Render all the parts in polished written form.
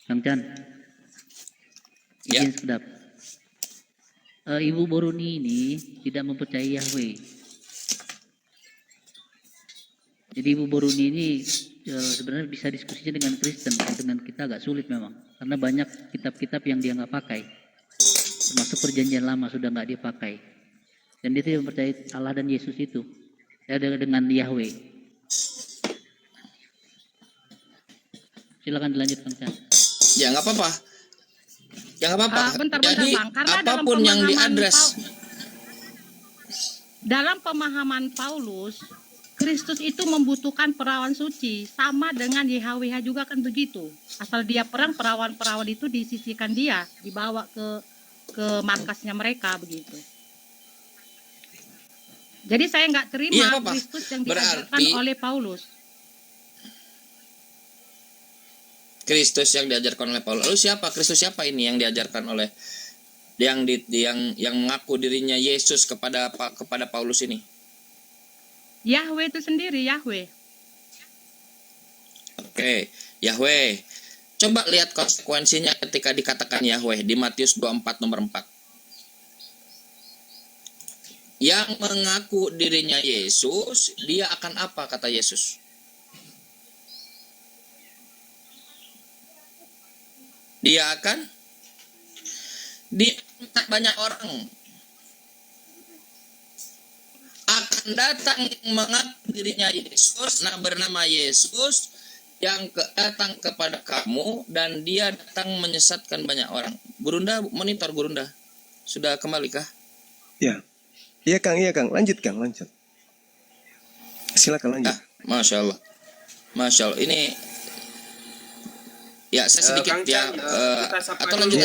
Kang Chan, Ya. izin sekedap. Ibu Boruni ini tidak mempercayai Yahweh. Jadi Ibu Boruni ini sebenarnya bisa diskusinya dengan Kristen, dengan kita agak sulit memang, karena banyak kitab-kitab yang dia nggak pakai, termasuk Perjanjian Lama sudah nggak dia pakai, dan dia tidak mempercayai Allah dan Yesus itu, dengan Yahweh. Silakan dilanjutkan, Chan. Ya nggak apa-apa. Ya nggak apa-apa. Bentar, Jadi Bang. Karena apapun yang diadres. Dalam pemahaman Paulus, Kristus itu membutuhkan perawan suci, sama dengan YHWH juga kan begitu. Asal dia perang, perawan-perawan itu disisihkan dia, dibawa ke markasnya mereka begitu. Jadi saya nggak terima Kristus yang diajarkan oleh Paulus. Kristus yang diajarkan oleh Paulus. Lalu siapa Kristus siapa ini yang diajarkan oleh yang mengaku dirinya Yesus kepada Paulus ini? Yahweh itu sendiri, Yahweh. Oke, Yahweh. Coba lihat konsekuensinya ketika dikatakan Yahweh di Matius 24 nomor 4. Yang mengaku dirinya Yesus, dia akan apa kata Yesus? Dia akan banyak orang akan datang yang mengaku dirinya Yesus, bernama Yesus, yang datang kepada kamu, dan dia datang menyesatkan banyak orang. Gurunda, monitor Gurunda. Sudah kembali kah? Ya. Iya Kang, lanjut Kang, lanjut. Silakan lanjut. Masya Allah. Ini ya saya sedikit atau lanjut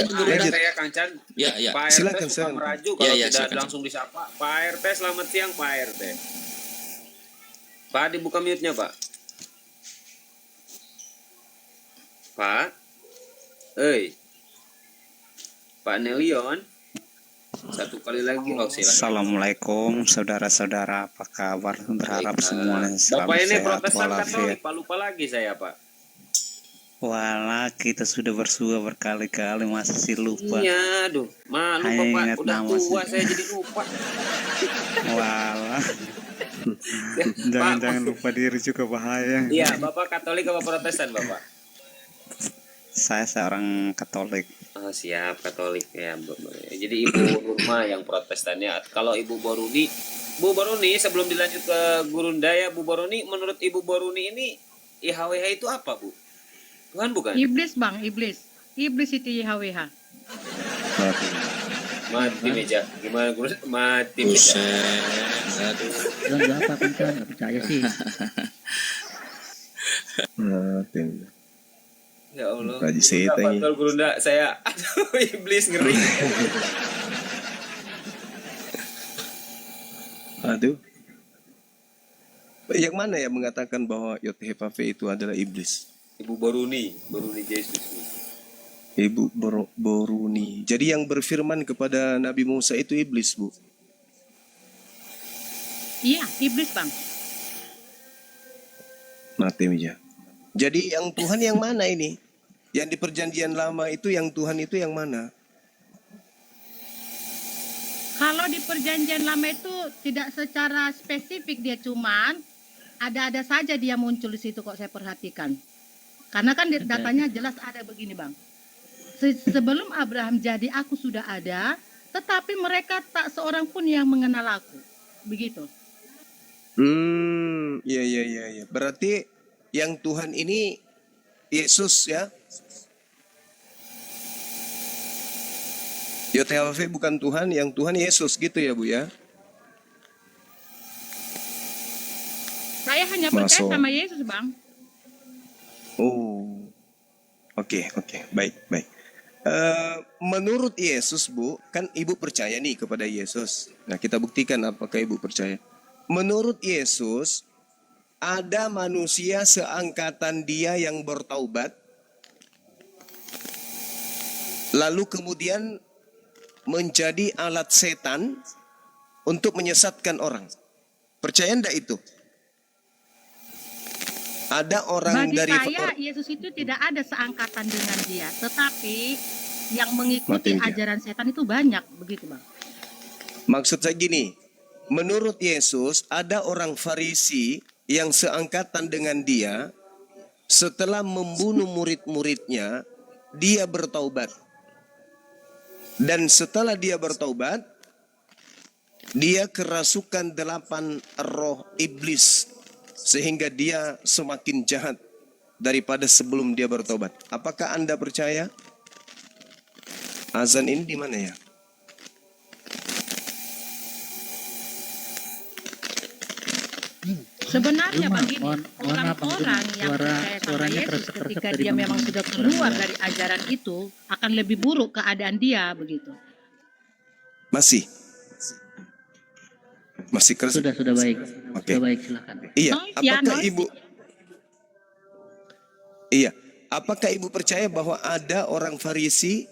saya Kang Chan. Ya. Pak RT Silakan, suka merajuk kalau tidak silakan. langsung disapa. Pak RT, selamat siang Pak RT. Pak, dibuka mute-nya Pak. Pak. Pak Nelion. Satu kali lagi silakan. Assalamualaikum saudara-saudara, apa kabar? Berharap semuanya selalu Bapak ini sehat Protestan walafiat. Katolik, Pak, lupa lagi saya Pak. Walah, kita sudah bersua berkali-kali masih lupa. Iya, aduh, malu Bapak, udah tua saya jadi lupa. Walah. Jangan lupa diri juga bahaya. Iya, Bapak Katolik apa Protestan Bapak? Saya seorang Katolik. Oh, siap, Katolik ya. Jadi Ibu Nurma yang Protestannya. Kalau Ibu Boruni, Bu Boruni sebelum dilanjut ke Gurunda ya, Bu Boruni, menurut Ibu Boruni ini YHWH itu apa, Bu? Tuhan bukan? Iblis Bang, iblis. Iblis itu YHWH. Mati meja. Gimana Gurunda? Mati meja. Enggak apa Kang Chan, nggak percaya sih. Ya Allah. Raji setan ini. Gurunda, saya aduh iblis ngeri. Aduh. Yang mana yang mengatakan bahwa YHWH itu adalah iblis? Ibu Boruni Yesus. Ibu Boruni. Jadi yang berfirman kepada Nabi Musa itu iblis, Bu? Iya, iblis Bang. Mati meja. Jadi yang Tuhan yang mana ini? Yang di perjanjian lama itu yang Tuhan itu yang mana? Kalau di perjanjian lama itu tidak secara spesifik, dia cuman ada-ada saja dia muncul di situ kok saya perhatikan. Karena kan datanya jelas ada begini Bang. Sebelum Abraham jadi aku sudah ada, tetapi mereka tak seorang pun yang mengenal aku. Begitu. Iya. Berarti yang Tuhan ini Yesus ya? YHWH bukan Tuhan, yang Tuhan Yesus gitu ya Bu ya? Saya hanya percaya sama Yesus Bang. Oh, oke, baik. Menurut Yesus Bu, kan Ibu percaya nih kepada Yesus. Nah kita buktikan apakah Ibu percaya. Menurut Yesus, ada manusia seangkatan dia yang bertaubat, lalu kemudian menjadi alat setan untuk menyesatkan orang. Percaya enggak itu? Ada orang Bagi dari saya Yesus itu tidak ada seangkatan dengan dia, tetapi yang mengikuti Makin dia. ajaran setan itu banyak, begitu Bang. Maksud saya gini, menurut Yesus ada orang Farisi yang seangkatan dengan dia, setelah membunuh murid-muridnya, dia bertaubat. Dan setelah dia bertaubat, dia kerasukan 8 roh iblis, sehingga dia semakin jahat daripada sebelum dia bertobat. Apakah Anda percaya? Azan ini di mana ya? Sebenarnya Cuma, begini, mohon maaf, Bang, orang-orang yang percaya sama suaranya Yesus keresek-keresek ketika tadi, dia Bang. memang sudah keluar dari ajaran itu, akan lebih buruk keadaan dia, begitu. Masih keras. Sudah baik. Oke. Sudah baik, silakan. Iya, Oh, ya, apakah no. Ibu Iya, apakah Ibu percaya bahwa ada orang Farisi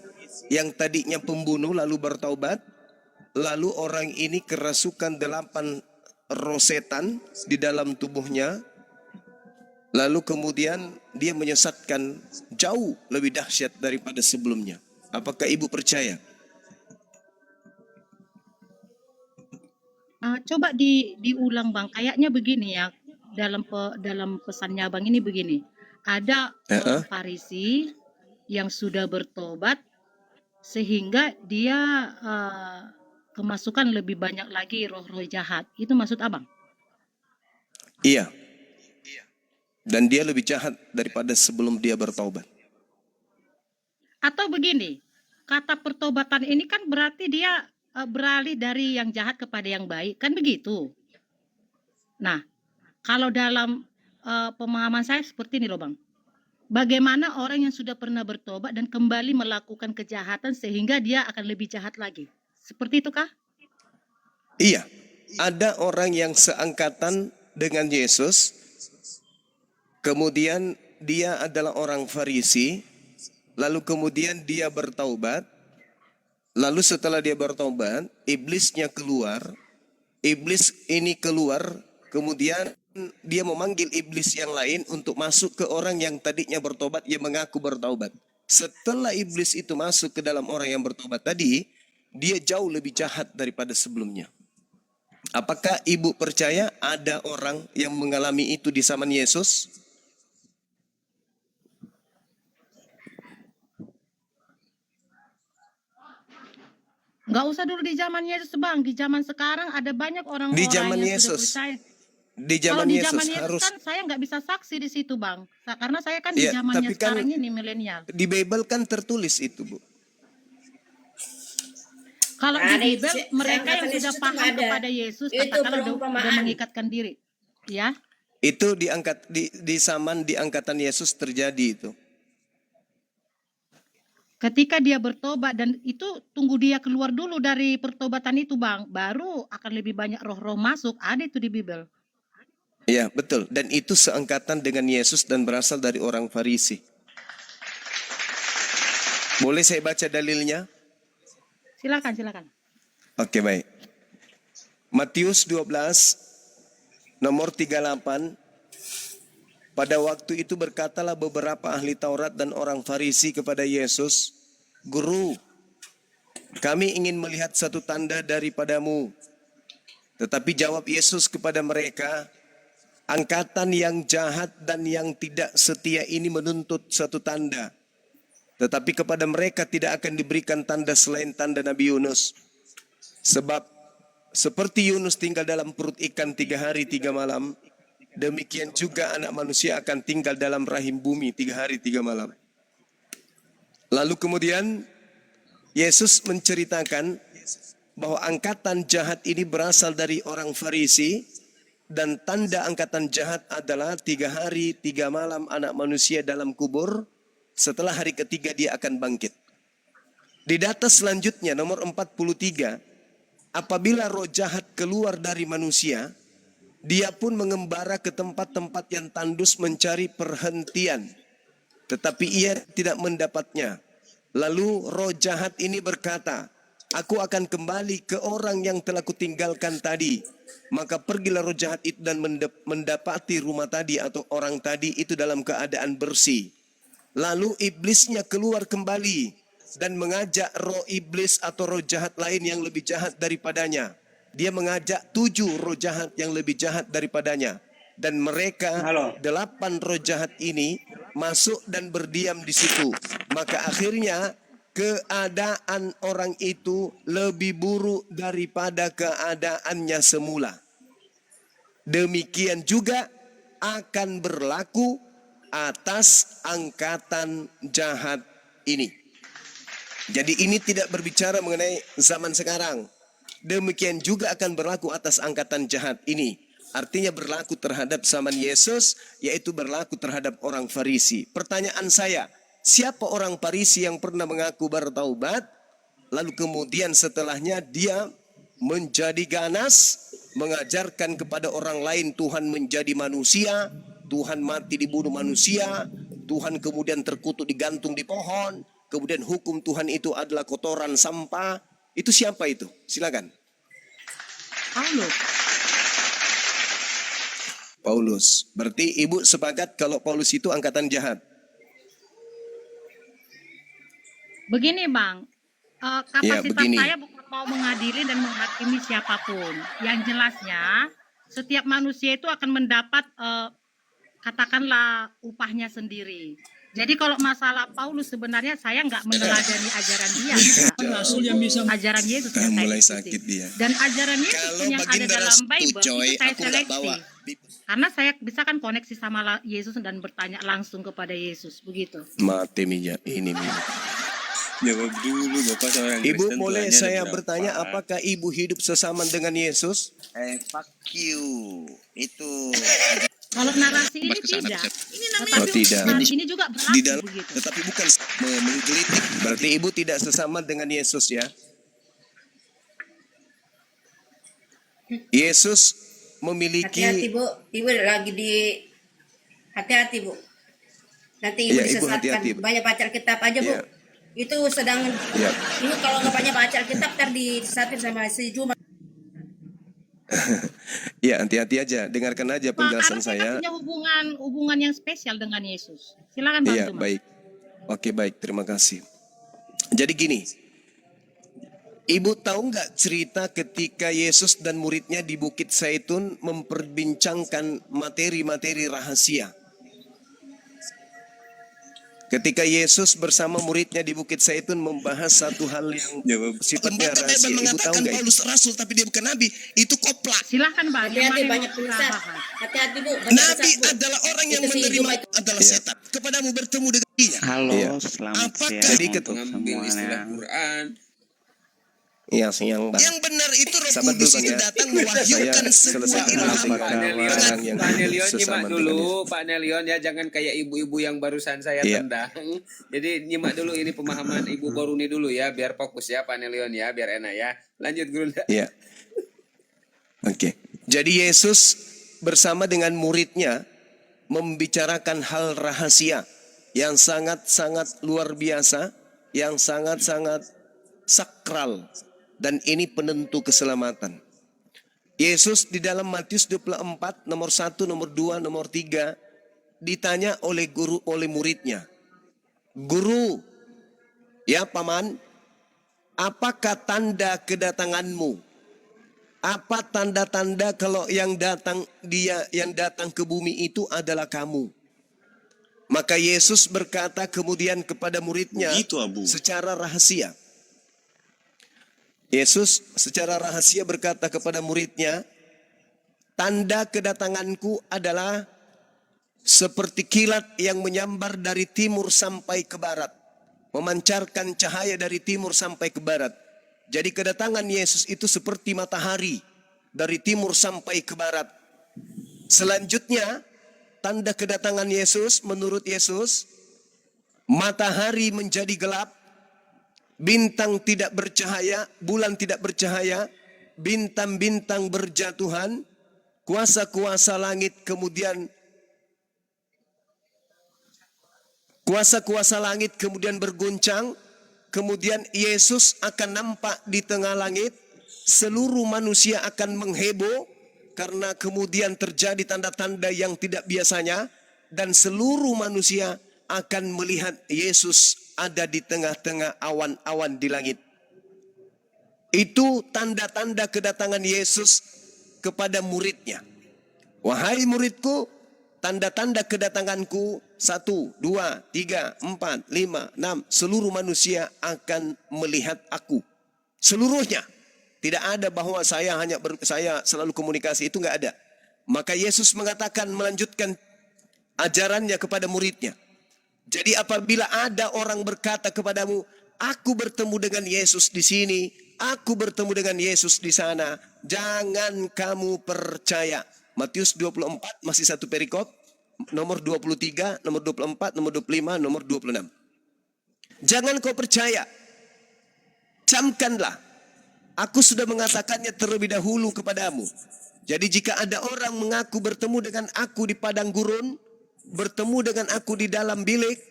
yang tadinya pembunuh lalu bertaubat, lalu orang ini kerasukan 8 roh setan di dalam tubuhnya, lalu kemudian dia menyesatkan jauh lebih dahsyat daripada sebelumnya. Apakah Ibu percaya? Coba diulang Bang, kayaknya begini ya, dalam pesannya Bang ini begini, ada orang Farisi yang sudah bertobat sehingga dia kemasukan lebih banyak lagi roh-roh jahat. Itu maksud Abang? Iya. Dan dia lebih jahat daripada sebelum dia bertaubat. Atau begini, kata pertobatan ini kan berarti dia beralih dari yang jahat kepada yang baik, kan begitu. Nah, kalau dalam pemahaman saya seperti ini loh Bang. Bagaimana orang yang sudah pernah bertobat dan kembali melakukan kejahatan sehingga dia akan lebih jahat lagi. Seperti itu kah? Iya, ada orang yang seangkatan dengan Yesus, kemudian dia adalah orang Farisi, lalu kemudian dia bertaubat, lalu setelah dia bertaubat, iblisnya keluar, iblis ini keluar, kemudian dia memanggil iblis yang lain untuk masuk ke orang yang tadinya bertobat, yang mengaku bertaubat. Setelah iblis itu masuk ke dalam orang yang bertobat tadi, dia jauh lebih jahat daripada sebelumnya. Apakah Ibu percaya ada orang yang mengalami itu di zaman Yesus? Nggak usah dulu di zaman Yesus Bang, di zaman sekarang ada banyak orang-orang Di zaman yang Yesus. sudah percaya. Di Kalau zaman di Yesus zaman Yesus harus kan saya nggak bisa saksi di situ Bang, karena saya kan di Iya, zamannya tapi kan sekarang ini milenial. di Bible kan tertulis itu, Bu. Kalau Nah, di ada Bible mereka yang sudah paham kepada Yesus, Itu katakanlah udah perumpamaan. mengikatkan diri, ya. Itu di zaman di angkatan Yesus terjadi itu. Ketika dia bertobat dan itu tunggu dia keluar dulu dari pertobatan itu Bang, baru akan lebih banyak roh-roh masuk. Ada itu di Bible. Iya, betul. Dan itu seangkatan dengan Yesus dan berasal dari orang Farisi. Boleh saya baca dalilnya? Silakan. Oke, baik. Matius 12 nomor 38. Pada waktu itu berkatalah beberapa ahli Taurat dan orang Farisi kepada Yesus, "Guru, kami ingin melihat satu tanda daripadamu." Tetapi jawab Yesus kepada mereka, "Angkatan yang jahat dan yang tidak setia ini menuntut satu tanda. Tetapi kepada mereka tidak akan diberikan tanda selain tanda Nabi Yunus. Sebab seperti Yunus tinggal dalam perut ikan 3 hari 3 malam, demikian juga anak manusia akan tinggal dalam rahim bumi 3 hari 3 malam." Lalu kemudian Yesus menceritakan bahwa angkatan jahat ini berasal dari orang Farisi, dan tanda angkatan jahat adalah 3 hari 3 malam anak manusia dalam kubur, setelah hari ketiga dia akan bangkit. Di data selanjutnya nomor 43, apabila roh jahat keluar dari manusia, dia pun mengembara ke tempat-tempat yang tandus mencari perhentian, tetapi ia tidak mendapatnya. Lalu roh jahat ini berkata, "Aku akan kembali ke orang yang telah kutinggalkan tadi, maka pergilah roh jahat itu dan mendapati rumah tadi atau orang tadi itu dalam keadaan bersih. Lalu iblisnya keluar kembali dan mengajak roh iblis atau roh jahat lain yang lebih jahat daripadanya. Dia mengajak 7 roh jahat yang lebih jahat daripadanya. Dan mereka 8 roh jahat ini masuk dan berdiam di situ. Maka akhirnya keadaan orang itu lebih buruk daripada keadaannya semula. Demikian juga akan berlaku atas angkatan jahat ini. Jadi ini tidak berbicara mengenai zaman sekarang. Demikian juga akan berlaku atas angkatan jahat ini. Artinya berlaku terhadap zaman Yesus, yaitu berlaku terhadap orang Farisi. Pertanyaan saya, siapa orang Farisi yang pernah mengaku bertaubat, lalu kemudian setelahnya dia menjadi ganas, mengajarkan kepada orang lain Tuhan menjadi manusia, Tuhan mati dibunuh manusia, Tuhan kemudian terkutuk digantung di pohon, kemudian hukum Tuhan itu adalah kotoran sampah. Itu siapa itu? Silakan. Paulus. Berarti ibu sepakat kalau Paulus itu angkatan jahat? Begini Bang, Ya, kapasitas begini. saya bukan mau mengadili dan menghakimi siapapun. Yang jelasnya, setiap manusia itu akan mendapat katakanlah upahnya sendiri. Jadi kalau masalah Paulus sebenarnya saya nggak meneladani ajaran dia, enggak. Ajaran Yesus yang saya Mulai ikuti. sakit dia. Dan ajaran Yesus Kalau pun yang ada baginda dalam restu, Bible coy, itu saya aku nggak seleksi. bawa. Karena saya bisa kan koneksi sama Yesus dan bertanya langsung kepada Yesus, begitu. Mati Mija, ini Mija. Jawab dulu Bapak seorang Ibu Kristen boleh Tuhannya ada saya berapa? bertanya apakah ibu hidup sesama dengan Yesus? Fuck you. Itu Kalau narasi ini tidak. Ini namanya Oh, tidak. narasi ini juga berlaku Di dalam, begitu. tetapi bukan menggelitik. Berarti ibu tidak sesama dengan Yesus ya? Yesus memiliki. Hati-hati Bu, Ibu lagi di hati-hati Bu. Nanti Iya, Ibu Ibu disesatkan. hati-hati, Bu. Banyak baca Alkitab aja Bu. Iya. Itu sedang Iya. Ibu kalau nggak banyak baca Alkitab ntar disesatin sama si Juma. Ya, hati-hati aja. Dengarkan aja Pak, penjelasan karena saya saya. punya hubungan yang spesial dengan Yesus. Silakan Iya, bantu Mas. baik. Oke, baik. Terima kasih. Jadi gini. Ibu tahu nggak cerita ketika Yesus dan muridnya di Bukit Zaitun memperbincangkan materi-materi rahasia? Ketika Yesus bersama muridnya di Bukit Zaitun membahas satu hal yang sifatnya Lembaga Bible rahasia. Ibu tahu mengatakan nggak itu? Paulus rasul tapi dia bukan nabi. Itu koplak. Silahkan Bang. yang Hati-hati mana yang banyak mau kita tulisan. bahas? Hati-hati Bu. banyak Nabi tulisan, Bu. adalah orang yang Itu si menerima Juma itu. adalah Iya. setan. Kepadamu bertemu dengan dirinya. Halo, Iya. selamat Apakah siang jadi untuk Mengambil istilah semuanya. Quran. Iya, siang Bang. Yang benar itu Roh Sabar dulu, Kudus Bang, itu ya. datang mewahyukan Saya sebuah selesaikan ilham. dulu Pak Nelion, orang yang Pak Nelion sesama nyimak dengan dulu, Yesus. Pak Nelion ya, jangan kayak ibu-ibu yang barusan saya Iya. tendang. Jadi nyimak dulu ini pemahaman Ibu Boruni dulu ya, biar fokus ya Pak Nelion ya, biar enak ya. Lanjut Guru. Iya. Oke. Jadi Yesus bersama dengan muridnya membicarakan hal rahasia yang sangat-sangat luar biasa, yang sangat-sangat sakral, dan ini penentu keselamatan. Yesus di dalam Matius 24 nomor 1, nomor 2, nomor 3 ditanya oleh muridnya. Guru, ya paman, apakah tanda kedatanganmu? Apa tanda-tanda kalau yang datang ke bumi itu adalah kamu? Maka Yesus berkata kemudian kepada muridnya Begitu, Abu. secara rahasia. Yesus secara rahasia berkata kepada muridnya, tanda kedatanganku adalah seperti kilat yang menyambar dari timur sampai ke barat, memancarkan cahaya dari timur sampai ke barat. Jadi kedatangan Yesus itu seperti matahari dari timur sampai ke barat. Selanjutnya, tanda kedatangan Yesus menurut Yesus, matahari menjadi gelap, bintang tidak bercahaya, bulan tidak bercahaya, bintang-bintang berjatuhan, kuasa-kuasa langit kemudian berguncang, kemudian Yesus akan nampak di tengah langit, seluruh manusia akan mengheboh, karena kemudian terjadi tanda-tanda yang tidak biasanya dan seluruh manusia akan melihat Yesus ada di tengah-tengah awan-awan di langit. Itu tanda-tanda kedatangan Yesus kepada muridnya. Wahai muridku, tanda-tanda kedatanganku 1, 2, 3, 4, 5, 6. Seluruh manusia akan melihat aku. Seluruhnya. Tidak ada bahwa saya saya selalu komunikasi. Itu enggak ada. Maka Yesus mengatakan, melanjutkan ajarannya kepada muridnya. Jadi apabila ada orang berkata kepadamu, aku bertemu dengan Yesus di sini, aku bertemu dengan Yesus di sana, jangan kamu percaya. Matius 24 masih satu perikop, nomor 23, nomor 24, nomor 25, nomor 26. Jangan kau percaya. Camkanlah. Aku sudah mengatakannya terlebih dahulu kepadamu. Jadi jika ada orang mengaku bertemu dengan aku di padang gurun, bertemu dengan aku di dalam bilik,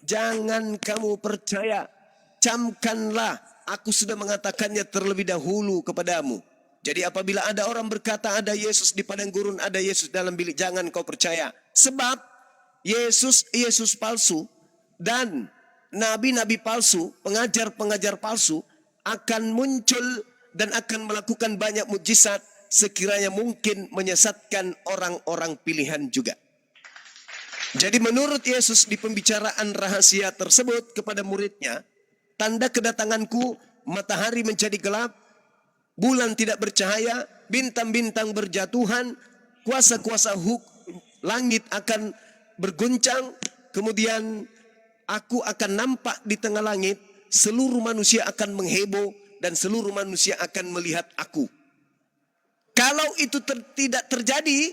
jangan kamu percaya. Camkanlah. Aku sudah mengatakannya terlebih dahulu kepadamu. Jadi apabila ada orang berkata ada Yesus di padang gurun, ada Yesus dalam bilik, jangan kau percaya. Sebab Yesus palsu dan nabi-nabi palsu, pengajar-pengajar palsu akan muncul dan akan melakukan banyak mukjizat sekiranya mungkin menyesatkan orang-orang pilihan juga. Jadi menurut Yesus di pembicaraan rahasia tersebut kepada muridnya, tanda kedatanganku, matahari menjadi gelap, bulan tidak bercahaya, bintang-bintang berjatuhan, kuasa-kuasa langit akan berguncang, kemudian aku akan nampak di tengah langit, seluruh manusia akan mengheboh dan seluruh manusia akan melihat aku. Kalau itu tidak terjadi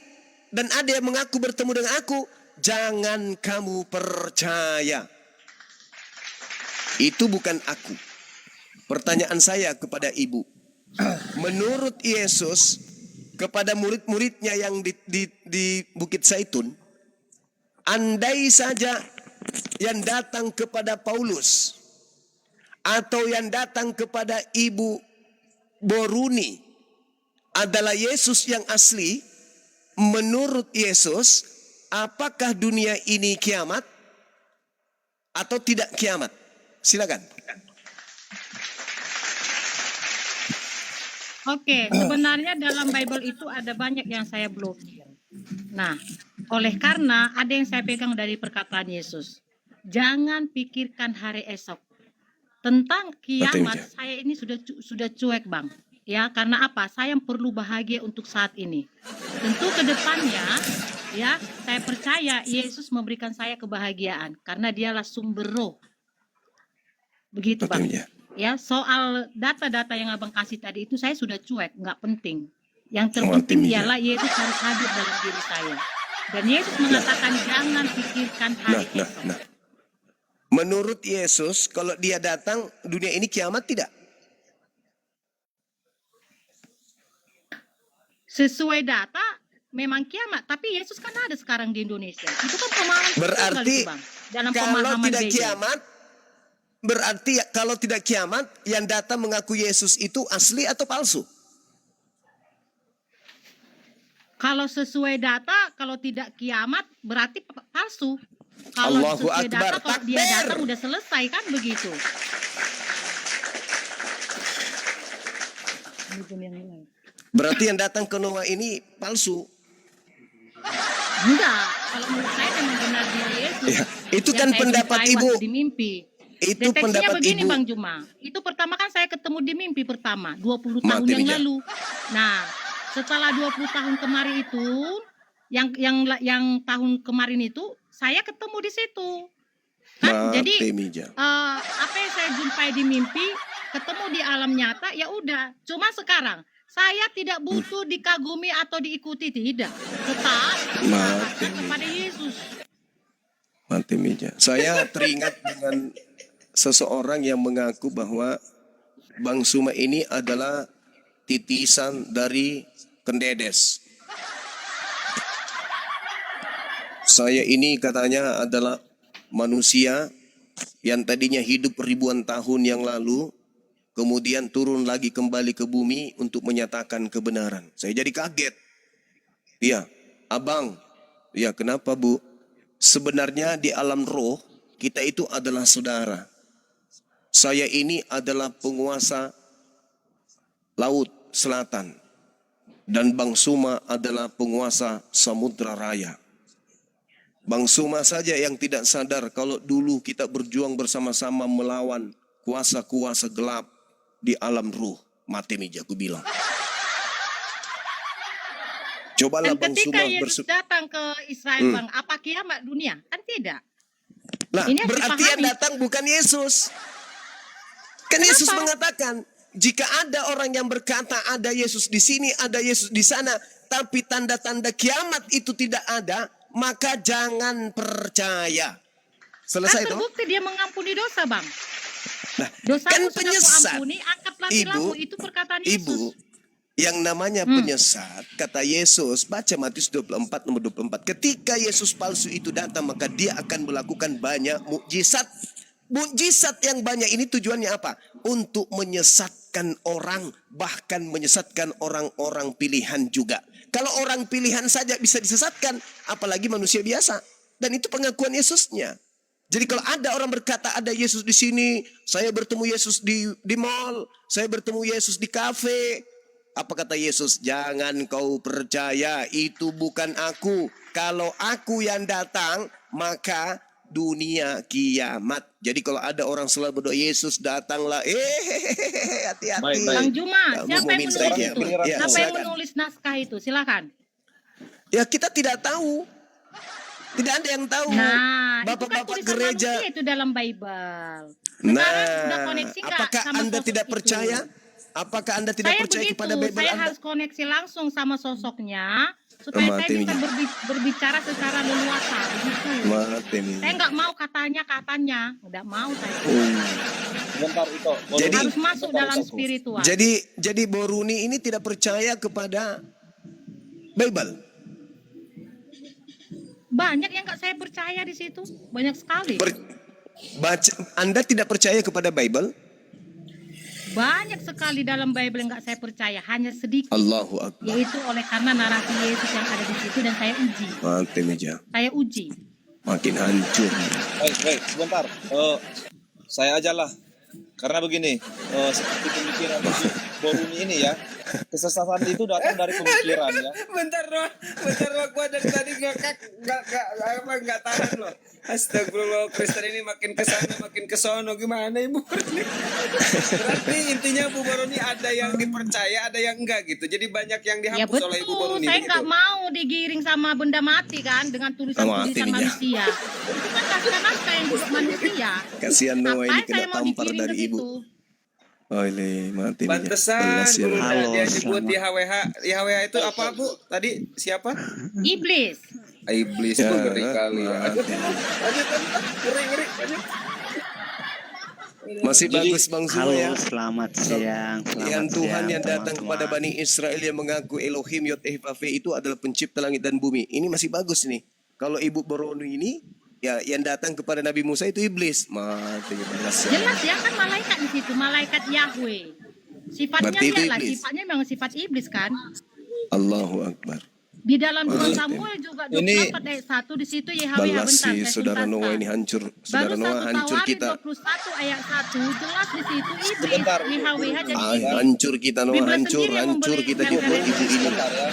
dan ada yang mengaku bertemu dengan aku, jangan kamu percaya. Itu bukan aku. Pertanyaan saya kepada ibu. Menurut Yesus kepada murid-muridnya yang di Bukit Zaitun, andai saja yang datang kepada Paulus atau yang datang kepada Ibu Boruni adalah Yesus yang asli, menurut Yesus, apakah dunia ini kiamat atau tidak kiamat? Silakan. Oke, sebenarnya dalam Bible itu ada banyak yang saya blokir. Nah, oleh karena ada yang saya pegang dari perkataan Yesus. Jangan pikirkan hari esok. Tentang kiamat, saya ini sudah cuek, Bang. Ya, karena apa? Saya perlu bahagia untuk saat ini. Tentu ke depannya, ya, saya percaya Yesus memberikan saya kebahagiaan karena dialah sumber roh. Begitu, Bang. Ya, soal data-data yang Abang kasih tadi itu saya sudah cuek, nggak penting. Yang terpenting ialah Yesus harus hadir dalam diri saya. Dan Yesus mengatakan jangan pikirkan hari esok. Menurut Yesus, kalau dia datang, dunia ini kiamat tidak? Sesuai data, memang kiamat. Tapi Yesus kan ada sekarang di Indonesia. Itu kan pemahaman berarti itu, Bang. Dalam kalau pemahaman tidak BJ. kiamat, berarti kalau tidak kiamat, yang datang mengaku Yesus itu asli atau palsu? Kalau sesuai data, kalau tidak kiamat, berarti palsu. Kalau Allahu sesuai Akbar, data, kalau dia datang udah selesai kan begitu. Berarti yang datang ke Noah ini palsu. Enggak, kalau menurut saya memang benar dia Yesus. Ya, itu Yang kan saya pendapat jumpai ibu. waktu di mimpi. Itu Deteksinya pendapat begini, ibu. Bang Juma. Itu pertama kan saya ketemu di mimpi pertama, 20 tahun Mati yang Bija. lalu. Nah, setelah 20 tahun kemarin itu, yang tahun kemarin itu, saya ketemu di situ. Kan? Jadi Mija. apa yang saya jumpai di mimpi, ketemu di alam nyata, ya udah. Cuma sekarang saya tidak butuh dikagumi atau diikuti, tidak. Tetap saya kepada Yesus. Mati Mija. Saya teringat dengan seseorang yang mengaku bahwa Bang Suma ini adalah titisan dari Kendedes. Saya ini katanya adalah manusia yang tadinya hidup ribuan tahun yang lalu, kemudian turun lagi kembali ke bumi untuk menyatakan kebenaran. Saya jadi kaget. Iya, abang. Ya, kenapa Bu? Sebenarnya di alam roh, kita itu adalah saudara. Saya ini adalah penguasa Laut Selatan. Dan Bang Suma adalah penguasa Samudra Raya. Bang Suma saja yang tidak sadar kalau dulu kita berjuang bersama-sama melawan kuasa-kuasa gelap di alam ruh. Mati meja, aku bilang. Cobalah Dan Bang ketika Suma Yesus datang ke Israel, Bang, apa kiamat dunia? Kan tidak. Nah, Ini harus berarti yang dipahami. datang bukan Yesus. Kan Yesus mengatakan, jika ada orang yang berkata ada Yesus di sini, ada Yesus di sana, tapi tanda-tanda kiamat itu tidak ada, maka jangan percaya. Selesai Kan toh? terbukti dia mengampuni dosa, Bang. Nah, Dosamu kan sudah penyesat. kuampuni, angkatlah Ibu, tilammu. Itu perkataan Yesus. Ibu, yang namanya penyesat, kata Yesus, baca Matius 24 nomor 24. Ketika Yesus palsu itu datang, maka dia akan melakukan banyak mukjizat. Mukjizat yang banyak ini tujuannya apa? Untuk menyesatkan orang, bahkan menyesatkan orang-orang pilihan juga. Kalau orang pilihan saja bisa disesatkan, apalagi manusia biasa. Dan itu pengakuan Yesusnya. Jadi kalau ada orang berkata ada Yesus di sini, saya bertemu Yesus di mall, saya bertemu Yesus di kafe. Apa kata Yesus? Jangan kau percaya, itu bukan aku. Kalau aku yang datang, maka dunia kiamat. Jadi kalau ada orang selalu berdoa Yesus datanglah, hati-hati. Baik, baik. Bang Juma, Kamu siapa mau yang minta menulis ya? itu? Ya, Siapa yang silakan. menulis naskah itu? Silakan. Ya kita tidak tahu. Tidak ada yang tahu. Nah, itu kan Bapak-bapak tulisan gereja. manusia itu dalam Bible. Sekarang udah Nah, koneksi nggak apakah sama Anda sosok tidak itu? percaya? Apakah Anda tidak Saya percaya begitu, kepada Bible saya Anda? harus koneksi langsung sama sosoknya supaya saya Mati bisa Mija. berbicara secara leluasa begitu. Mati Mija. Saya nggak mau katanya, nggak mau saya. Bentar itu. Jadi- Harus masuk dalam spiritual. Jadi Boruni ini tidak percaya kepada Bible. Banyak yang nggak saya percaya di situ, banyak sekali. Anda tidak percaya kepada Bible? Banyak sekali dalam Bible yang nggak saya percaya, hanya sedikit. Allahu Akbar. Yaitu oleh karena narasi Yesus yang ada di situ dan saya uji. Mati Mija. Saya uji. Makin hancur. Baik, sebentar. Saya aja lah. Karena begini, seperti pemikiran Boruni ini ya, kesesatan itu datang dari pemikiran ya. Bentar loh, gua dari tadi nggak tahan loh. Astagfirullah, Kristen ini makin kesana makin kesono, gimana Ibu? Berarti intinya Bu Boroni ada yang dipercaya, ada yang enggak gitu. Jadi banyak yang Ya dihapus oleh Ibu betul, Boroni saya begitu. nggak mau digiring sama benda mati kan dengan tulisan-tulisan Mati, manusia. Itu kan naskah-naskah yang juga manusia. Kasihan Noah ini Ngapain kena saya mau tampar digiring dari ke ibu. situ? Oh ini mati Mija. Pantesan Belas ya. Bu Runda, Halo, dia nyebut selamat. YHWH. YHWH itu apa Bu? Tadi siapa? Iblis. Iblis Ya, itu ngeri kali ya. mati. Ngeri. Masih bagus Bang Zul Halo, ya. selamat siang. Yang Tuhan yang datang teman-teman. kepada Bani Israel yang mengaku Elohim Yod Ehvafe itu adalah pencipta langit dan bumi. Ini masih bagus nih. Kalau Ibu Boroni ini ya yang datang kepada Nabi Musa itu iblis. Mati belas ya. Jelas ya kan malaikat di situ, malaikat Yahweh. Sifatnya Berarti itu iyalah, iblis. sifatnya memang sifat iblis kan. Allahu Akbar. Di dalam 2 Mati. Samuel juga Ini- 24 ayat 1 di situ Yahweh Balas bentar, si saya saudara tuntaskan. Noah ini hancur. Saudara Baru Noah 1 hancur Tawarin kita. 21 ayat 1 jelas di situ iblis. Sebentar, Yahweh jadi Ah, iblis. hancur kita Noah, Biblia hancur sendiri yang kita membeli- dibuat ibu ini. Sebentar ya.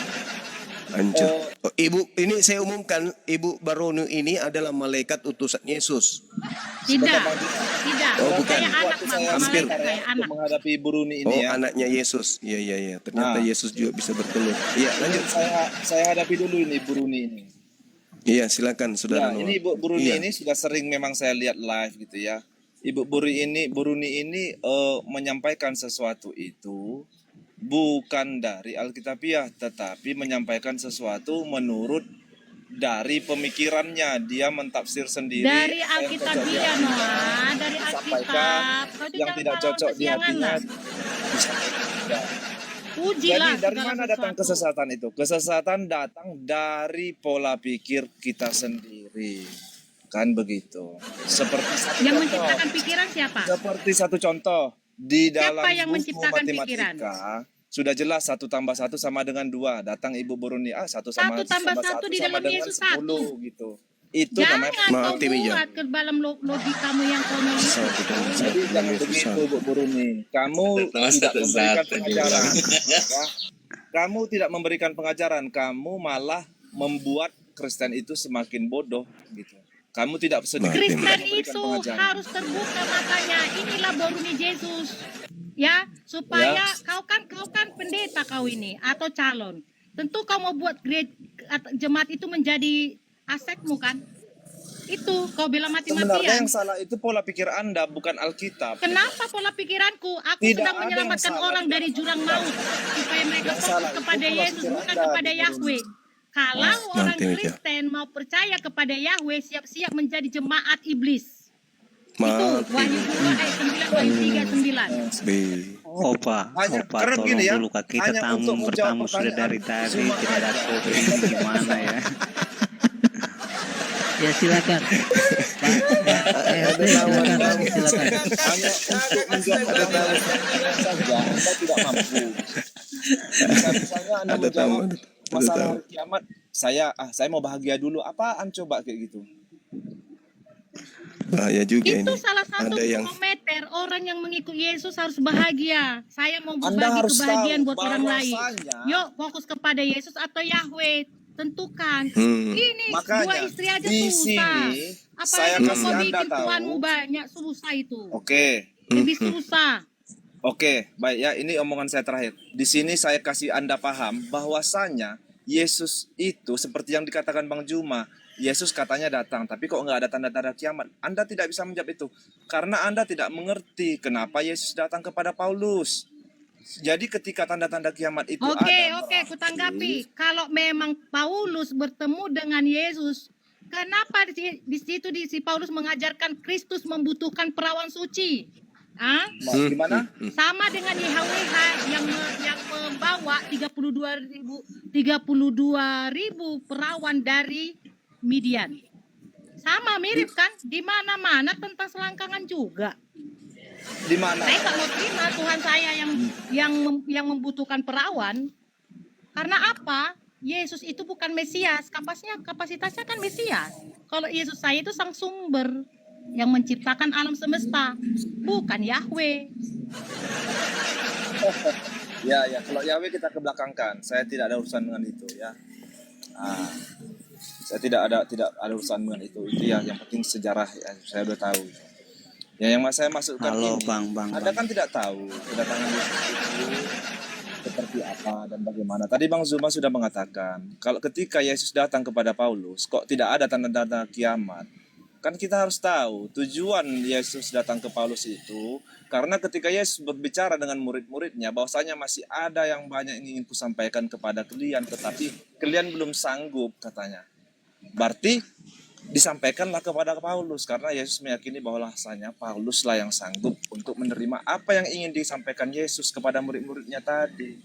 Hancur. Oh, ibu ini saya umumkan, Ibu Baronu ini adalah malaikat utusan Yesus. Tidak. Oh, bukan. Saya anak Waktu Bang, saya malaikat sebentar saya ya, untuk anak. menghadapi Boruni Oh, ini ya. anaknya Yesus. Iya. Ternyata Nah. Yesus juga bisa bertelur. Iya, lanjut. Saya hadapi dulu ini Boruni ini. Iya, silakan saudara Ya, Noah. ini Ibu Boruni Iya. ini sudah sering memang saya lihat live gitu ya. Ibu Boruni ini menyampaikan sesuatu itu bukan dari Alkitabiah, tetapi menyampaikan sesuatu menurut dari pemikirannya. Dia mentafsir sendiri. Dari apa yang cocok di Alkitabiah hatinya, Noah, dari disampaikan. Alkitab. Kau tuh Yang jangan tidak kalau cocok di kesiangan hatinya lah. disampaikan juga. Ujilah Jadi dari segala mana datang sesuatu. kesesatan itu? Kesesatan datang dari pola pikir kita sendiri. Kan begitu. Seperti satu Yang contoh. menciptakan pikiran siapa? Seperti satu contoh di dalam Siapa yang buku menciptakan matematika, Sudah jelas 1 tambah 1 sama dengan 2. Datang Ibu Boruni, 1 sama 1 tambah 1 1 di sama dalam dengan Yesus 10 gitu. Itu Jangan namanya kau Mati, Mija. buat ke dalam logikamu yang konyol itu. Jadi jangan begitu Bu Boruni. Kamu tidak memberikan pengajaran. Ya. Kamu tidak memberikan pengajaran, kamu malah membuat Kristen itu semakin bodoh gitu. Kamu tidak sedikit Kristen memberikan itu pengajaran. harus terbuka matanya. Inilah Boruni Yesus. Ya, supaya kau kan pendeta kau ini atau calon. Tentu kau mau buat jemaat itu menjadi asetmu kan? Itu kau bilang Sebenarnya mati-matian. yang salah itu pola pikir Anda, bukan Alkitab. Kenapa pola pikiranku? Aku Tidak sedang ada yang menyelamatkan salah. orang dari jurang maut supaya mereka Yang salah fokus itu kepada pola Yesus pikir bukan Anda, kepada Bu Yahweh. Boruni. Kalau orang Mati, Mija. Kristen mau percaya kepada Yahweh, siap-siap menjadi jemaat iblis. Itu Mati. Wahyu 2 ayat 9, Wahyu 3, 9. Be. Opa, Hanya- Opa, karena tolong begini ya, dulu Kak. Kita hanya tamu untuk menjawab bertamu sudah pertanyaan dari tadi, cuma tidak ada ada. kopi, gimana ya? Ya silakan. Pak RT silakan. Hanya untuk menjawab pertanyaan saja Anda tidak mampu. Misalnya Anda Ada tamu, menjawab ada masalah tamu. hari kiamat, saya mau bahagia dulu. Apaan coba kayak gitu? Ya juga Itu ini. salah satu Ada yang kilometer orang yang mengikut Yesus harus bahagia. Saya mau Anda berbagi harus kebahagiaan tahu buat orang lain. bahwasanya- Yuk fokus kepada Yesus atau Yahweh. Tentukan. Hmm. Ini Makanya, 2 istri aja di susah. sini Apalagi saya kalau kasih kau Anda bikin tahu. tuanmu banyak, susah itu. Oke. Lebih susah. Oke, baik ya, ini omongan saya terakhir. Di sini saya kasih Anda paham bahwasanya Yesus itu seperti yang dikatakan Bang Juma, Yesus katanya datang, tapi kok nggak ada tanda-tanda kiamat? Anda tidak bisa menjawab itu, karena Anda tidak mengerti kenapa Yesus datang kepada Paulus. Jadi ketika tanda-tanda kiamat itu Oke, ada, oke, kutanggapi. Kalau memang Paulus bertemu dengan Yesus, kenapa di situ si Paulus mengajarkan Kristus membutuhkan perawan suci? Ah? Gimana? Sama dengan YHWH yang membawa 32.000 perawan dari Midian. Sama mirip kan? Di mana-mana tentang selangkangan juga. Di mana? Saya nggak mau terima Tuhan saya yang membutuhkan perawan. Karena apa? Yesus itu bukan Mesias, kapasitasnya kan Mesias. Kalau Yesus saya itu sang sumber yang menciptakan alam semesta, bukan Yahweh. Ya, kalau Yahweh kita kebelakangkan. Saya tidak ada urusan dengan itu ya. Saya tidak ada urusan dengan itu. Itu ya, yang penting sejarah ya, saya udah tahu. Ya, yang saya masukkan Halo, ini, Bang. Anda kan tidak tahu kedatangan Yesus itu seperti apa dan bagaimana. Tadi Bang Zuma sudah mengatakan, kalau ketika Yesus datang kepada Paulus, kok tidak ada tanda-tanda kiamat? Kan kita harus tahu tujuan Yesus datang ke Paulus itu, karena ketika Yesus berbicara dengan murid-muridnya, bahwasanya masih ada yang banyak yang ingin kusampaikan kepada kalian, tetapi kalian belum sanggup katanya. Berarti disampaikanlah kepada Paulus, karena Yesus meyakini bahwasanya Pauluslah yang sanggup untuk menerima apa yang ingin disampaikan Yesus kepada murid-muridnya tadi.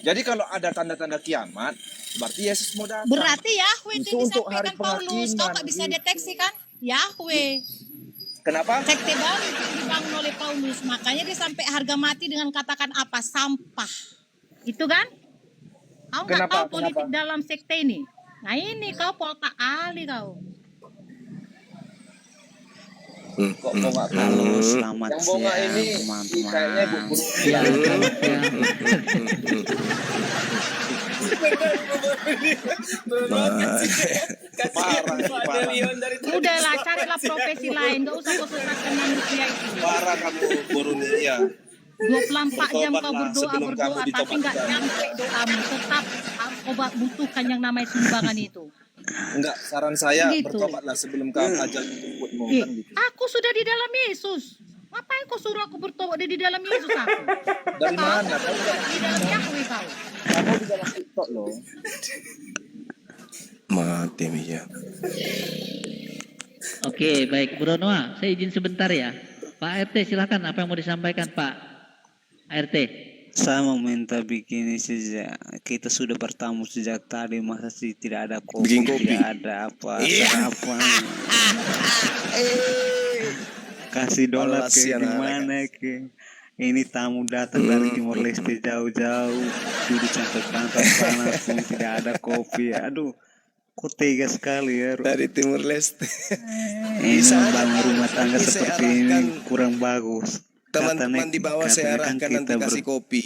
Jadi kalau ada tanda-tanda kiamat, berarti Yesus mau datang. Berarti Yahweh itu Itu untuk hari disampaikan Paulus. Kau nggak bisa penghakiman, deteksi kan? Yahweh. Kenapa? Sekte baru itu dibangun oleh Paulus. Makanya dia sampai harga mati dengan katakan apa? Sampah. Itu kan? Kau nggak Kenapa? tahu politik Kenapa? dalam sekte ini. Nah ini kau polta ali kau. Kok mau nggak tahu? Halo, selamat Yang bonga siang ini kayaknya Bu teman-teman. Guru. Ya, selamat siang. Udahlah carilah profesi lain. Gak usah kau sesatkan manusia itu. Parah kamu Guru nih ya. 24 jam kau Bertobatlah sebelum berdoa kamu tapi nggak ditobatkan. nyampe doamu. Tetap kau butuhkan yang namanya sumbangan itu. Enggak, saran saya Gitu. bertobatlah sebelum kamu ajal jemputmu kan gitu. Aku sudah di dalam Yesus. Ngapain kau suruh aku bertobat di dalam Yesus aku? Dari mana? Kamu Di dalam Yahweh kau. di dalam TikTok loh. Mati Mija. Oke, baik Bro Noah, saya izin sebentar ya. Pak RT silakan, apa yang mau disampaikan Pak RT? Saya mau minta begini saja. Kita sudah bertamu sejak tadi, masa sih tidak ada kopi, Bikin kopi. tidak ada apa, sarapan. Kasih dolar ke Alasan gimana ke? Ini tamu datang dari Timor Leste jauh-jauh, duduk sampai panas pun tidak ada kopi. Aduh, kok tega sekali ya. Dari Timur Leste. Ini Bisa aja, membangun Pak. rumah tangga Nanti saya seperti ini arahkan kurang bagus. Teman-teman di bawah saya katanya kan arahkan nanti kita kasih kopi.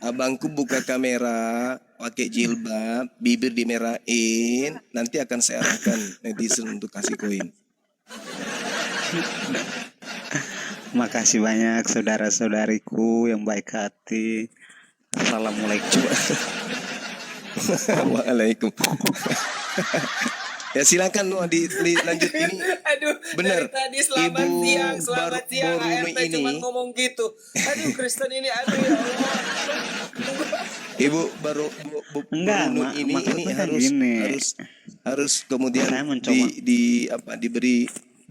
Abangku buka kamera, pakai jilbab, bibir dimerahin. Nanti akan saya arahkan netizen untuk kasih koin. Makasih banyak saudara-saudariku yang baik hati. Assalamualaikum. Waalaikum. Ya silakan Noah dilanjut ini. Aduh, Benar. dari tadi selamat Ibu siang, selamat siang. Boruni ART cuma ini, ngomong gitu. Aduh, Kristen ini, aduh ya Allah. Ibu baru Enggak, Boruni ini maksudnya kan harus gini. harus kemudian Saya mencoba.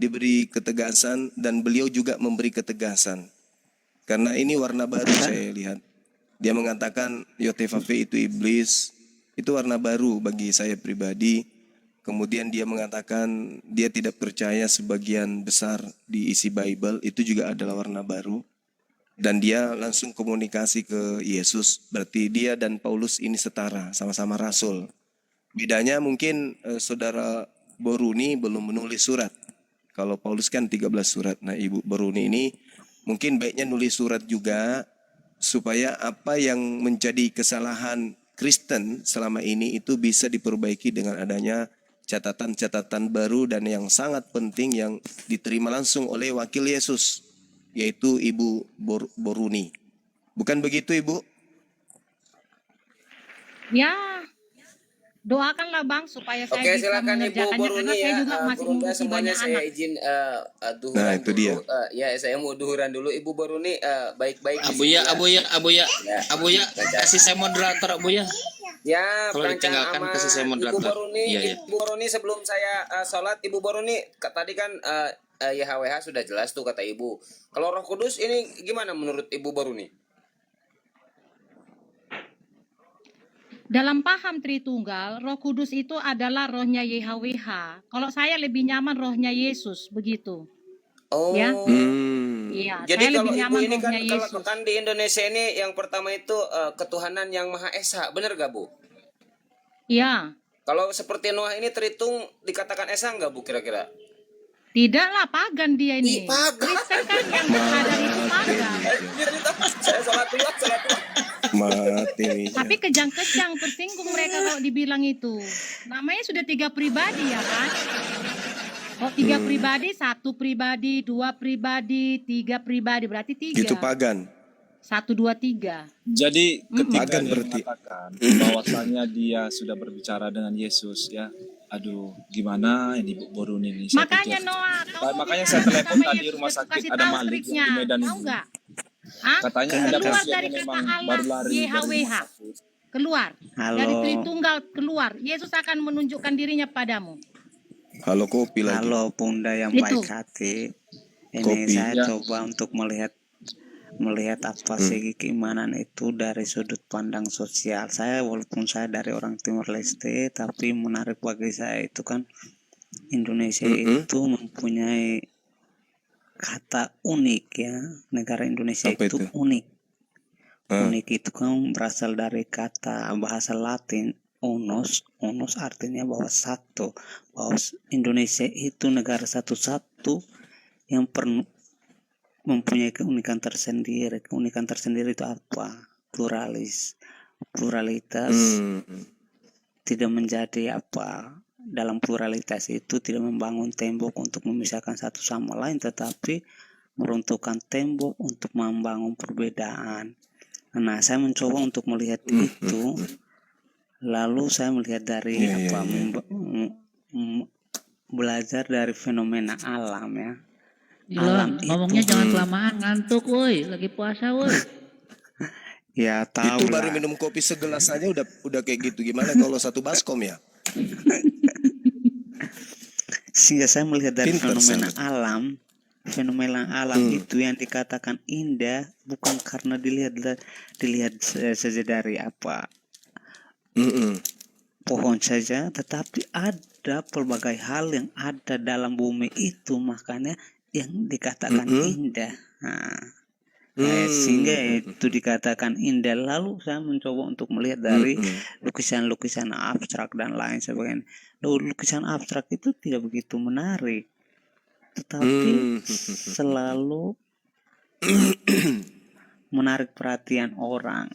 diberi ketegasan, dan beliau juga memberi ketegasan. Karena ini warna baru saya lihat. Dia mengatakan Yotefafe itu iblis. Itu warna baru bagi saya pribadi. Kemudian dia mengatakan dia tidak percaya sebagian besar di isi Bible. Itu juga adalah warna baru. Dan dia langsung komunikasi ke Yesus. Berarti dia dan Paulus ini setara, sama-sama rasul. Bedanya mungkin saudara Boruni belum menulis surat. Kalau Paulus kan 13 surat. Nah, Ibu Boruni ini mungkin baiknya nulis surat juga, supaya apa yang menjadi kesalahan Kristen selama ini itu bisa diperbaiki dengan adanya catatan-catatan baru dan yang sangat penting yang diterima langsung oleh wakil Yesus, yaitu Ibu Boruni. Bukan begitu, Ibu? Ya, doakanlah Bang supaya saya Oke, bisa silakan Ibu mengerjakannya karena Boruni saya ya. juga masih Gurunda mengurusi semuanya banyak saya anak. izin duhuran Nah, itu dulu. dia. Ya, saya mau duhuran dulu. Ibu Boruni baik-baik di Abuya, sini ya. Abuya, Abuya, kasih saya moderator Abuya. Ya, Kalau perancang ditinggalkan, aman. kasih saya Ibu moderator. Boruni, Iya, iya. Ibu Boruni sebelum saya sholat, Ibu Boruni tadi kan YHWH sudah jelas tuh kata Ibu. Kalau Roh Kudus ini gimana menurut Ibu Boruni? Dalam paham Tritunggal, Roh Kudus itu adalah rohnya YHWH. Kalau saya lebih nyaman rohnya Yesus, begitu. Oh. Ya. Hmm. Iya, Jadi saya kalau lebih Ibu nyaman ini kan rohnya kalau Yesus. kan di Indonesia ini yang pertama itu ketuhanan yang Maha Esa, benar gak Bu? Iya. Kalau seperti Noah ini Tritung dikatakan Esa nggak Bu kira-kira? Tidaklah pagan dia Ih, ini. pagan. Kristen kan yang bersadar itu pagan. Saya sholat dulu. Mati. Tapi kejang-kejang tersinggung mereka kalau dibilang itu. Namanya sudah 3 pribadi ya kan? Oh 3 pribadi, 1 pribadi, 2 pribadi, 3 pribadi, berarti 3. Itu pagan. 1, 2, 3. Jadi ketika Pagan dia berarti. mengatakan bahwasanya dia sudah berbicara dengan Yesus ya. Aduh, gimana ini Bu Boruni ini? Saya Makanya pikir- Noah, kamu makanya bicara saya telepon sama tadi Yesus, rumah aku sakit kasih ada tahu Malik triknya. di Medan Tahu ini. nggak? Hah? Katanya ada Keluar pasien dari yang kata memang Allah, baru lari dari YHWH. rumah sakit. Keluar. Halo. Dari Tritunggal keluar. Yesus akan menunjukkan dirinya padamu. Halo kopi lagi. Halo Bunda yang Itu. baik hati. Ini Kopi. saya Ya. coba untuk melihat apa segi keimanan itu dari sudut pandang sosial. Saya walaupun saya dari orang Timor Leste, tapi menarik bagi saya itu kan Indonesia itu mempunyai kata unik ya. Negara Indonesia Apa itu itu? unik. Ah. Unik itu kan berasal dari kata bahasa Latin unos. Unos artinya bahwa satu. Bahwa Indonesia itu negara satu-satu yang mempunyai keunikan tersendiri. Keunikan tersendiri itu apa? Pluralitas tidak menjadi apa? Dalam pluralitas itu tidak membangun tembok untuk memisahkan satu sama lain, tetapi meruntuhkan tembok untuk membangun perbedaan. Nah, saya mencoba untuk melihat itu. Lalu saya melihat dari belajar dari fenomena alam ya. Ilang, Alam ngomongnya itu. jangan kelamaan, ngantuk woi, lagi puasa woi. Ya Itu tahu baru lah. minum kopi segelas aja udah kayak gitu. Gimana kalau satu baskom ya? Sehingga saya melihat dari Pinter, fenomena alam itu yang dikatakan indah bukan karena dilihat saja dari apa pohon saja, tetapi ada pelbagai hal yang ada dalam bumi itu, makanya yang dikatakan indah. Nah, Sehingga itu dikatakan indah. Lalu saya mencoba untuk melihat dari lukisan-lukisan abstrak dan lain sebagainya. Lukisan abstrak itu tidak begitu menarik, tetapi selalu menarik perhatian orang.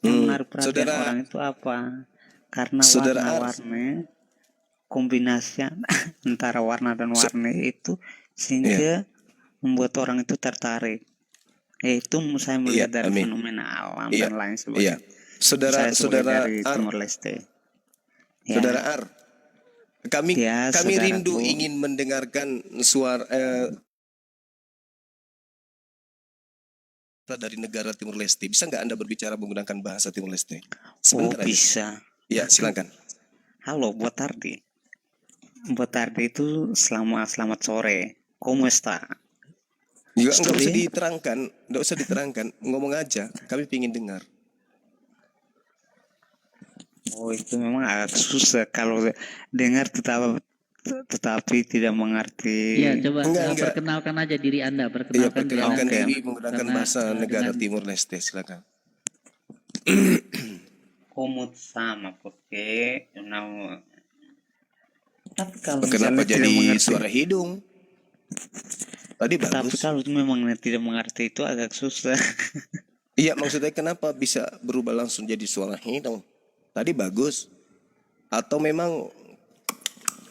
Yang menarik perhatian orang itu apa? Karena warna-warni, kombinasi antara warna dan warni itu sehingga membuat orang itu tertarik. Itu saya melihat dari fenomena alam dan lain sebagainya. Saudara dari Ar, Timor Leste. Saudara Ar, kami saudaraku. rindu ingin mendengarkan suara dari negara Timor Leste. Bisa nggak Anda berbicara menggunakan bahasa Timor Leste? Sebentar aja. Bisa. Ya, silakan. Halo, buat tardi. Buat tardi itu selamat sore. ¿Cómo está? Juga nggak usah diterangkan, nggak usah diterangkan, ngomong aja. Kami pingin dengar. Oh, itu memang agak susah kalau dengar tetapi tidak mengerti. Iya, coba Enggak. perkenalkan aja diri Anda, Iya, perkenalkan perkenalkan diri Anda. diri menggunakan Karena, bahasa negara dengan- Timor Leste. Silakan. Komut sama, porque tapi kalau Kenapa misalnya tidak jadi mengerti, suara hidung? Tadi tapi bagus. kalau memang tidak mengerti itu agak susah. Iya, maksudnya kenapa bisa berubah langsung jadi suara hidung? Tadi bagus. Atau memang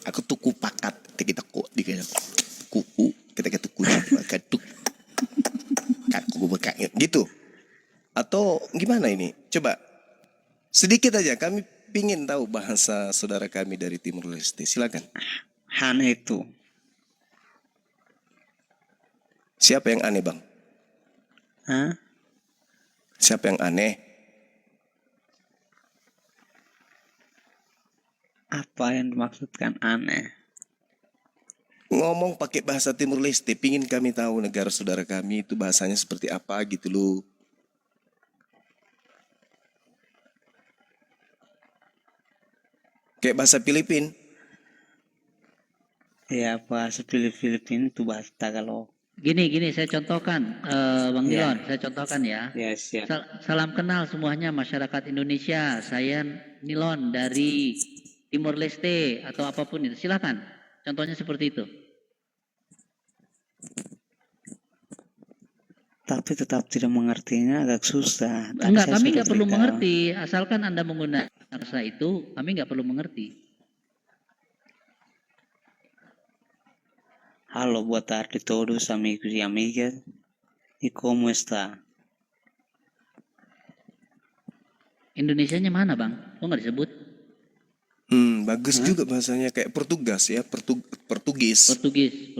aku tuku pakat kita kok dikira kuku kita tuku pakat tuk kaku bekai gitu. Atau gimana ini? Coba sedikit aja, kami pingin tahu bahasa saudara kami dari Timor Leste. Silakan. Han itu. Siapa yang aneh, Bang? Hah? Siapa yang aneh? Apa yang dimaksudkan aneh? Ngomong pakai bahasa Timor Leste, pingin kami tahu negara saudara kami itu bahasanya seperti apa gitu loh. Kayak bahasa Filipin. Ya, bahasa Filipina itu bahasa Tagalog. Gini, saya contohkan, Bang Ya. Nilon, saya contohkan ya. Ya, siap. Salam kenal semuanya masyarakat Indonesia. Saya Nilon dari Timor Leste atau apapun itu. Silakan. Contohnya seperti itu. Tapi tetap tidak mengertinya agak susah. Tadi Enggak, saya kami sudah nggak perlu beritahu. mengerti. Asalkan Anda menggunakan bahasa itu, kami nggak perlu mengerti. Halo, boa tarde todos amigos y amigas. ¿Y cómo está? Indonesianya mana, Bang? Kok nggak disebut? Bagus juga bahasanya kayak Portugas ya, Portugis. Portugis.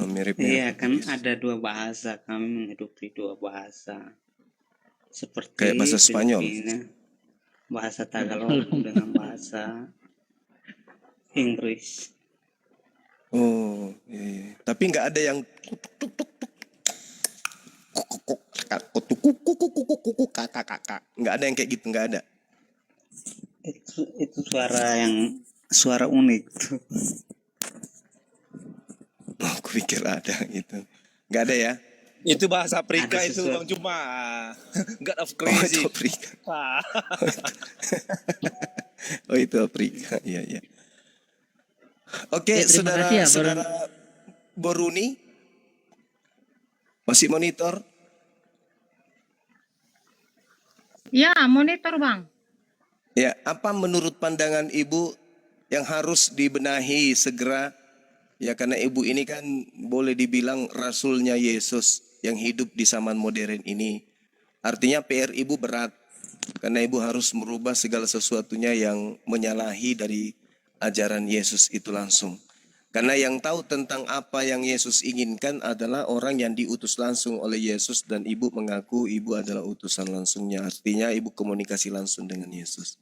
Mirip-mirip. Iya, kan Portugis. ada dua bahasa. Kami menghidupi dua bahasa. Seperti Kayak bahasa Spanyol. Filipina, bahasa Tagalog dengan bahasa Inggris. Oh, iya. Tapi nggak ada yang nggak ada yang kayak gitu, nggak ada. Itu suara unik. Oh, aku pikir ada gitu. Nggak ada ya? Itu bahasa Afrika Ada itu sesuatu. Bang Cuma. God of Oh, crazy. itu Afrika. Ah. Oh, itu Afrika. Iya, iya. Oke, Ya, terima kasih ya, saudara Boruni masih monitor. Ya, monitor Bang. Ya, apa menurut pandangan Ibu yang harus dibenahi segera? Ya, karena Ibu ini kan boleh dibilang rasulnya Yesus yang hidup di zaman modern ini. Artinya PR Ibu berat. Karena Ibu harus merubah segala sesuatunya yang menyalahi dari ajaran Yesus itu langsung. Karena yang tahu tentang apa yang Yesus inginkan adalah orang yang diutus langsung oleh Yesus, dan Ibu mengaku Ibu adalah utusan langsungnya. Artinya Ibu komunikasi langsung dengan Yesus.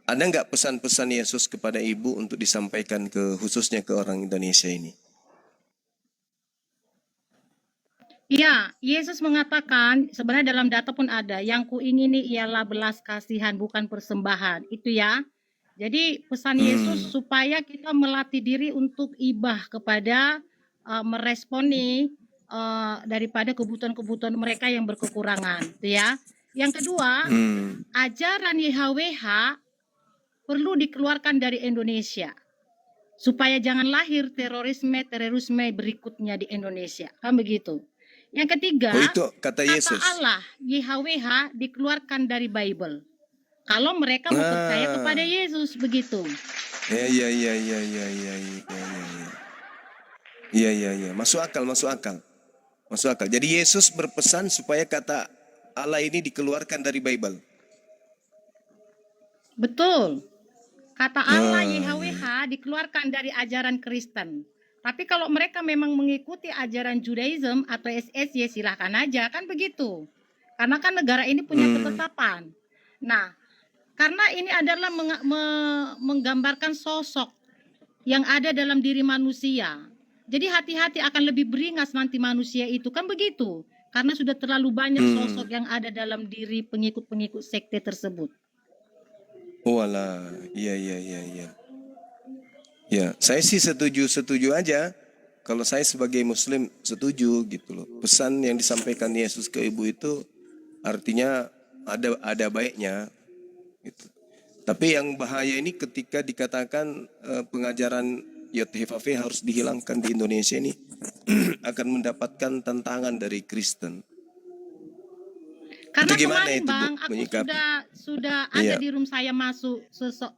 Ada nggak pesan-pesan Yesus kepada Ibu untuk disampaikan khususnya ke orang Indonesia ini? Iya, Yesus mengatakan, sebenarnya dalam data pun ada, yang kuingini ialah belas kasihan bukan persembahan. Itu ya. Jadi pesan Yesus supaya kita melatih diri untuk ibah kepada meresponi daripada kebutuhan-kebutuhan mereka yang berkekurangan, gitu ya. Yang kedua, ajaran YHWH perlu dikeluarkan dari Indonesia supaya jangan lahir terorisme berikutnya di Indonesia, kan begitu. Yang ketiga, Oh itu kata Yesus. kata Allah YHWH dikeluarkan dari Bible. Kalau mereka mau percaya kepada Yesus, begitu. Iya. Masuk akal. Jadi Yesus berpesan supaya kata Allah ini dikeluarkan dari Bible. Betul. Kata Allah YHWH dikeluarkan dari ajaran Kristen. Tapi kalau mereka memang mengikuti ajaran Judaism atau SSY silahkan aja, kan begitu. Karena kan negara ini punya ketetapan. Nah, karena ini adalah menggambarkan sosok yang ada dalam diri manusia. Jadi hati-hati akan lebih beringas nanti manusia itu, kan begitu. Karena sudah terlalu banyak sosok yang ada dalam diri pengikut-pengikut sekte tersebut. Walah, iya. Ya, saya sih setuju aja. Kalau saya sebagai Muslim setuju gitu loh. Pesan yang disampaikan Yesus ke ibu itu artinya ada baiknya. Gitu. Tapi yang bahaya ini ketika dikatakan pengajaran YHWH harus dihilangkan di Indonesia ini akan mendapatkan tantangan dari Kristen. Karena Itu gimana kemarin itu, Bu, Bang, aku menyikapi? sudah ada di room saya masuk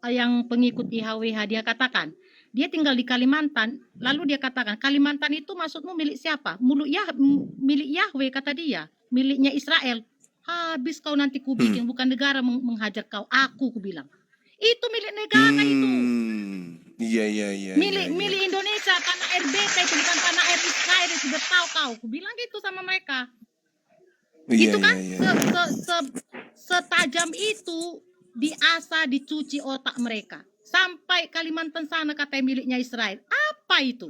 yang pengikut YHWH, dia katakan dia tinggal di Kalimantan, lalu dia katakan Kalimantan itu maksudmu milik siapa? Milik Yahweh, kata dia, miliknya Israel. Habis kau nanti kubikin, bukan negara menghajar kau, aku bilang. Itu milik negara itu. Iya. Milik Indonesia, tanah air beta itu bukan tanah air Israel itu, bertahu kau. Ku bilang gitu sama mereka. Iya, Itu kan iya. setajam itu diasah, dicuci otak mereka. Sampai Kalimantan sana katanya miliknya Israel. Apa itu?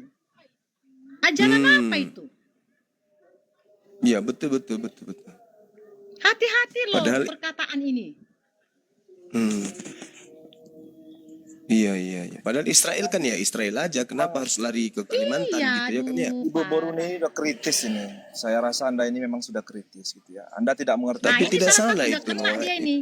Ajaran apa itu? Iya, betul. Hati-hati loh Padahal- perkataan ini. Iya. Padahal Israel kan ya Israel aja. Kenapa harus lari ke Kalimantan Iya, gitu ya kan ya? aduh, Ibu Boruni ini udah kritis ini. Saya rasa Anda ini memang sudah kritis gitu ya. Anda tidak mengerti. Tapi ini tidak salah salah satu itu, udah kena Noah. dia ini.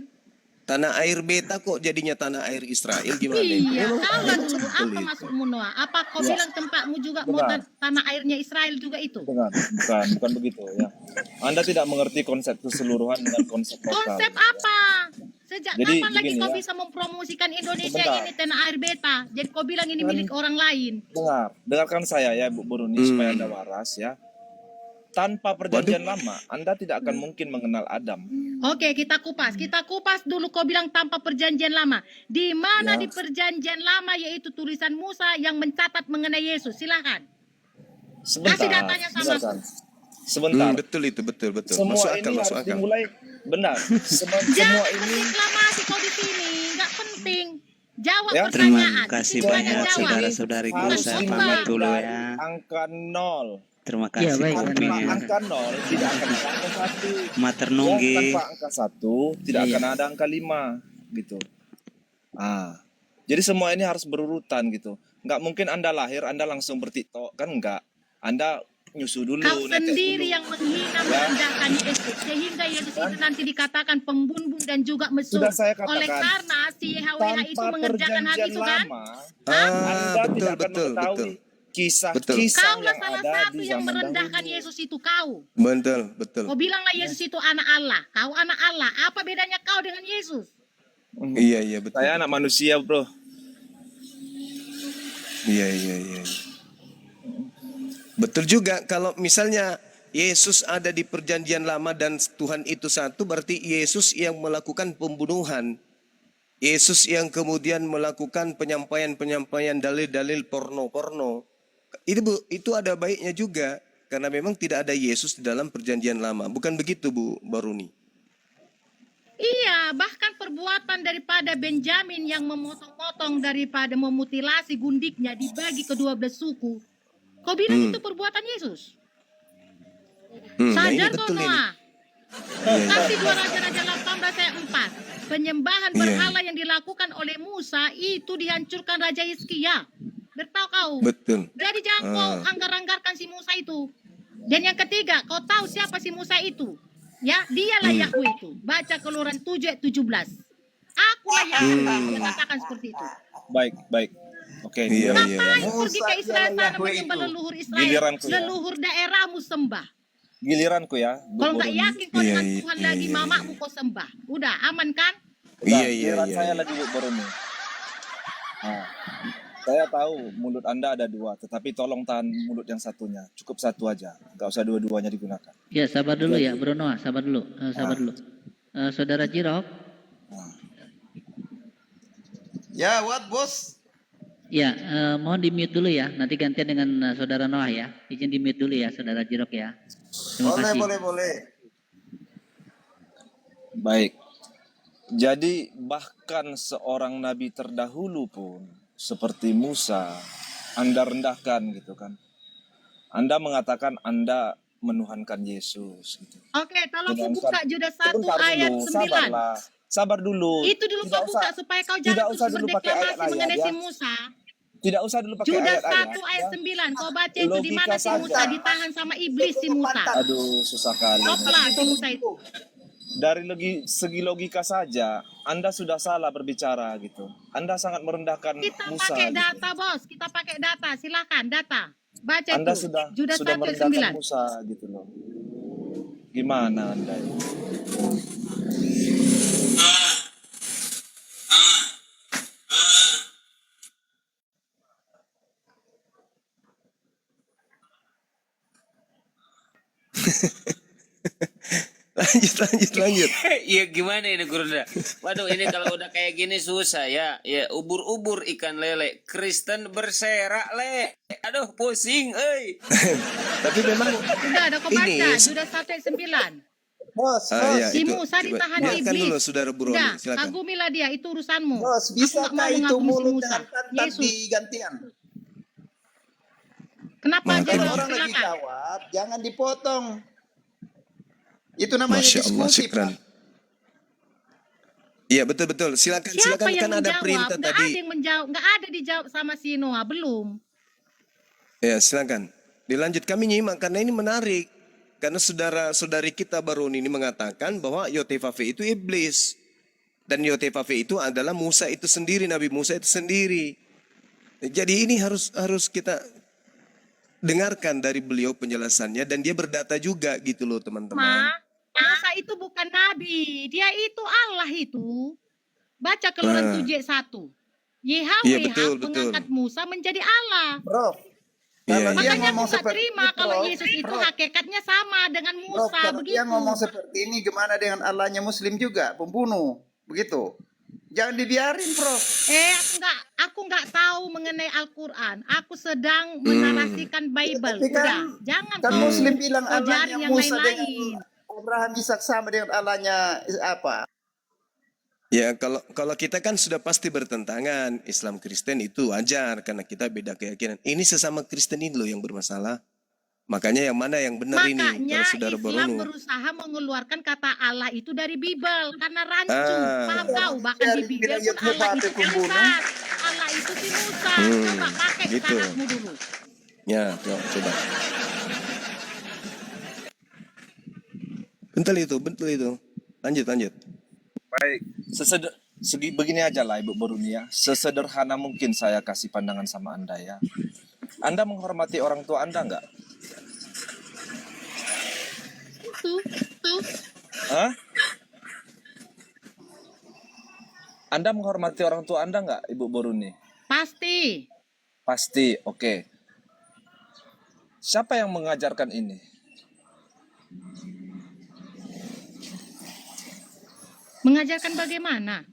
Tanah air beta kok jadinya tanah air Israel gimana? Iya, Memang salah dulu. betul Apa itu. maksudmu Noah? Apa kau Ya. bilang tempatmu juga mau Benar. tanah airnya Israel juga itu? Bukan begitu ya. Anda tidak mengerti konsep keseluruhan dengan konsep lokal. Konsep apa? Sejak Jadi, kapan lagi begini kau ya. bisa mempromosikan Indonesia Sebentar. ini tanah air beta? Jadi kau bilang ini milik orang lain. Dengarkan saya ya Bu Boruni supaya Anda waras ya. Tanpa perjanjian lama, Anda tidak akan mungkin mengenal Adam. Oke, kita kupas dulu. Kau bilang tanpa perjanjian lama. Di mana Ya. di perjanjian lama yaitu tulisan Musa yang mencatat mengenai Yesus? Silakan. Kasih datanya sama dengarkan. Sebentar. Betul itu, betul. Semua Masuk ini akal. harus dimulai benar. Semua Jangan ini reklamasi kau di sini, nggak penting. Jawab Ya. pertanyaan. Terima kasih Kesimpulannya banyak jawab. saudara-saudariku, harus saya Bukan pamit dimulai dulu dari ya. angka 0. Terima Ya, kasih baik, Tanpa kopinya. angka 0 tidak akan ada angka 1. Mater Ya, nunggi. tanpa angka 1 tidak Iya. akan ada angka 5 gitu. Jadi semua ini harus berurutan gitu. Nggak mungkin Anda lahir Anda langsung bertiktok, kan enggak. Anda nyusu dulu, Kau netes sendiri dulu. yang menghina merendahkan Yesus sehingga Yesus itu nanti dikatakan pembunuh dan juga mesum. Sudah saya katakan, Oleh karena si YHWH itu tanpa mengerjakan hal perjanjian itu kan? lama, Anda tidak akan mengetahui kisah-kisah Kaulah yang salah ada satu di yang zaman merendahkan dahulu. Yesus itu kau. Betul. Kau bilanglah Yesus itu anak Allah. Kau anak Allah. Apa bedanya kau dengan Yesus? Iya, betul. Saya anak manusia, bro. Iya. Betul juga kalau misalnya Yesus ada di perjanjian lama dan Tuhan itu satu, berarti Yesus yang melakukan pembunuhan. Yesus yang kemudian melakukan penyampaian dalil-dalil porno. Itu ada baiknya juga karena memang tidak ada Yesus di dalam perjanjian lama. Bukan begitu, Bu Baruni? Iya, bahkan perbuatan daripada Benjamin yang memotong-motong daripada memutilasi gundiknya dibagi ke 12 suku. Kau bilang itu perbuatan Yesus? Nah ini Sadar kau betul ini. Noah? Kasih 2 Raja-Raja 18 ayat 4. Penyembahan berhala yang dilakukan oleh Musa itu dihancurkan Raja Hizkia. Bertahu kau? Betul. Jadi jangan kau anggar-anggarkan si Musa itu. Dan yang ketiga, kau tahu siapa si Musa itu? Ya, dialah Yahweh itu. Baca Keluaran 7 ayat 17. Akulah Yahweh, dia katakan seperti itu. Baik, baik. Oke, Iya, diam. iya. Ngapain pergi ke Israel sana Yahweh menyembah itu. leluhur Israel? Giliranku ya. Leluhur daerahmu sembah. Giliranku ya. Bu Kalau nggak Boruni. yakin kau Iya, dengan iya, Tuhan iya, lagi, iya, mamamu kau sembah. Udah, aman kan? Udah, Iya, iya, giliran iya, saya iya. lagi Bu Boruni. Nah, saya tahu mulut Anda ada dua, tetapi tolong tahan mulut yang satunya. Cukup satu aja, nggak usah dua-duanya digunakan. Ya, sabar dulu ya, Jadi, Bro Noah, sabar dulu. Sabar dulu. Saudara Jirok, Ya, what bos? ya, mohon di-mute dulu ya. Nanti gantian dengan Saudara Noah ya. Izin di-mute dulu ya, Saudara Jirok ya. Terima Boleh, kasih. boleh. baik. Jadi bahkan seorang nabi terdahulu pun seperti Musa, Anda rendahkan gitu kan. Anda mengatakan Anda menuhankan Yesus gitu. Oke, tolong kau Sedangkan buka Judas 1 sebentar ayat dulu, 9. sabarlah. Sabar dulu. Itu dulu Tidak kau buka usah, supaya kau tidak jangan usah terus dulu pakai berdeklamasi ayat-ayat mengenai ya. si Musa. Tidak usah dulu pakai Judas ayat-ayat 1 ya. ayat 9. Kau baca itu di Logika mana si Musa saja. ditahan sama iblis si Musa. Aduh, susah kali. Koplah si Musa itu. Dari segi logika saja, Anda sudah salah berbicara gitu. Anda sangat merendahkan Kita Musa. pakai Gitu. data, Bos. Kita pakai data. Silakan data. Baca Anda itu. sudah Judas 1 ayat merendahkan 9. Musa gitu loh. Gimana Anda ini? Lanjut. Iya gimana ini Gurunda? Waduh ini kalau udah kayak gini susah ya. Ya ubur-ubur ikan lele. Kristen berserak le. Aduh pusing Tapi memang Udah, ada kau baca. ini Judas 1 ayat 9. Bos, ya, Si itu. Musa ditahan Biarkan iblis. dulu Saudara Buroni, Udah, silakan. kagumilah dia. Itu urusanmu. bos, Aku nggak bisakah mau itu mengagumi si mulut Musa. dengan pantat Yesus. digantian? Kenapa Maka- Kalau Jenok? orang lagi Silakan. jawab, jangan dipotong. Itu namanya Masya Allah, diskusi, syukran. Pak. Iya betul. Silakan Siapa yang kan ada menjawab? perintah Nggak tadi. ada yang menjawab. Nggak ada dijawab sama si Noah. Belum. Ya, silakan. Dilanjut, kami nyimak karena ini menarik. Karena saudara-saudari kita Baroni ini mengatakan bahwa Yotefafe itu iblis. Dan Yotefafe itu adalah Musa itu sendiri, Nabi Musa itu sendiri. Jadi ini harus kita dengarkan dari beliau penjelasannya dan dia berdata juga gitu loh teman-teman. Musa itu bukan nabi. Dia itu Allah itu. Baca Keluaran 7 ayat 1. Iya, Yahweh betul. mengangkat Musa menjadi Allah. Bro, Iya, kalau iya. dia Makanya ngomong aku nggak seperti terima ini, kalau Bro, Yesus itu Bro, hakikatnya sama dengan Bro, Musa. kalau Begitu. dia ngomong seperti ini, gimana dengan Allahnya Muslim juga, pembunuh, begitu? Jangan dibiarin, Bro. Aku nggak tahu mengenai Al-Quran. Aku sedang menarasikan Bible. Tapi Udah, jangan kan kau Muslim bilang kau jaring Allahnya yang Musa lain-lain. dengan Abraham Ishak sama dengan Allahnya apa? Ya kalau kita kan sudah pasti bertentangan. Islam Kristen itu wajar karena kita beda keyakinan. Ini sesama Kristen ini loh yang bermasalah. Makanya yang mana yang benar ini Makanya kalau Saudara Islam Barono. berusaha mengeluarkan kata Allah itu dari Bible karena rancu. Paham kau? Bahkan di Dari Bible bilang pun Allah Yehova itu pembunuh. Musa. Allah itu si Musa. Coba pakai gitu. sanatmu dulu. Ya, coba. Betul itu. Lanjut. Baik, begini aja lah Ibu Boruni ya. Sesederhana mungkin saya kasih pandangan sama Anda ya. Anda menghormati orang tua Anda nggak? Tuh. Hah? Anda menghormati orang tua Anda nggak, Ibu Boruni? Pasti. Pasti, oke. Siapa yang mengajarkan ini? Mengajarkan bagaimana?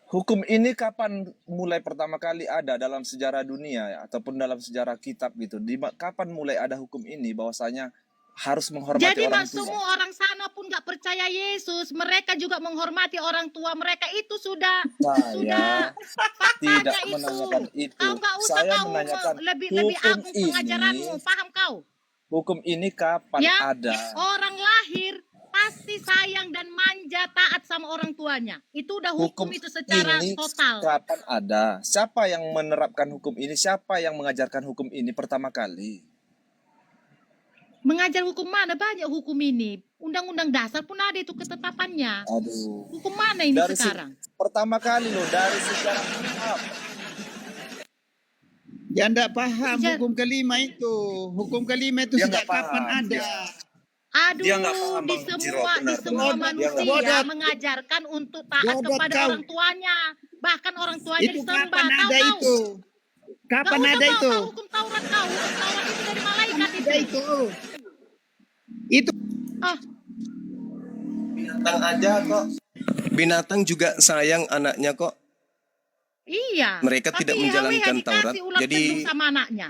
Hukum ini kapan mulai pertama kali ada dalam sejarah dunia ya, ataupun dalam sejarah kitab gitu? Kapan mulai ada hukum ini bahwasanya harus menghormati Jadi orang semua tua? orang sana pun nggak percaya Yesus. Mereka juga menghormati orang tua mereka. Itu sudah Saya tidak itu. menanyakan itu. Kau nggak usah Saya kau menanyakan lebih hukum agung ini. pengajaranmu. Paham kau? Hukum ini kapan Ya, ada? orang lahir pasti sayang dan manja taat sama orang tuanya. Itu udah hukum itu secara ini total. kapan ada? Siapa yang menerapkan hukum ini? Siapa yang mengajarkan hukum ini pertama kali? Mengajar hukum mana? Banyak hukum ini. Undang-undang dasar pun ada itu ketetapannya. Aduh. Hukum mana ini Dari sekarang? pertama kali loh dari sejarah Islam. Dia enggak paham Sejar- hukum kelima itu. Hukum kelima itu Dia sejak nggak paham. kapan ada? Aduh, Dia nggak paham, di Bang Jiro, semua benar, semua benar. manusia Dia nggak- mengajarkan untuk taat Bodoh kepada kau. orang tuanya. Bahkan orang tuanya Itu disembah. kapan Tahu ada kau? itu? Kapan Nggak ada usah itu? tahu hukum Taurat kau. Hukum Taurat itu dari malaikat Ada itu. itu. Itu Ah, Binatang aja kok. Binatang juga sayang anaknya kok. iya. Mereka Tapi tidak Yahweh menjalankan dikasih Taurat. ulat Jadi, pedung sama anaknya.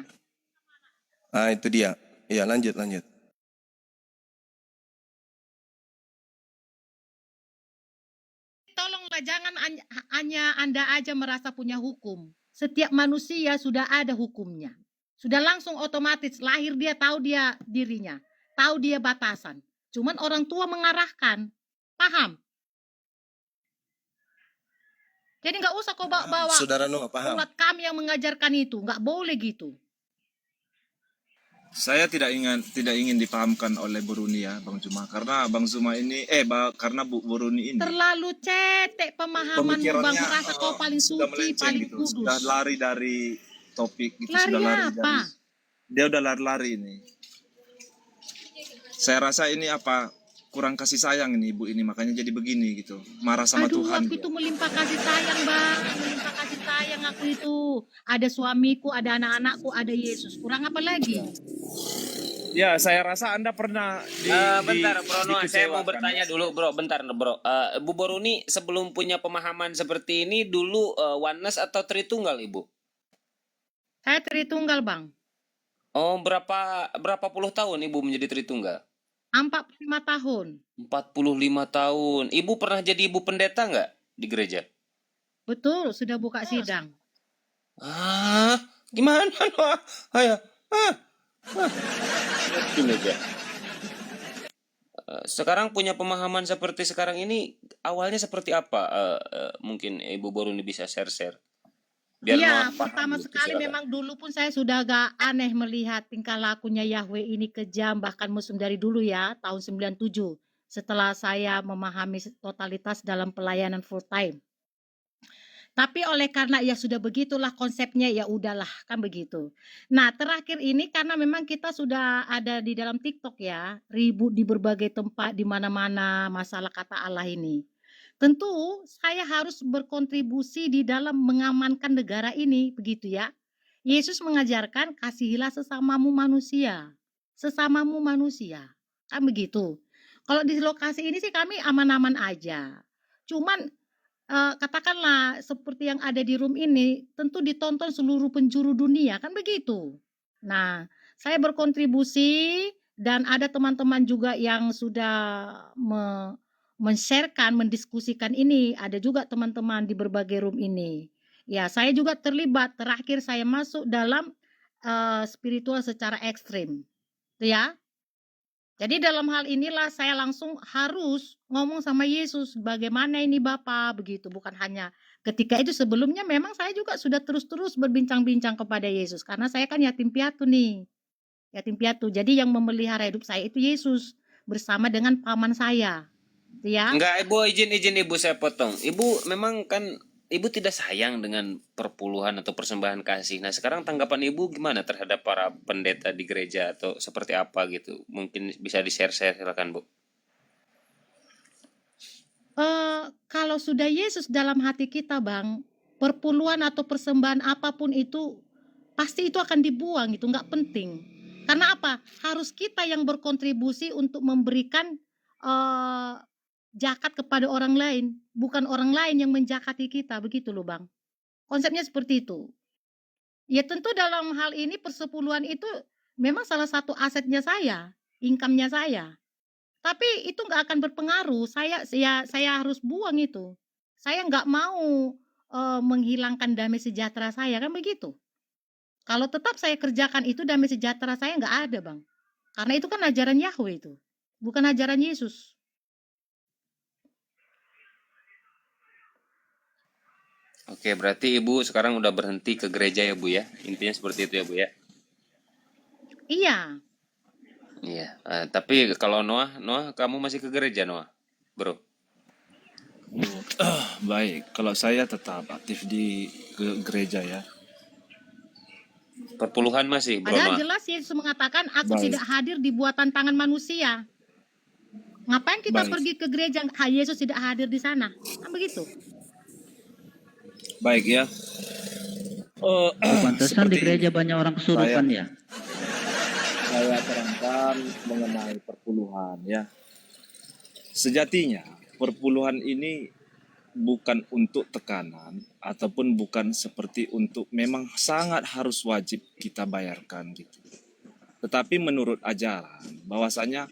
itu dia. Ya, lanjut. Tolonglah jangan hanya Anda aja merasa punya hukum. Setiap manusia sudah ada hukumnya. Sudah langsung otomatis lahir dia tahu dia dirinya. Tahu dia batasan. Cuman orang tua mengarahkan. Paham? Jadi nggak usah kau bawa Saudara Noah paham. ulat kami yang mengajarkan itu. Nggak boleh gitu. saya tidak ingin dipahamkan oleh Bu Runi ya, Bang Zuma, karena Bang Zuma ini karena Bu Runi ini Terlalu cetek pemahamanmu Bang. pemikirannya Merasa kau paling sudah suci, melenceng paling gitu, kudus. sudah lari dari topik gitu, Lari sudah lari apa? dia udah lari-lari ini. Saya rasa ini kurang kasih sayang ini Ibu ini, makanya jadi begini gitu, marah sama Aduh, Tuhan aku dia. itu melimpah kasih sayang, Bang. Melimpah kasih sayang aku itu. Ada suamiku, ada anak-anakku, ada Yesus. Kurang apa lagi? Ya, saya rasa Anda pernah Bentar, Bro Noah, saya mau dikecewakan. bertanya dulu, Bro. Bentar, Bro. Bu Boruni sebelum punya pemahaman seperti ini dulu oneness atau Tritunggal, Ibu? Saya Tritunggal, Bang. Oh, berapa puluh tahun Ibu menjadi Tritunggal? 45 tahun. 45 tahun. Ibu pernah jadi ibu pendeta nggak di gereja? Betul, sudah buka sidang. Gimana, Noah? Ayo. Ini aja. Sekarang punya pemahaman seperti sekarang ini awalnya seperti apa? Mungkin Ibu Boruni bisa share-share. Biar Iya, Noah paham pertama gitu, sekali silakan. memang dulu pun saya sudah agak aneh melihat tingkah lakunya Yahweh ini kejam, bahkan musuh dari dulu ya, tahun 97. Setelah saya memahami totalitas dalam pelayanan full time. Tapi oleh karena ya sudah begitulah konsepnya, ya udahlah kan begitu. Nah terakhir ini karena memang kita sudah ada di dalam TikTok ya, ribut di berbagai tempat di mana-mana masalah kata Allah ini. Tentu saya harus berkontribusi di dalam mengamankan negara ini, begitu ya. Yesus mengajarkan kasihilah sesamamu manusia. Sesamamu manusia. Kan begitu. Kalau di lokasi ini sih kami aman-aman aja. Cuman katakanlah seperti yang ada di room ini tentu ditonton seluruh penjuru dunia kan begitu. Nah, saya berkontribusi dan ada teman-teman juga yang sudah men-sharekan, mendiskusikan ini. Ada juga teman-teman di berbagai room ini. Ya, saya juga terlibat. Terakhir saya masuk dalam spiritual secara ekstrim. Ya. Jadi dalam hal inilah saya langsung harus ngomong sama Yesus, bagaimana ini Bapak, begitu. Bukan hanya ketika itu, sebelumnya memang saya juga sudah terus-terus berbincang-bincang kepada Yesus. Karena saya kan yatim piatu nih. Yatim piatu. Jadi yang memelihara hidup saya itu Yesus bersama dengan paman saya. Ya. Enggak, Ibu, izin Ibu saya potong. Ibu memang kan Ibu tidak sayang dengan perpuluhan atau persembahan kasih. Nah, sekarang tanggapan Ibu gimana terhadap para pendeta di gereja atau seperti apa gitu? Mungkin bisa di-share, silakan, Bu. Kalau sudah Yesus dalam hati kita, Bang, perpuluhan atau persembahan apapun itu pasti itu akan dibuang, itu nggak penting. Karena apa? Harus kita yang berkontribusi untuk memberikan zakat kepada orang lain, bukan orang lain yang menjakati kita, begitu loh Bang. Konsepnya seperti itu. Ya tentu dalam hal ini persepuluhan itu memang salah satu asetnya saya, income-nya saya. Tapi itu nggak akan berpengaruh. Saya harus buang itu. Saya nggak mau menghilangkan damai sejahtera saya, kan begitu. Kalau tetap saya kerjakan itu, damai sejahtera saya nggak ada, Bang. Karena itu kan ajaran Yahweh itu, bukan ajaran Yesus. Oke, berarti Ibu sekarang udah berhenti ke gereja ya, Bu ya? Intinya seperti itu ya, Bu ya? Iya. Iya. Tapi kalau Noah kamu masih ke gereja Noah, bro? Baik, kalau saya tetap aktif di gereja ya. Perpuluhan masih, bro Padahal Noah? jelas Yesus mengatakan, aku Baik. tidak hadir di buatan tangan manusia. Ngapain kita Baik. pergi ke gereja, Yesus tidak hadir di sana? Kan begitu. Baik ya. Pantesan di Seperti gereja ini. banyak orang kesurupan ya. Saya terangkan mengenai perpuluhan ya. Sejatinya perpuluhan ini bukan untuk tekanan ataupun bukan seperti untuk memang sangat harus wajib kita bayarkan gitu. Tetapi menurut ajaran bahwasanya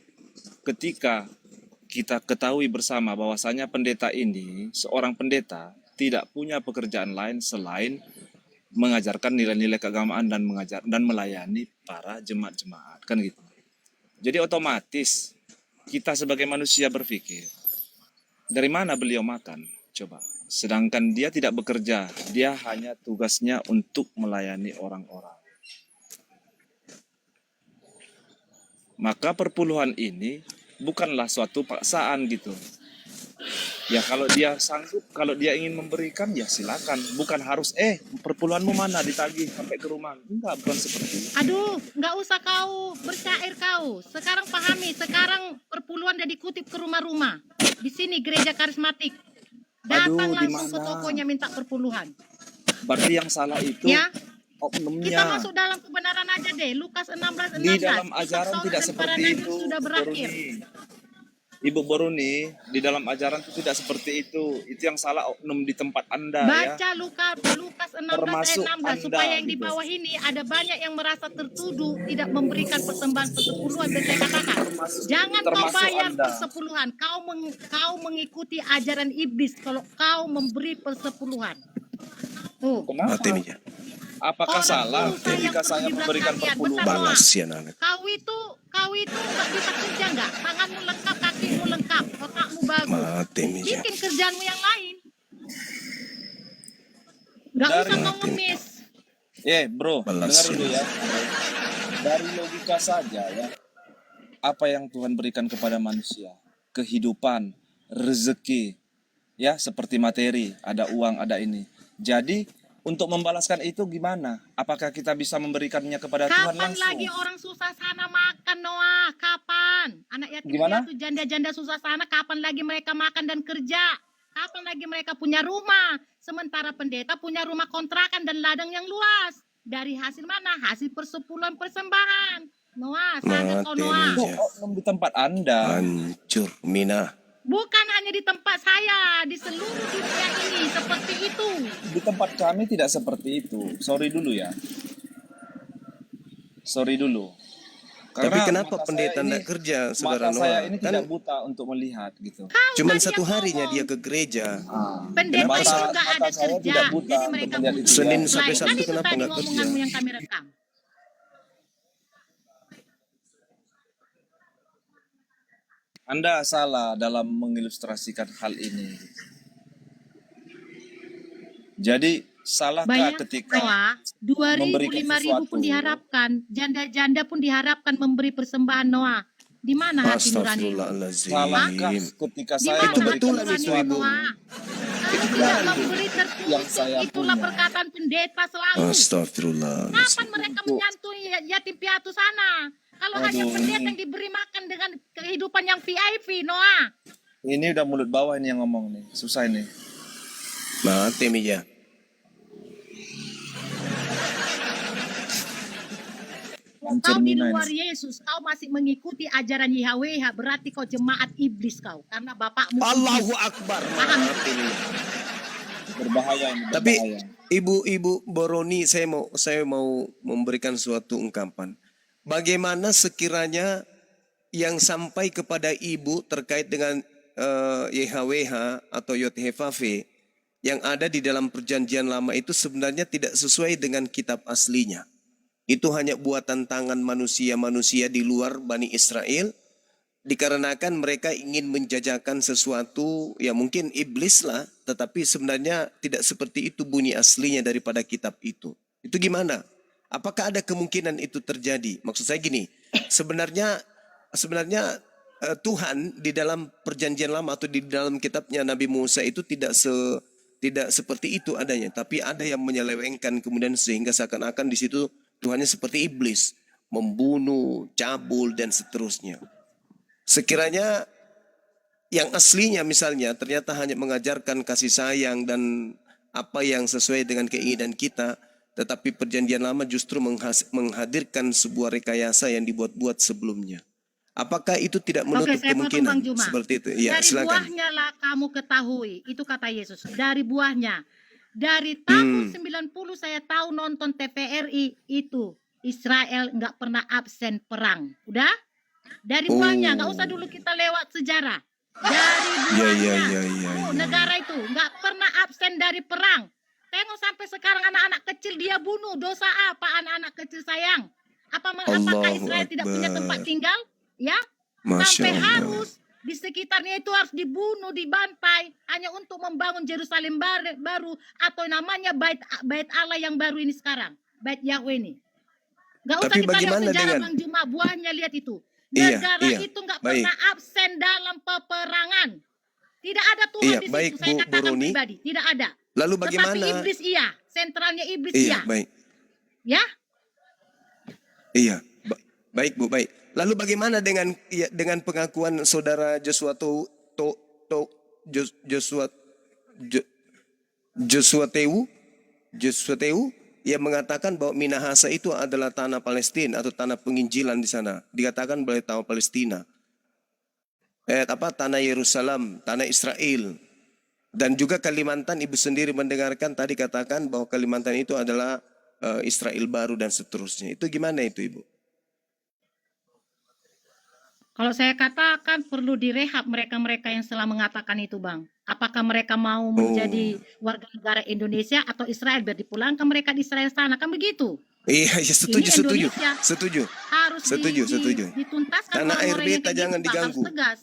ketika kita ketahui bersama bahwasanya pendeta ini, seorang pendeta tidak punya pekerjaan lain selain mengajarkan nilai-nilai keagamaan dan mengajar dan melayani para jemaat-jemaat kan gitu. Jadi otomatis kita sebagai manusia berpikir, dari mana beliau makan? Coba. Sedangkan dia tidak bekerja, dia hanya tugasnya untuk melayani orang-orang. Maka perpuluhan ini bukanlah suatu paksaan gitu. Ya kalau dia sanggup, kalau dia ingin memberikan ya silakan. Bukan harus perpuluhanmu mana ditagih sampai ke rumah. Enggak, bukan seperti itu. Aduh, nggak usah kau bersyair kau. Sekarang pahami, sekarang perpuluhan udah dikutip ke rumah-rumah. Di sini gereja karismatik. Datang Aduh, di langsung ke mana? tokonya minta perpuluhan. Berarti yang salah itu Ya, kita oknumnya. masuk dalam kebenaran aja deh. Lukas 16:16. Di dalam ajaran Kisah tidak Saul dan para seperti nabi itu, sudah berakhir. Ibu Boruni, di dalam ajaran itu tidak seperti itu. Itu yang salah oknum di tempat Anda ya. Baca Lukas 16 Termasuk ayat 16 Anda, supaya yang di gitu. bawah ini ada banyak yang merasa tertuduh tidak memberikan persembahan persepuluhan. Dan saya katakan, jangan kau termasuk bayar Anda. persepuluhan. Kau mengikuti ajaran iblis kalau kau memberi persepuluhan. Tuh. Kenapa? Apakah Orang salah susah yang ketika saya pergi memberikan belakang lihat. perpuluhan? Betul, Noah. ya anak. Kau itu nggak bisa kerja nggak? Tanganmu lengkap, kakimu lengkap, otakmu bagus. Mati Mija. Bikin kerjaanmu yang lain. Nggak Dari- usah kau ngemis. Bro, Balas dengar ya. dulu ya. Dari logika saja ya. Apa yang Tuhan berikan kepada manusia? Kehidupan, rezeki, ya seperti materi, ada uang, ada ini. Jadi untuk membalaskan itu gimana? Apakah kita bisa memberikannya kepada Tuhan Kapan langsung? lagi orang susah sana makan, Noah? Kapan? Anak yatim Gimana? piatu, janda-janda susah sana, kapan lagi mereka makan dan kerja? Kapan lagi mereka punya rumah? Sementara pendeta punya rumah kontrakan dan ladang yang luas. Dari hasil mana? Hasil persepuluhan persembahan. Noah, sadar kau Mati Noah. Itu Mija. oknum di tempat Anda. Hancur Mina. Bukan hanya di tempat saya, di seluruh dunia ini seperti itu. Di tempat kami tidak seperti itu. Sorry dulu ya. Sorry dulu. Tapi kenapa mata pendeta saya ini- tidak kerja, saudara Mata saya Noah? ini Kan tidak buta untuk melihat gitu. cuman Tadi satu yang harinya ngomong. dia ke gereja. Pendeta Mata- itu nggak mata ada saya kerja, tidak buta jadi untuk mereka melihat butuh itu, Senin ya. sampai supply. Sabtu Kan itu kenapa tadi nggak kerja? ngomonganmu yang kami rekam. Anda salah dalam mengilustrasikan hal ini. Jadi salahkah Banyak ketika Noah, 2.000, memberikan 5.000 pun sesuatu? diharapkan. Janda-janda pun diharapkan memberi persembahan Noah. Di mana hati nurani? salahkah Astagfirullahaladzim. ketika Di saya mana Itu hati betul memberikan nurani itu, Ibu. Noah? Kalau tidak memberi tertutup, yang saya itulah punya. perkataan pendeta selalu. Astagfirullahaladzim. Kapan mereka menyantui yatim piatu sana? Kalau hanya Aduh, pendeta ini- yang diberi makan dengan kehidupan yang VIP, Noah. Ini udah mulut bawah ini yang ngomong nih, susah ini. Mati Mija. Kalau kau di Cerminan. luar Yesus, kau masih mengikuti ajaran YHWH, berarti kau jemaat iblis kau. Karena bapakmu Allahu iblis. Akbar. Paham? Mati Mija. Berbahaya ini, Tapi berbahaya. Ibu Boroni, saya mau memberikan suatu ungkapan. Bagaimana sekiranya yang sampai kepada ibu terkait dengan YHWH atau YHWH yang ada di dalam perjanjian lama itu sebenarnya tidak sesuai dengan kitab aslinya. Itu hanya buatan tangan manusia-manusia di luar Bani Israel. Dikarenakan mereka ingin menjajakan sesuatu, ya mungkin iblis lah, tetapi sebenarnya tidak seperti itu bunyi aslinya daripada kitab itu. Itu gimana? Apakah ada kemungkinan itu terjadi? Maksud saya gini, sebenarnya sebenarnya Tuhan di dalam perjanjian lama atau di dalam kitabnya Nabi Musa itu tidak seperti itu adanya, tapi ada yang menyelewengkan kemudian sehingga seakan-akan di situ Tuhannya seperti iblis, membunuh, cabul dan seterusnya. Sekiranya yang aslinya misalnya ternyata hanya mengajarkan kasih sayang dan apa yang sesuai dengan keinginan kita, tetapi perjanjian lama justru menghadirkan sebuah rekayasa yang dibuat-buat sebelumnya. Apakah itu tidak menutup saya potong, kemungkinan Bang Juma. seperti itu? Ya, Dari silakan. buahnya lah kamu ketahui. Itu kata Yesus. Dari buahnya. Dari tahun 90 saya tahu nonton TVRI itu. Israel nggak pernah absen perang. Udah? Dari buahnya. Nggak usah dulu kita lewat sejarah. Dari buahnya. Negara itu nggak pernah absen dari perang. Tengok sampai sekarang anak-anak kecil dia bunuh. Dosa apa anak-anak kecil sayang? Apakah Israel tidak punya tempat tinggal? Ya, Masya sampai Allah. harus di sekitarnya itu harus dibunuh, dibantai hanya untuk membangun Yerusalem baru atau namanya bait Allah yang baru ini sekarang, bait Yahweh ini. Gak usah Tapi kita lihat bagaimana sejarah dengan- Bang Juma, buahnya lihat itu. Iya, Negara iya, itu nggak baik. pernah absen dalam peperangan. Tidak ada Tuhan Iya, di baik, situ. Saya Bu katakan Roni. pribadi, tidak ada. Lalu Tetapi bagaimana? iblis iya, sentralnya iblis Iya, iya. baik. Ya, Iya, baik Bu, baik. Lalu bagaimana dengan pengakuan saudara Joshua Tewu yang mengatakan bahwa Minahasa itu adalah tanah Palestina atau tanah penginjilan di sana. Dikatakan oleh tanah Palestina. Tanah Yerusalem, tanah Israel. Dan juga Kalimantan, ibu sendiri mendengarkan tadi katakan bahwa Kalimantan itu adalah Israel baru dan seterusnya. Itu gimana itu Ibu? kalau saya katakan perlu direhab mereka-mereka yang telah mengatakan itu, Bang. Apakah mereka mau menjadi warga negara Indonesia atau Israel biar dipulangkan mereka di Israel sana, kan begitu? Iya, ya, setuju, Ini setuju, Indonesia setuju, Harus setuju, setuju. dituntaskan Tanah air orang-orang yang beta kayak jangan gitu, Bang. Harus diganggu. tegas.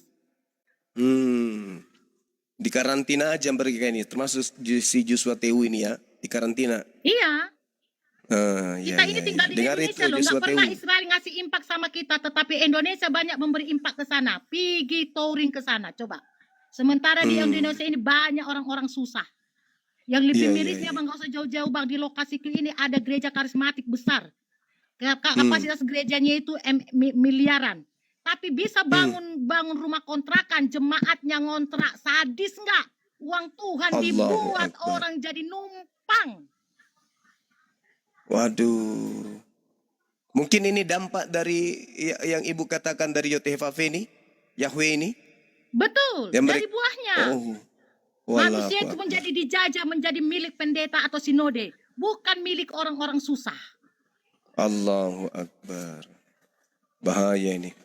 Di karantina aja mereka ini, termasuk si Joshua Tewu ini ya, di karantina. Iya. Kita ini tinggal di Dengar Indonesia itu loh, Joshua nggak pernah Tewu. Israel ngasih impact sama kita, tetapi Indonesia banyak memberi impact ke sana, pergi touring ke sana, coba. Sementara di Indonesia ini banyak orang-orang susah. Yang lebih Iya, mirisnya iya. Bang, nggak usah jauh-jauh Bang, di lokasi ini ada gereja karismatik besar. Kapasitas gerejanya itu miliaran. Tapi bisa bangun rumah kontrakan, jemaatnya ngontrak, sadis nggak? Uang Tuhan Allahu dibuat Akbar. orang jadi numpang. Waduh. Mungkin ini dampak dari yang Ibu katakan dari YTHV ini, Yahweh ini. Betul, Yang dari buahnya. Wallahu Manusia itu Akbar. menjadi dijajah, menjadi milik pendeta atau sinode. Bukan milik orang-orang susah. Allahu Akbar. Bahaya ini.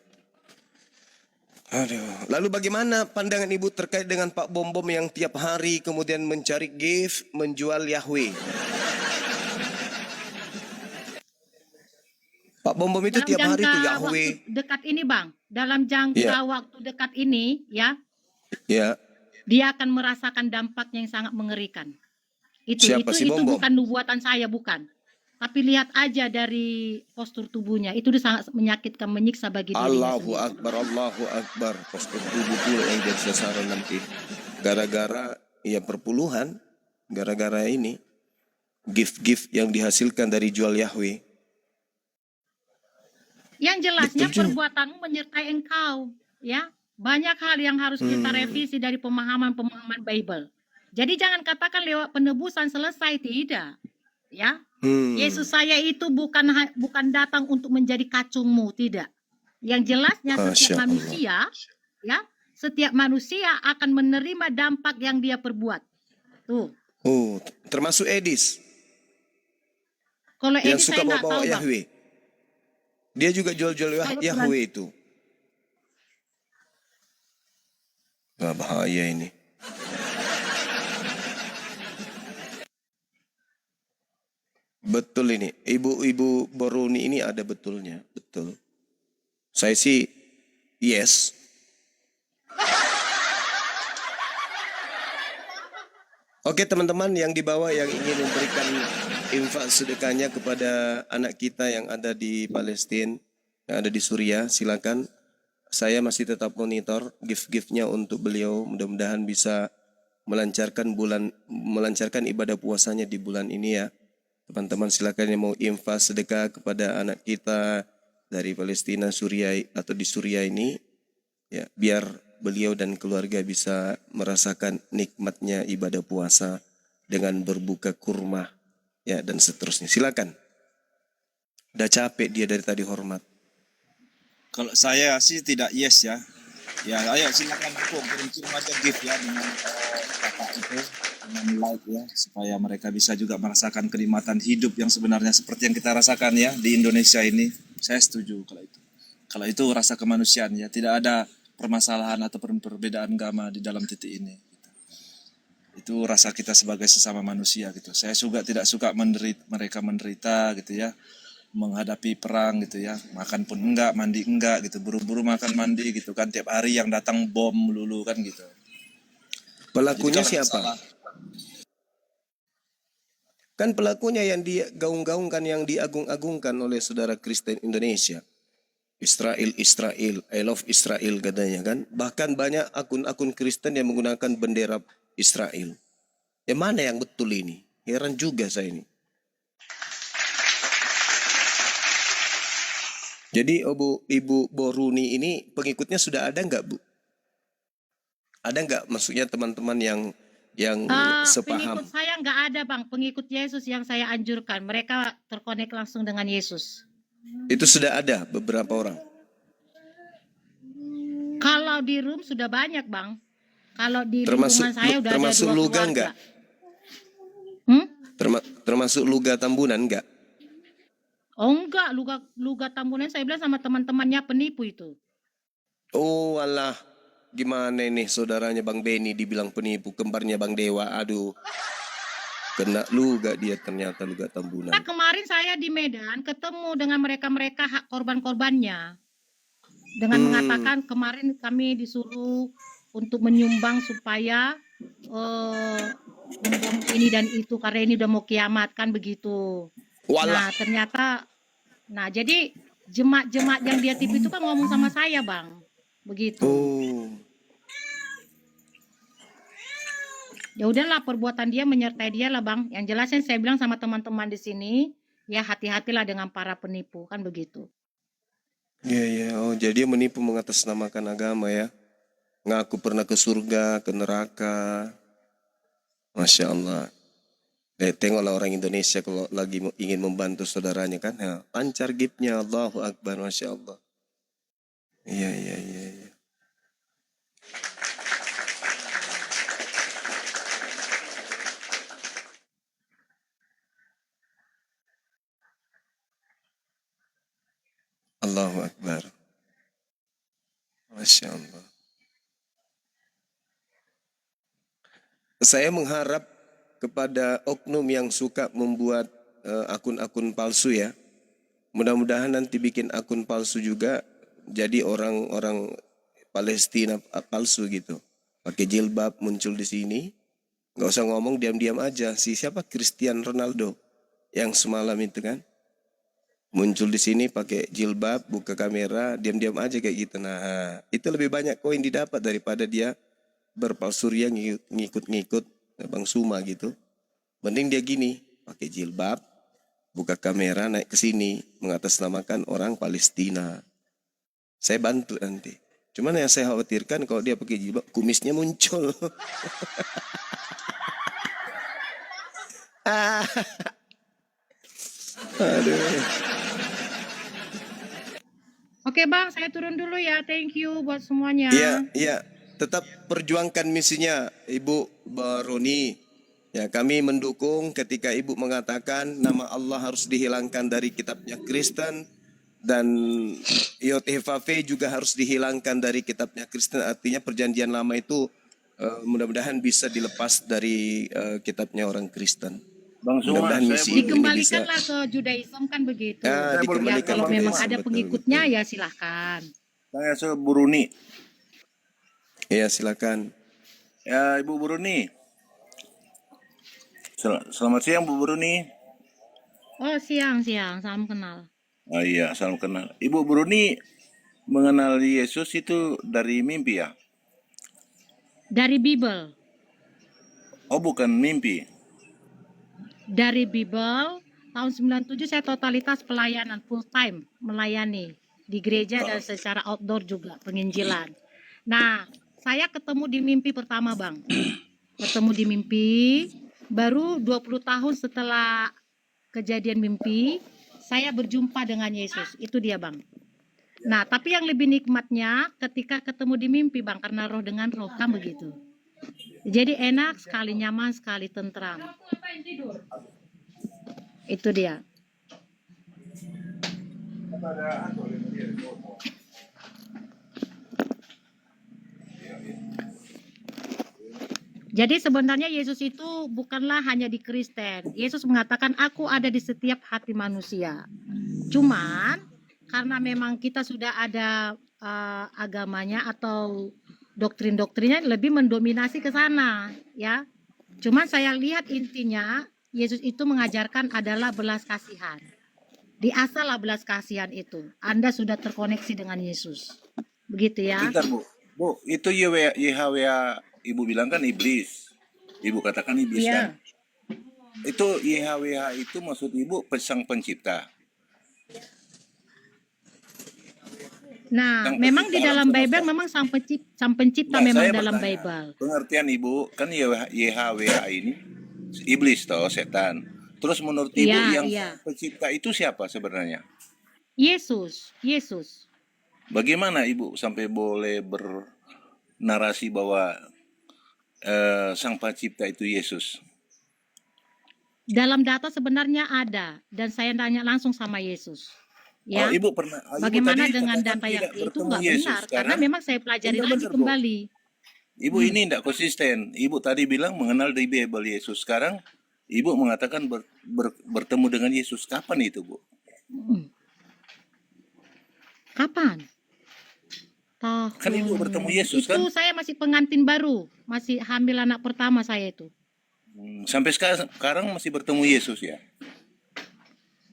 Aduh. Lalu bagaimana pandangan Ibu terkait dengan Pak Bom Bom yang tiap hari kemudian mencari gift, menjual Yahweh? Pak Bom Bom itu Dalam tiap hari jangka itu Yahweh. waktu dekat ini Bang, dalam jangka Iya. waktu dekat ini ya, Ya. dia akan merasakan dampaknya yang sangat mengerikan. Siapa si Itu Bom Bom? bukan nubuatan saya, bukan. Tapi lihat aja dari postur tubuhnya, itu dia sangat menyakitkan, menyiksa bagi dirinya Allahu sendiri. Akbar, Allahu Akbar. Postur tubuh pula yang jadi sasaran nanti. Gara-gara ya perpuluhan, gara-gara ini gift-gift yang dihasilkan dari jual Yahweh. Yang jelasnya Betul juga. perbuatanmu menyertai engkau, ya. Banyak hal yang harus kita revisi dari pemahaman-pemahaman Bible. Jadi jangan katakan lewat penebusan selesai, tidak. Ya. Yesus saya itu bukan datang untuk menjadi kacungmu, tidak. Yang jelasnya Masya setiap Allah. manusia, ya, setiap manusia akan menerima dampak yang dia perbuat. Tuh. Termasuk Edis Kalau yang Edi suka saya nggak bawa tahu, Bang. Yahweh. Dia juga jual-jual Yahweh itu. Wah, bahaya ini. Betul ini. Ibu-ibu Boruni ini ada betulnya. Betul. Saya sih yes. Oke teman-teman yang di bawah yang ingin memberikan infak sedekahnya kepada anak kita yang ada di Palestina, yang ada di Suriah, silakan saya masih tetap monitor gift-giftnya untuk beliau. Mudah-mudahan bisa melancarkan ibadah puasanya di bulan ini ya. Teman-teman silakan yang mau infak sedekah kepada anak kita dari Palestina, Suriah atau di Suriah ini, ya, biar beliau dan keluarga bisa merasakan nikmatnya ibadah puasa dengan berbuka kurma, ya, dan seterusnya. Silakan. Udah capek dia dari tadi hormat. Kalau saya sih tidak yes ya. Ya, ayo silakan dukung, kirim aja gift ya dengan kakak itu, dengan like ya, supaya mereka bisa juga merasakan kenikmatan hidup yang sebenarnya seperti yang kita rasakan ya di Indonesia ini. Saya setuju kalau itu. Kalau itu rasa kemanusiaan ya, tidak ada permasalahan atau perbedaan agama di dalam titik ini. Itu rasa kita sebagai sesama manusia gitu. Saya juga tidak suka mereka menderita gitu ya, menghadapi perang gitu ya, makan pun enggak, mandi enggak gitu, buru-buru makan mandi gitu kan, tiap hari yang datang bom melulu kan gitu. Pelakunya Jadi kalau siapa? masalah, Kan pelakunya yang digaung-gaungkan, yang diagung-agungkan oleh saudara Kristen Indonesia. Israel, Israel, I love Israel katanya kan. Bahkan banyak akun-akun Kristen yang menggunakan bendera Israel. Mana yang betul ini? Heran juga saya ini. Jadi Ibu Boruni ini pengikutnya sudah ada nggak, Bu? Ada nggak maksudnya teman-teman yang sepaham? Pengikut saya nggak ada bang, pengikut Yesus yang saya anjurkan. Mereka terkonek langsung dengan Yesus. Itu sudah ada beberapa orang. Kalau di room sudah banyak bang. Kalau di Termasuk lingkungan saya udah ada termasuk 2 Luga keluarga. nggak? Hmm? Termasuk Luga Tambunan nggak? Oh enggak, Luga Tambunan saya bilang sama teman-temannya penipu itu. Oh alah, gimana ini saudaranya Bang Beni dibilang penipu, kembarnya Bang Dewa, aduh. Kena Luga dia ternyata, Luga Tambunan. Nah, kemarin saya di Medan ketemu dengan mereka-mereka hak korban-korbannya. Dengan mengatakan kemarin kami disuruh untuk menyumbang supaya membom ini dan itu karena ini udah mau kiamat kan begitu. Walah. Nah ternyata, nah jadi jemaat-jemaat yang dia tipu itu kan ngomong sama saya bang, begitu. Oh. Ya udahlah perbuatan dia menyertai dia lah bang. Yang jelasnya saya bilang sama teman-teman di sini, ya hati-hatilah dengan para penipu kan begitu. Iya. Oh jadi dia menipu mengatasnamakan agama ya. Ngaku pernah ke surga, ke neraka. Masya Allah. Tengoklah orang Indonesia kalau lagi ingin membantu saudaranya kan, ya, lancar giftnya, Allahu Akbar, Masya Allah. Iya. Allahu Akbar. Masya Allah. Saya mengharap kepada oknum yang suka membuat akun-akun palsu ya. Mudah-mudahan nanti bikin akun palsu juga jadi orang-orang Palestina palsu gitu. Pakai jilbab muncul di sini. Nggak usah ngomong, diam-diam aja. Siapa? Cristiano Ronaldo yang semalam itu kan. Muncul di sini pakai jilbab, buka kamera, diam-diam aja kayak gitu. Nah, itu lebih banyak koin didapat daripada dia berpalsuria ngikut-ngikut Bang Suma gitu. Mending dia gini, pakai jilbab, buka kamera, naik ke sini, mengatasnamakan orang Palestina. Saya bantu nanti. Cuman yang saya khawatirkan kalau dia pakai jilbab, kumisnya muncul. Aduh. Oke bang, saya turun dulu ya. Thank you buat semuanya. Iya. Tetap perjuangkan misinya Ibu Baruni. Ya, kami mendukung ketika Ibu mengatakan nama Allah harus dihilangkan dari kitabnya Kristen dan YHWH juga harus dihilangkan dari kitabnya Kristen. Artinya perjanjian lama itu mudah-mudahan bisa dilepas dari kitabnya orang Kristen. Bang Suma, Mudah-mudahan misi Ibu ini bisa Dikembalikanlah ke Judaism kan begitu. Ya, Ya, dikembalikan kalau ke memang Yesus, ada betul, pengikutnya betul. ya silahkan. Saya Buruni. Ya, silakan. Ya, Ibu Buruni. Selamat siang, Bu Buruni. Oh siang, salam kenal. Oh iya, salam kenal. Ibu Buruni, mengenal Yesus itu dari mimpi ya? Dari Bible. Oh, bukan mimpi. Dari Bible, tahun 97 saya totalitas pelayanan full time, melayani di gereja dan secara outdoor juga, penginjilan. Nah, saya ketemu di mimpi pertama, Bang. Ketemu di mimpi, baru 20 tahun setelah kejadian mimpi, saya berjumpa dengan Yesus. Itu dia, Bang. Nah, tapi yang lebih nikmatnya ketika ketemu di mimpi, Bang, karena roh dengan roh, kan begitu. Jadi enak sekali, nyaman sekali, tentram. Itu dia. Jadi sebenarnya Yesus itu bukanlah hanya di Kristen. Yesus mengatakan, aku ada di setiap hati manusia. Cuman karena memang kita sudah ada agamanya atau doktrin-doktrinnya lebih mendominasi ke sana, ya. Cuman saya lihat intinya Yesus itu mengajarkan adalah belas kasihan. Diasahlah belas kasihan itu. Anda sudah terkoneksi dengan Yesus. Begitu ya. Bentar, Bu. Bu, itu YHWH Ibu bilang kan iblis. Ibu katakan iblis Iya. kan. Itu YHWH itu maksud Ibu sang pencipta. Nah, Sang memang di pencipta dalam alam Bible semesta. memang sang pencipta Nah, memang saya dalam bertanya, Bible. pengertian Ibu, kan YHWH ini iblis toh, setan. Terus menurut Ibu Iya, yang iya. sang pencipta itu siapa sebenarnya? Yesus. Bagaimana Ibu sampai boleh bernarasi bahwa sang pencipta itu Yesus? Dalam data sebenarnya ada dan saya tanya langsung sama Yesus. Oh, Ya. Ibu Bagaimana tadi dengan katakan data yang tidak itu bertemu nggak Yesus benar karena karena memang saya pelajari lagi benar-benar, Bu. kembali. Ibu ini tidak konsisten. Ibu tadi bilang mengenal di Bible Yesus. Sekarang Ibu mengatakan bertemu dengan Yesus. Kapan itu, Bu? Kapan? Kan Ibu bertemu Tahun Yesus itu kan? saya masih pengantin baru, masih hamil anak pertama saya itu. Sampai sekarang masih bertemu Yesus ya?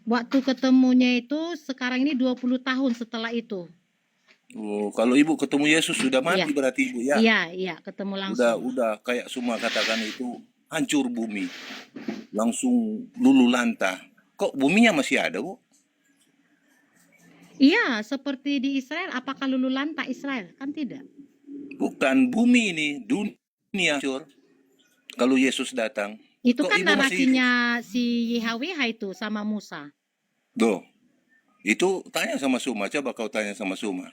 Waktu ketemunya itu sekarang ini 20 tahun setelah itu. Oh, kalau Ibu ketemu Yesus sudah mati Iya. berarti Ibu ya? Iya, ketemu langsung. Udah kayak semua katakan itu hancur bumi. Langsung lulu lantah. Kok buminya masih ada, Bu? Iya, seperti di Israel, apakah lulu lantah Israel? Kan tidak. Bukan bumi ini, dunia hancur. Kalau Yesus datang. Itu Kok kan Ibu masih hidup? narasinya si YHWH itu sama Musa. Duh, itu tanya sama Suma. Coba kau tanya sama Suma.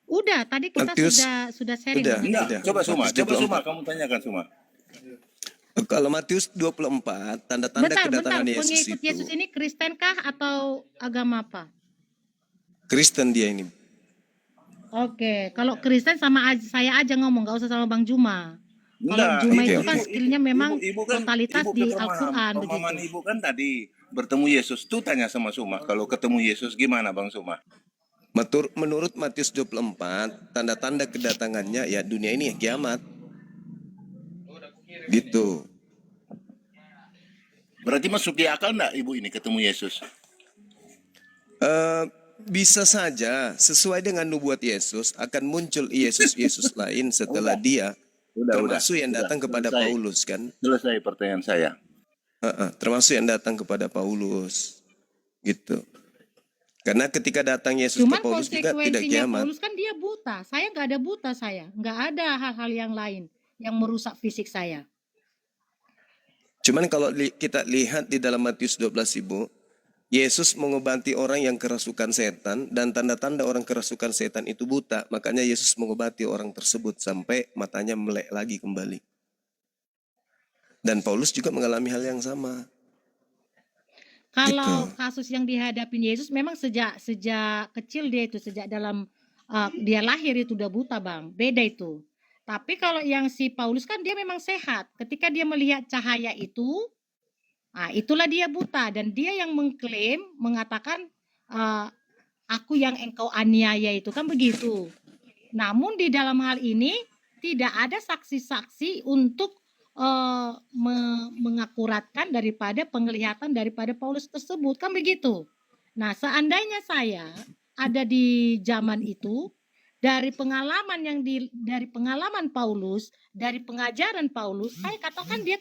Udah, tadi kita Matius, sudah sharing. udah. Bang. Enggak, coba Suma. Matius Coba Suma, 24. kamu tanyakan Suma. Kalau Matius 24, tanda-tanda Bentar, kedatangan Yesus pengikut itu. Yesus ini Kristenkah atau agama apa? Kristen dia ini. Oke, kalau Kristen sama saya aja ngomong, nggak usah sama Bang Juma. Kalau Enggak, Juma Oke, itu oke. kan skillnya memang ibu kan, totalitas ibu di kepemahaman Al-Quran pemahaman begitu. Ibu kan tadi bertemu Yesus. Tuh tanya sama Suma. Kalau ketemu Yesus gimana Bang Suma? Menurut Matius 24, tanda-tanda kedatangannya ya dunia ini ya kiamat. Gitu. Berarti masuk di akal enggak Ibu ini ketemu Yesus? Bisa saja sesuai dengan nubuat Yesus akan muncul Yesus lain setelah dia, termasuk yang datang kepada Selesai. Paulus kan. Selesai pertanyaan saya. Termasuk yang datang kepada Paulus gitu. Karena ketika datang Yesus Cuman ke Paulus juga tidak konsekuensinya kiamat. Paulus kan dia buta. Saya nggak ada buta saya. Nggak ada hal-hal yang lain yang merusak fisik saya. Cuman kalau kita lihat di dalam Matius 12 Ibu, Yesus mengobati orang yang kerasukan setan dan tanda-tanda orang kerasukan setan itu buta. Makanya Yesus mengobati orang tersebut sampai matanya melek lagi kembali. Dan Paulus juga mengalami hal yang sama. Kalau Gitu. kasus yang dihadapin Yesus memang sejak kecil dia itu, sejak dalam dia lahir itu udah buta, Bang. Beda itu. Tapi kalau yang si Paulus kan dia memang sehat. Ketika dia melihat cahaya itu, nah itulah dia buta dan dia yang mengklaim mengatakan aku yang engkau aniaya itu kan begitu. Namun di dalam hal ini tidak ada saksi-saksi untuk mengakuratkan daripada penglihatan daripada Paulus tersebut kan begitu. Nah, seandainya saya ada di zaman itu, dari pengalaman dari pengalaman Paulus, dari pengajaran Paulus, saya katakan dia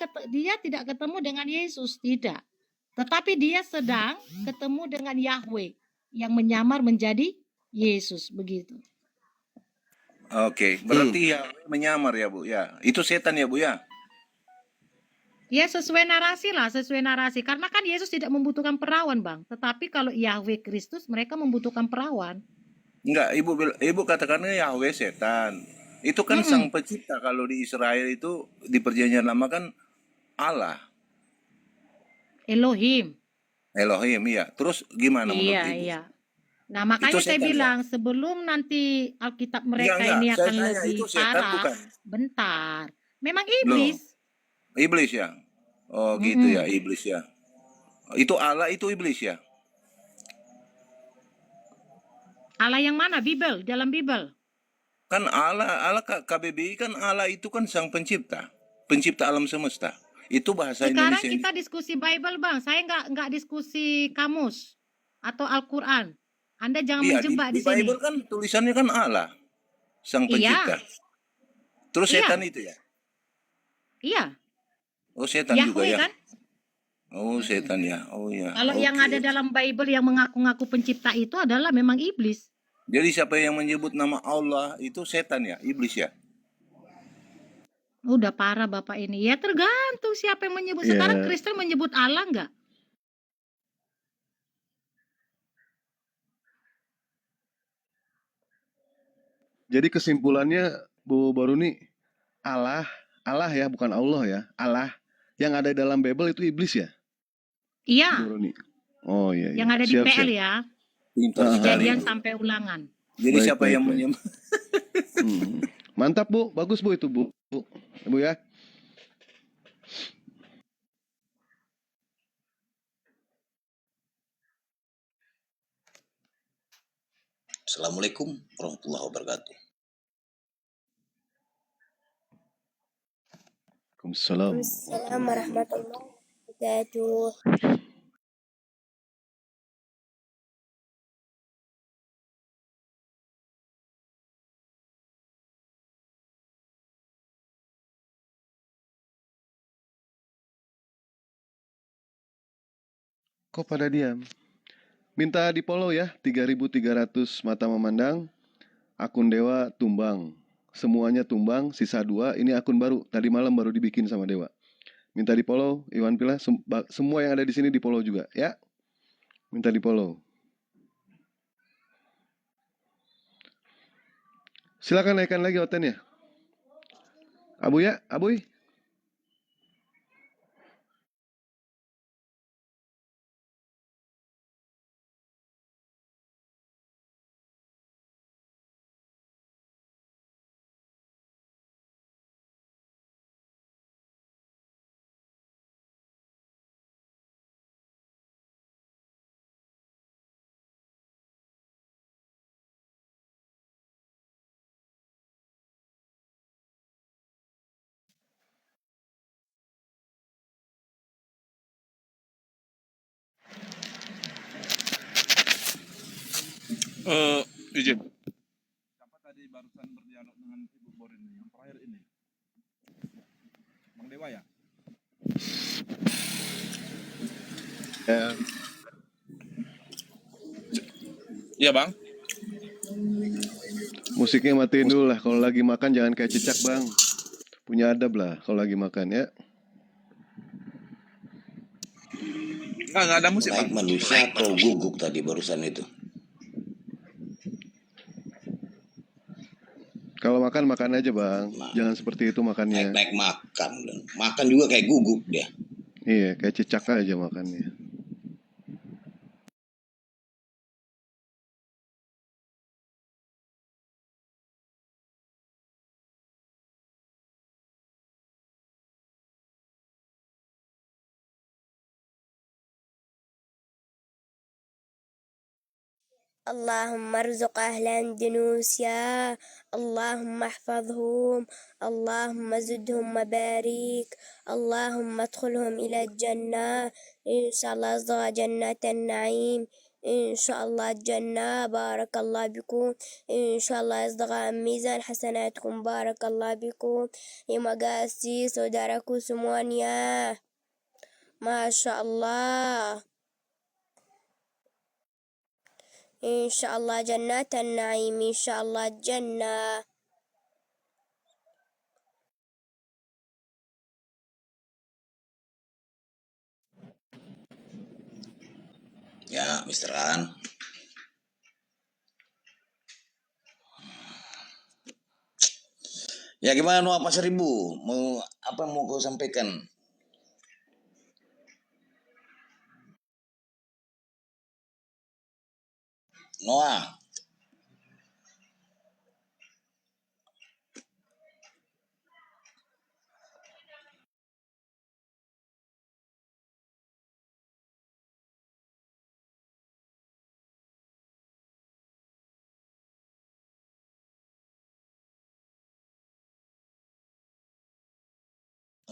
tidak ketemu dengan Yesus, tidak. Tetapi dia sedang ketemu dengan Yahweh yang menyamar menjadi Yesus, begitu. Oke, berarti ya menyamar ya Bu ya. Itu setan ya Bu ya. Ya sesuai narasi lah, sesuai narasi. Karena kan Yesus tidak membutuhkan perawan, Bang. Tetapi kalau Yahweh Kristus, mereka membutuhkan perawan. Enggak, Ibu katakannya Yahweh setan. Itu kan sang pencipta. Kalau di Israel itu di perjanjian lama kan Allah. Elohim. Elohim, iya. Terus gimana menurut Ibu? Iya. Nah makanya saya setan, bilang sebelum nanti Alkitab mereka ini saya akan tanya, lebih itu setan parah. bukan? Bentar. Memang Loh, iblis. iblis ya? Oh gitu ya, iblis ya. Itu Allah, itu iblis ya? Allah yang mana? Bible, dalam Bible. Kan Allah KBBI kan Allah itu kan sang pencipta. Pencipta alam semesta. Itu bahasa Sekarang Indonesia. kita diskusi Bible, Bang. Saya nggak diskusi kamus atau Al-Quran. Anda jangan Iya, menjebak di di sini. Bible kan tulisannya kan Allah, sang pencipta. Terus setan itu ya? Iya. Oh setan juga Yahweh ya? kan? Oh setan ya. Oh ya. Kalau yang Oke. ada dalam Bible yang mengaku-ngaku pencipta itu adalah memang iblis. Jadi siapa yang menyebut nama Allah itu setan ya, iblis ya? Udah parah Bapak ini. Ya tergantung siapa yang menyebut. Sekarang Kristen menyebut Allah nggak? Jadi kesimpulannya Bu Baruni, Allah ya, bukan Allah ya. Allah yang ada dalam Bible itu iblis ya? Iya. Bu Baruni. Oh iya. Yang ada di PL ya. Kejadian sampai ulangan. Jadi siapa yang menyebut? Mantap Bu, bagus Bu itu Bu. Bu ya. Assalamualaikum warahmatullahi wabarakatuh. Waalaikumsalam. Assalamualaikum warahmatullahi wabarakatuh. Kok pada diam? Minta di follow ya, 3.300 mata memandang, akun Dewa tumbang. Semuanya tumbang, sisa 2, ini akun baru, tadi malam baru dibikin sama Dewa. Minta di follow, Iwan Pila, semua yang ada di sini di follow juga ya. Minta di follow. Silakan naikkan lagi hotelnya. Abu ya, Abuy. Izin. Siapa tadi barusan berdialog dengan Ibu Borin yang terakhir ini? Bang Dewa ya? Iya Bang. Musiknya matiin dulu lah. Kalau lagi makan jangan kayak cicak Bang. Punya adab lah kalau lagi makan ya. Enggak ada musik Naik Bang. manusia atau guguk tadi barusan itu? Kalau makan aja Bang. Jangan seperti itu makannya. Naik makan. Makan juga kayak guguk dia. Iya, kayak cicak aja makannya. اللهم ارزق أهل أندونيسيا، اللهم احفظهم، اللهم زدهم مبارك، اللهم ادخلهم إلى الجنة إن شاء الله جنة النعيم إن شاء الله الجنة. بارك الله بكم. إن شاء الله يصدق ميزان حسناتكم. بارك الله بكم. Terima kasih saudaraku semuanya. Masya Allah. إن شاء الله جنات النعيم. إن شاء الله الجنة. Ya, Mister An. Ya gimana Noah Pasar Ibu? Mau apa yang mau kau sampaikan? Noah.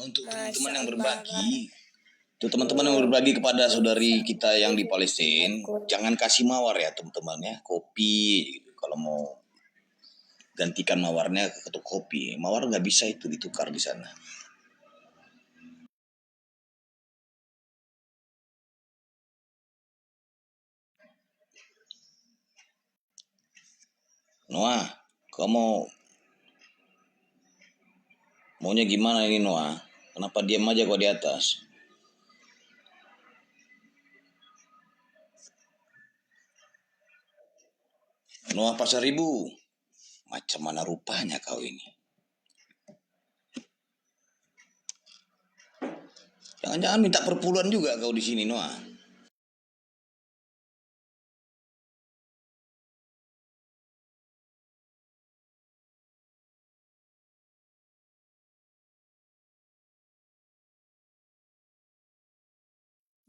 Untuk teman-teman yang berbagi, untuk teman-teman yang berbagi kepada saudari kita yang di Palestina, jangan kasih mawar ya teman-teman ya, kopi gitu. Kalau mau gantikan mawarnya ke kopi, mawar nggak bisa itu ditukar di sana. Noah, kamu maunya gimana ini Noah? Kenapa diam aja kok di atas? Noah Pasar Ibu, macam mana rupanya kau ini? Jangan-jangan minta perpuluhan juga kau di sini Noah.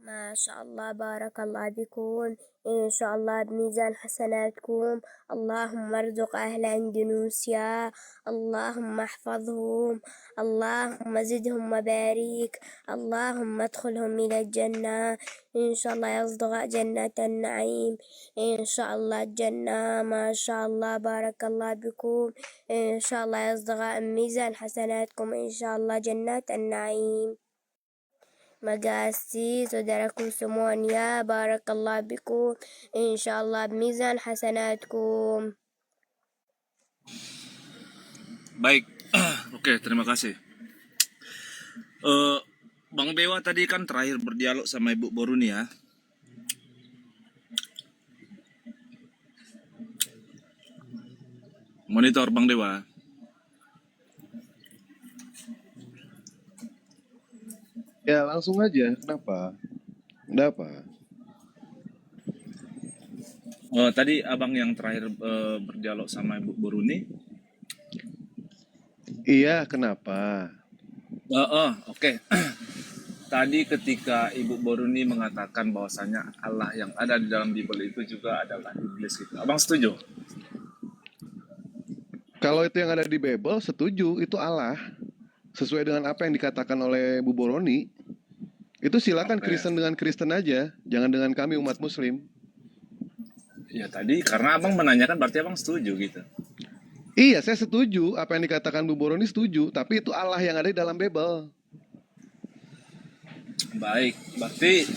ما شاء الله. بارك الله بكم. إن شاء الله بميزان حسناتكم. اللهم ارزق أهل إندونيسيا. اللهم احفظهم. اللهم زدهم وبارك. اللهم ادخلهم إلى الجنة. إن شاء الله يصدق جنة النعيم. إن شاء الله الجنة. ما شاء الله. بارك الله بكم. إن شاء الله يصدق ميزان حسناتكم. إن شاء الله جنات النعيم. Makasih saudaraku semuanya. Barakallah bikum. Insyaallah mizan hasanatkum. Baik, oke terima kasih. Bang Dewa tadi kan terakhir berdialog sama Ibu Boruni ya. Monitor Bang Dewa. Ya langsung aja. Kenapa? Ada apa? Tadi abang yang terakhir berdialog sama Ibu Boruni. Iya, kenapa? Oke. Tadi ketika Ibu Boruni mengatakan bahwasanya Allah yang ada di dalam Bible itu juga adalah iblis gitu. Abang setuju? Kalau itu yang ada di Bible, setuju. Itu Allah. Sesuai dengan apa yang dikatakan oleh Bu Boroni. Itu silakan Kristen dengan Kristen aja. Jangan dengan kami umat Muslim. Ya tadi karena abang menanyakan berarti abang setuju gitu. Iya, saya setuju. Apa yang dikatakan Bu Boroni setuju. Tapi itu Allah yang ada di dalam Bible. Baik, berarti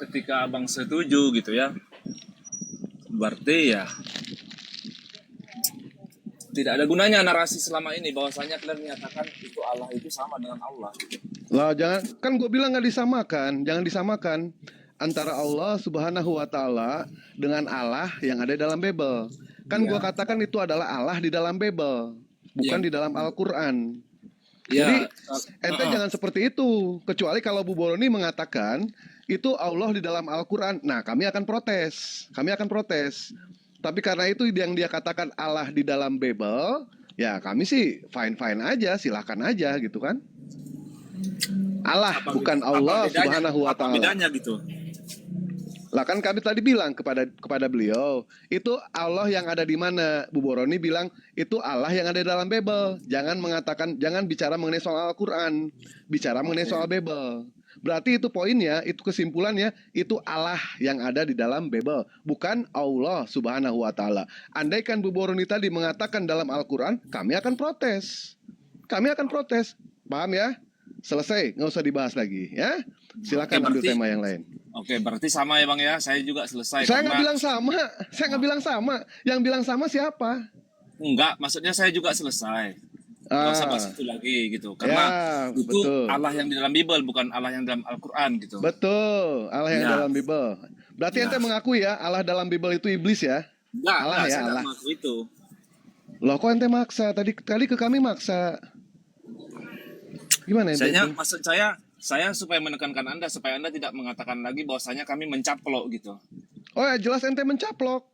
ketika abang setuju gitu ya, berarti ya tidak ada gunanya narasi selama ini bahwasanya kalian menyatakan itu Allah itu sama dengan Allah. Lah jangan, kan gue bilang nggak disamakan. Jangan disamakan antara Allah Subhanahu Wa Taala dengan Allah yang ada di dalam Bible. Kan gue katakan itu adalah Allah di dalam Bible, bukan di dalam Al-Quran. Jadi ente jangan seperti itu. Kecuali kalau Bu Boroni mengatakan itu Allah di dalam Al-Quran. Nah kami akan protes. Tapi karena itu yang dia katakan Allah di dalam Bible, ya kami sih fine-fine aja, silahkan aja gitu kan. Allah bukan Allah Subhanahu Wa Taala. Apa bedanya gitu? Lah kan kami tadi bilang kepada beliau, itu Allah yang ada di mana? Bu Boroni bilang itu Allah yang ada di dalam Bible. Jangan bicara mengenai soal Al-Quran, bicara mengenai soal Bible. Berarti itu poinnya, itu kesimpulannya, itu Allah yang ada di dalam Bible, bukan Allah Subhanahu wa taala. Andaikan Bu Boroni tadi mengatakan dalam Al-Qur'an, kami akan protes. Kami akan protes. Paham ya? Selesai, nggak usah dibahas lagi ya. Silakan ambil berarti- tema yang lain. Oke, berarti sama ya Bang ya. Saya juga selesai. Saya nggak karena- bilang sama. Saya nggak bilang sama. Yang bilang sama siapa? Enggak, maksudnya saya juga selesai. Nggak usah bahas itu lagi gitu. Karena Ya, itu betul. Allah yang di dalam Bible, bukan Allah yang dalam Al-Quran gitu. Betul, Allah yang Ya. dalam Bible. Berarti Ya. ente mengakui ya, Allah dalam Bible itu iblis ya? Enggak, Allah ya, saya Allah. enggak mengaku itu. Loh kok ente maksa? Tadi ke kami maksa. Gimana ente? itu? Maksud saya supaya menekankan Anda, supaya Anda tidak mengatakan lagi bahwasanya kami mencaplok gitu. Oh ya, jelas ente mencaplok.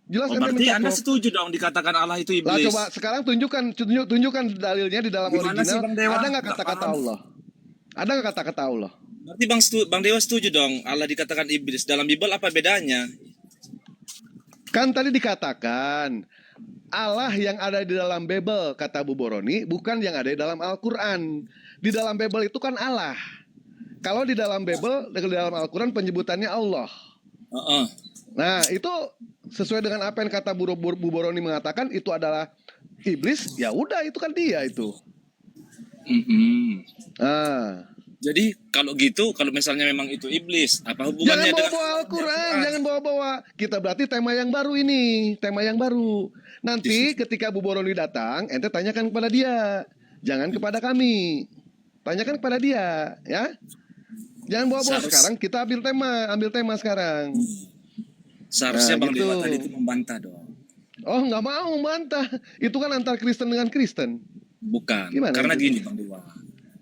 Jelas Oh, ente berarti Anda mencaplok. setuju dong dikatakan Allah itu Lah iblis. coba sekarang tunjukkan dalilnya di dalam Gimana sih, original. Bang Dewa? Ada nggak Nggak kata-kata paham. Allah? Ada nggak kata-kata Allah? Berarti Bang Dewa setuju dong Allah dikatakan iblis. Dalam Bible apa bedanya? Kan tadi dikatakan Allah yang ada di dalam Bible, kata Bu Boroni, bukan yang ada di dalam Al-Quran. Di dalam Bible itu kan Allah. Kalau di dalam Bible, di dalam Al-Quran penyebutannya Allah. Nah, itu sesuai dengan apa yang kata Bu Boroni mengatakan, itu adalah iblis, ya udah itu kan dia itu. Nah, Jadi kalau gitu, kalau misalnya memang itu iblis, apa hubungannya jangan bawa-bawa Al-Quran, jangan bawa-bawa. Kita berarti tema yang baru ini, tema yang baru. Nanti ketika Bu Boroni datang, ente tanyakan kepada dia, jangan kepada kami. Tanyakan kepada dia, ya. Jangan bawa-bawa. Sekarang kita ambil tema sekarang. Seharusnya Nah, Bang gitu. Dewa tadi itu membantah dong. Oh, nggak mau membantah. Itu kan antar Kristen dengan Kristen. Bukan. Gimana Karena itu? gini Bang Dewa.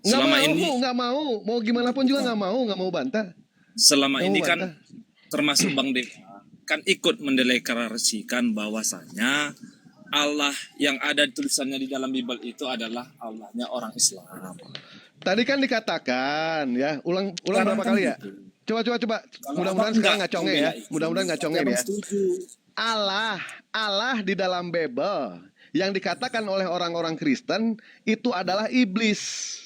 Nggak Selama mau, ini nggak mau. Mau gimana pun juga nggak mau bantah. selama Nggak ini mau kan bantah. termasuk Bang Dewa kan ikut mendeklarasikan bahwasanya Allah yang ada tulisannya di dalam Bible itu adalah Allahnya orang Islam. Tadi kan dikatakan ya, ulang Sekarang berapa kan kali ya? gitu. Coba. Kalau Mudah-mudahan abang sekarang nggak nggak conge ya. membela itu, Mudah-mudahan nggak conge saya ya. setuju. Allah di dalam Bible yang dikatakan oleh orang-orang Kristen itu adalah iblis.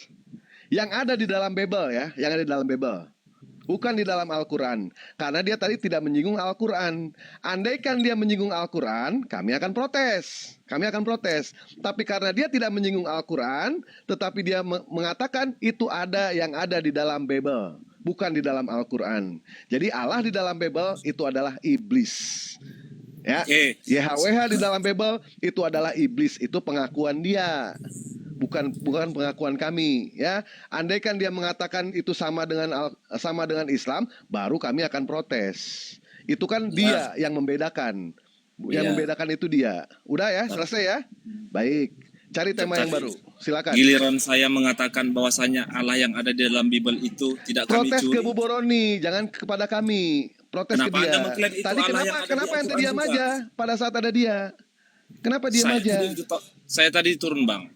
Yang ada di dalam Bible ya, yang ada di dalam Bible. Bukan di dalam Al-Quran. Karena dia tadi tidak menyinggung Al-Quran. Andaikan dia menyinggung Al-Quran, kami akan protes. Tapi karena dia tidak menyinggung Al-Quran, tetapi dia mengatakan itu ada yang ada di dalam Bible, bukan di dalam Al-Quran. Jadi Allah di dalam Bible itu adalah iblis. Ya, YHWH di dalam Bible itu adalah iblis. Itu pengakuan dia. Bukan pengakuan kami ya. Andaikan dia mengatakan itu sama dengan Islam, baru kami akan protes. Itu kan dia yang membedakan. Yang Iya. membedakan itu dia. Udah ya, selesai ya. Baik. Cari tema yang baru. Silakan. Giliran saya mengatakan bahwasanya Allah yang ada di dalam Bible itu tidak kami Protes ke curi. Bu Boroni, jangan kepada kami. Protes Kenapa ke dia. Anda mengklaim itu Tadi Allah yang ada di kenapa ente Al-Quran diam juga? aja pada saat ada dia? Kenapa diam aja? Saya tadi turun Bang.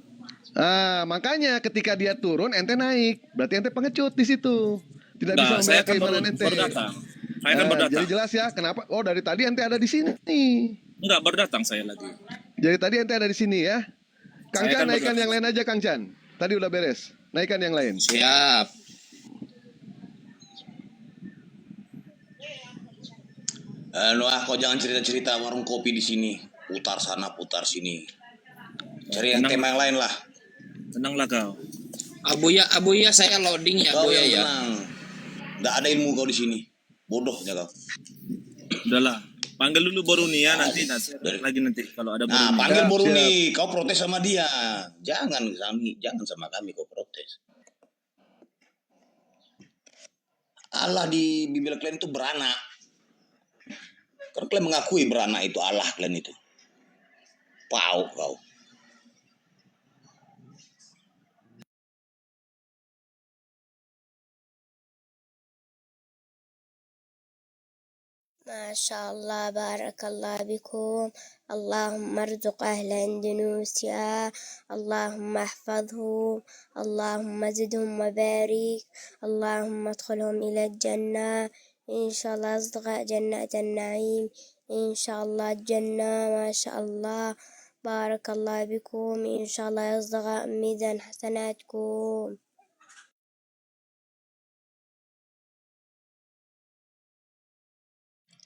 Makanya ketika dia turun, ente naik. Berarti ente pengecut di situ. Tidak bisa Nah, saya membela kan keimanan ente. baru datang. Saya kan baru datang. Jadi jelas ya, kenapa? Oh, dari tadi ente ada di sini. Enggak, baru datang saya lagi. Jadi tadi ente ada di sini ya. Kang Saya Chan, kan naikkan baru yang lain aja Kang Chan. Tadi udah beres. Naikkan yang lain. Siap. Kau jangan cerita-cerita warung kopi di sini. Putar sana, putar sini. Cari yang Tenang. tema yang lain lah. Tenanglah kau. Abuya saya loading ya Kau Abuya yang ya. tenang. Nggak ada ilmu kau di sini. Bodohnya kau. Udahlah. Panggil dulu Boruni ya nanti lagi nanti kalau ada Nah, Boruni. panggil Boruni. Kau protes sama dia. Jangan sama kami kau protes. Allah di Bible kalian itu beranak. Karena kalian mengakui beranak itu Allah kalian itu. Pau kau. ما شاء الله بارك الله بكم اللهم ارزق أهل إندونيسيا اللهم احفظهم اللهم زدهم وبارك اللهم ادخلهم إلى الجنة إن شاء الله أصدقاء جنة النعيم إن شاء الله الجنة ما شاء الله بارك الله بكم إن شاء الله أصدقاء ميزان حسناتكم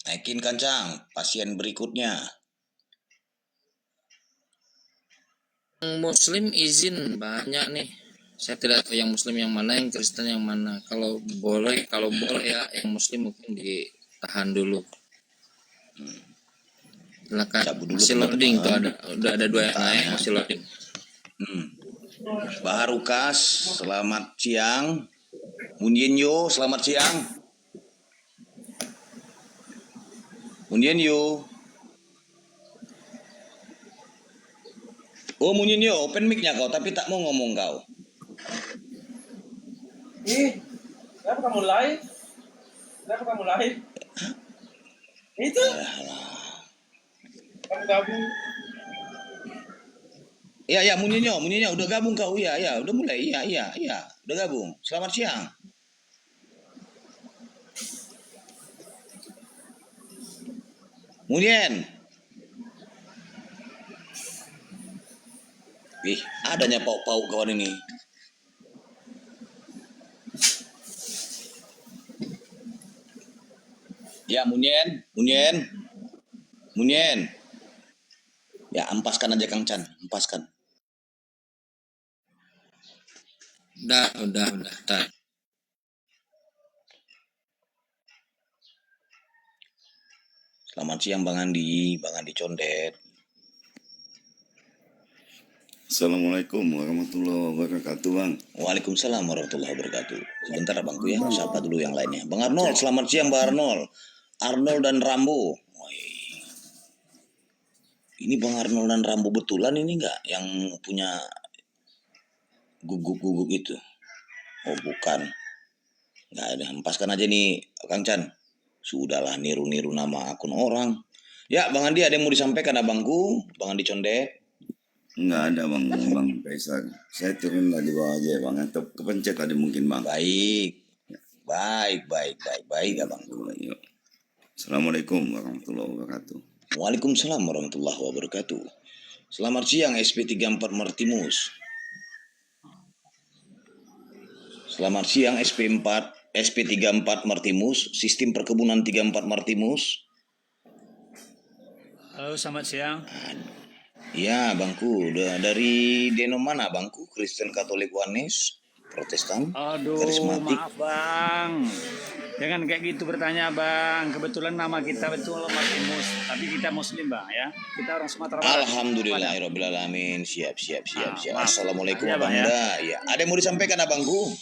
Naikin Kancang, pasien berikutnya. Muslim izin banyak nih. Saya tidak tahu yang Muslim yang mana, yang Kristen yang mana. Kalau boleh ya yang Muslim mungkin ditahan dulu. Silakan. Masih loading tuh ada. Udah ada 2 yang naik masih loading. Baharukas, selamat siang. Munyenyo, selamat siang. Munyenyo. Oh Munyenyo, open mic-nya kau, tapi tak mau ngomong kau. Kenapa kamu live? Kenapa kamu live? Itu? Kamu gabung? Iya, Munyenyo, udah gabung kau, iya, udah mulai, iya, udah gabung. Selamat siang. Munyen. Wih, adanya pau-pau kawan ini. Ya, Munyen. Ya, empaskan aja Kang Chan, empaskan. Udah. Tar. Selamat siang Bang Andi Condet. Assalamualaikum warahmatullahi wabarakatuh, Bang. Waalaikumsalam warahmatullahi wabarakatuh. Sebentar Bangku ya, sapa dulu yang lainnya. Bang Arnold, selamat siang Bang Arnold. Arnold dan Rambo. Ini Bang Arnold dan Rambo betulan ini enggak yang punya guguk-guguk itu? Oh bukan. Enggak ada, empaskan aja nih Kang Chan. Sudahlah niru-niru nama akun orang. Ya Bang Andi, ada yang mau disampaikan Abangku? Bang Andi Condet. Enggak ada Bang Kaisar. Saya turun di bawah aja Bang. Atau kepencet tadi mungkin Bang. Baik Abang. Assalamualaikum warahmatullahi wabarakatuh. Waalaikumsalam warahmatullahi wabarakatuh. Selamat siang SP34 Martimus. Selamat siang SP34 Martimus, Sistem Perkebunan 34 Martimus. Halo, selamat siang. Ya, Bangku, udah dari denom mana, Bangku? Kristen, Katolik, Wanes, Protestan, Aduh, Karismatik. maaf Bang. Jangan kayak gitu bertanya Bang. Kebetulan nama kita betul Martimus, tapi kita Muslim Bang ya. Kita orang Sumatera Barat. Alhamdulillahirrahmanirrahim. Siap. maaf. Assalamualaikum Aja, Bang, Abangda. Ya. Ada yang mau disampaikan Abangku?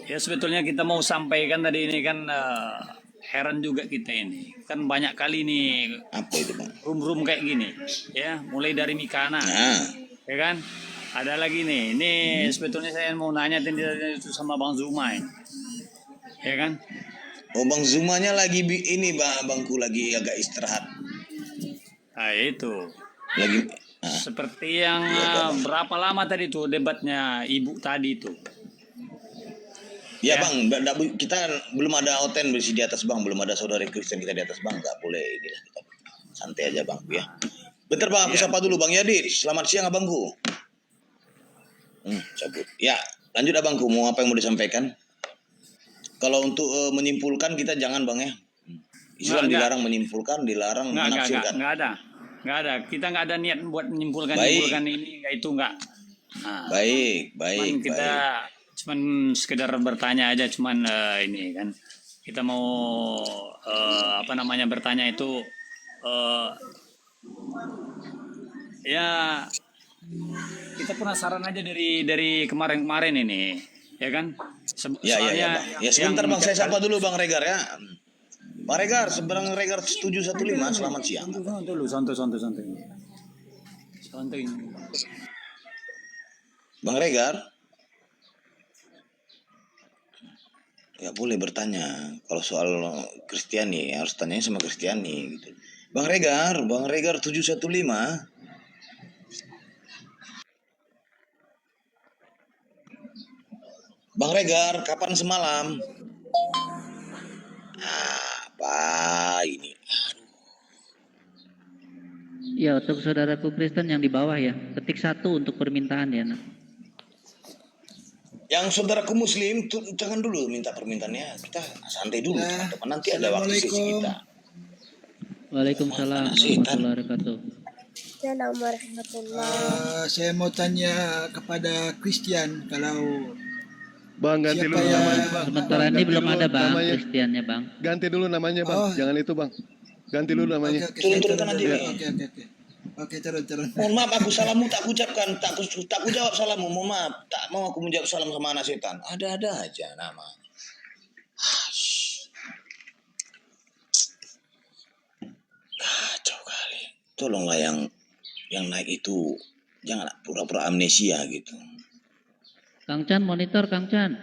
Ya sebetulnya kita mau sampaikan tadi ini kan heran juga kita ini. Kan banyak kali nih apa itu Bang? Room kayak gini. Ya, mulai dari Mikana. Ya kan? Ada lagi nih. Ini sebetulnya saya mau nanya itu sama Bang Zuma ini. Ya kan? Oh Bang Zumanya lagi ini Bangku lagi agak istirahat. Nah itu. Lagi seperti yang berapa lama tadi tuh debatnya Ibu tadi itu. Ya Bang, kita belum ada oten bersih di atas Bang, belum ada saudara Kristen kita di atas Bang, nggak boleh gitu. Kita santai aja Bang ya. Bentar Bang, aku sapa dulu Bang Yadir. Selamat siang Abangku. Cabut. Ya, lanjut Abangku, mau apa yang mau disampaikan? Kalau untuk menyimpulkan kita jangan Bang ya. Islam dilarang menyimpulkan, dilarang menafsirkan. Nggak ada. Kita nggak ada niat buat menyimpulkan ini, nggak itu nggak. Nah, baik. Kita cuman sekedar bertanya aja, cuman ini kan kita mau bertanya itu ya kita penasaran aja dari kemarin ini ya kan. Ya sebentar Bang, saya sapa dulu Bang Regar ya. Bang Regar, seberang Regar 715, selamat siang. Santai. Bang Regar, ya boleh bertanya. Kalau soal Kristiani harus tanya sama Kristiani gitu. Bang Regar 715. Bang Regar, kapan semalam? Apa ini? Ya, untuk saudaraku Kristen yang di bawah ya, ketik 1 untuk permintaan ya. Yang saudaraku muslim tuh jangan dulu minta permintaannya, kita santai dulu teman-teman, nanti ada waktu sesi kita. Waalaikumsalam warahmatullahi wabarakatuh. Assalamualaikum warahmatullahi. Saya mau tanya kepada Christian, kalau Bang, ganti siapa dulu yang- namanya, Bang. Sementara Bang, ini ganti belum dulu ada bang namanya. Kristiannya bang. Ganti dulu namanya, Bang. Oh. Jangan itu, Bang. Ganti dulu namanya. Oke, saya turun aja. dulu. Oke. Oke, turun. Mohon maaf, aku salammu tak ku ucapkan, tak ku jawab salammu. Mohon maaf, tak mau aku menjawab salam sama anak setan. Ada-ada aja nama. Kacau kali. Tolonglah yang naik itu jangan pura-pura amnesia gitu. Kang Chan monitor Kang Chan.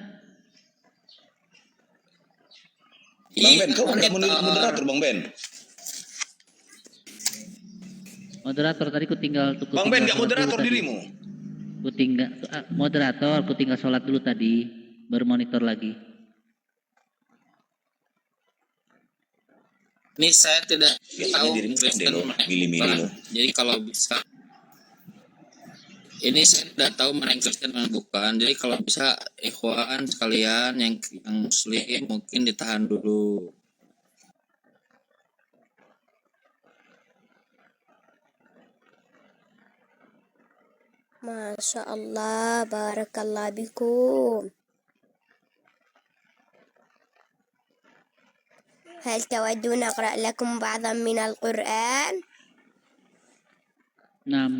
Bang Ben, kau nggak moderator Bang Ben? Moderator tadi ku tinggal tuh. Bang Ben nggak moderator dirimu? Ku tinggal moderator, ku tinggal sholat dulu tadi, baru monitor lagi. Ini saya tidak tahu dirimu Kristen Delo, mana yang milih-milih bukan. lo. Jadi kalau bisa, ini saya tidak tahu mana yang Kristen mana yang bukan. Jadi kalau bisa ikhwan sekalian yang muslim mungkin ditahan dulu. Masya Allah, barakallah bikum. هل تودون أقرأ لكم بعضا من القرآن؟ Nam.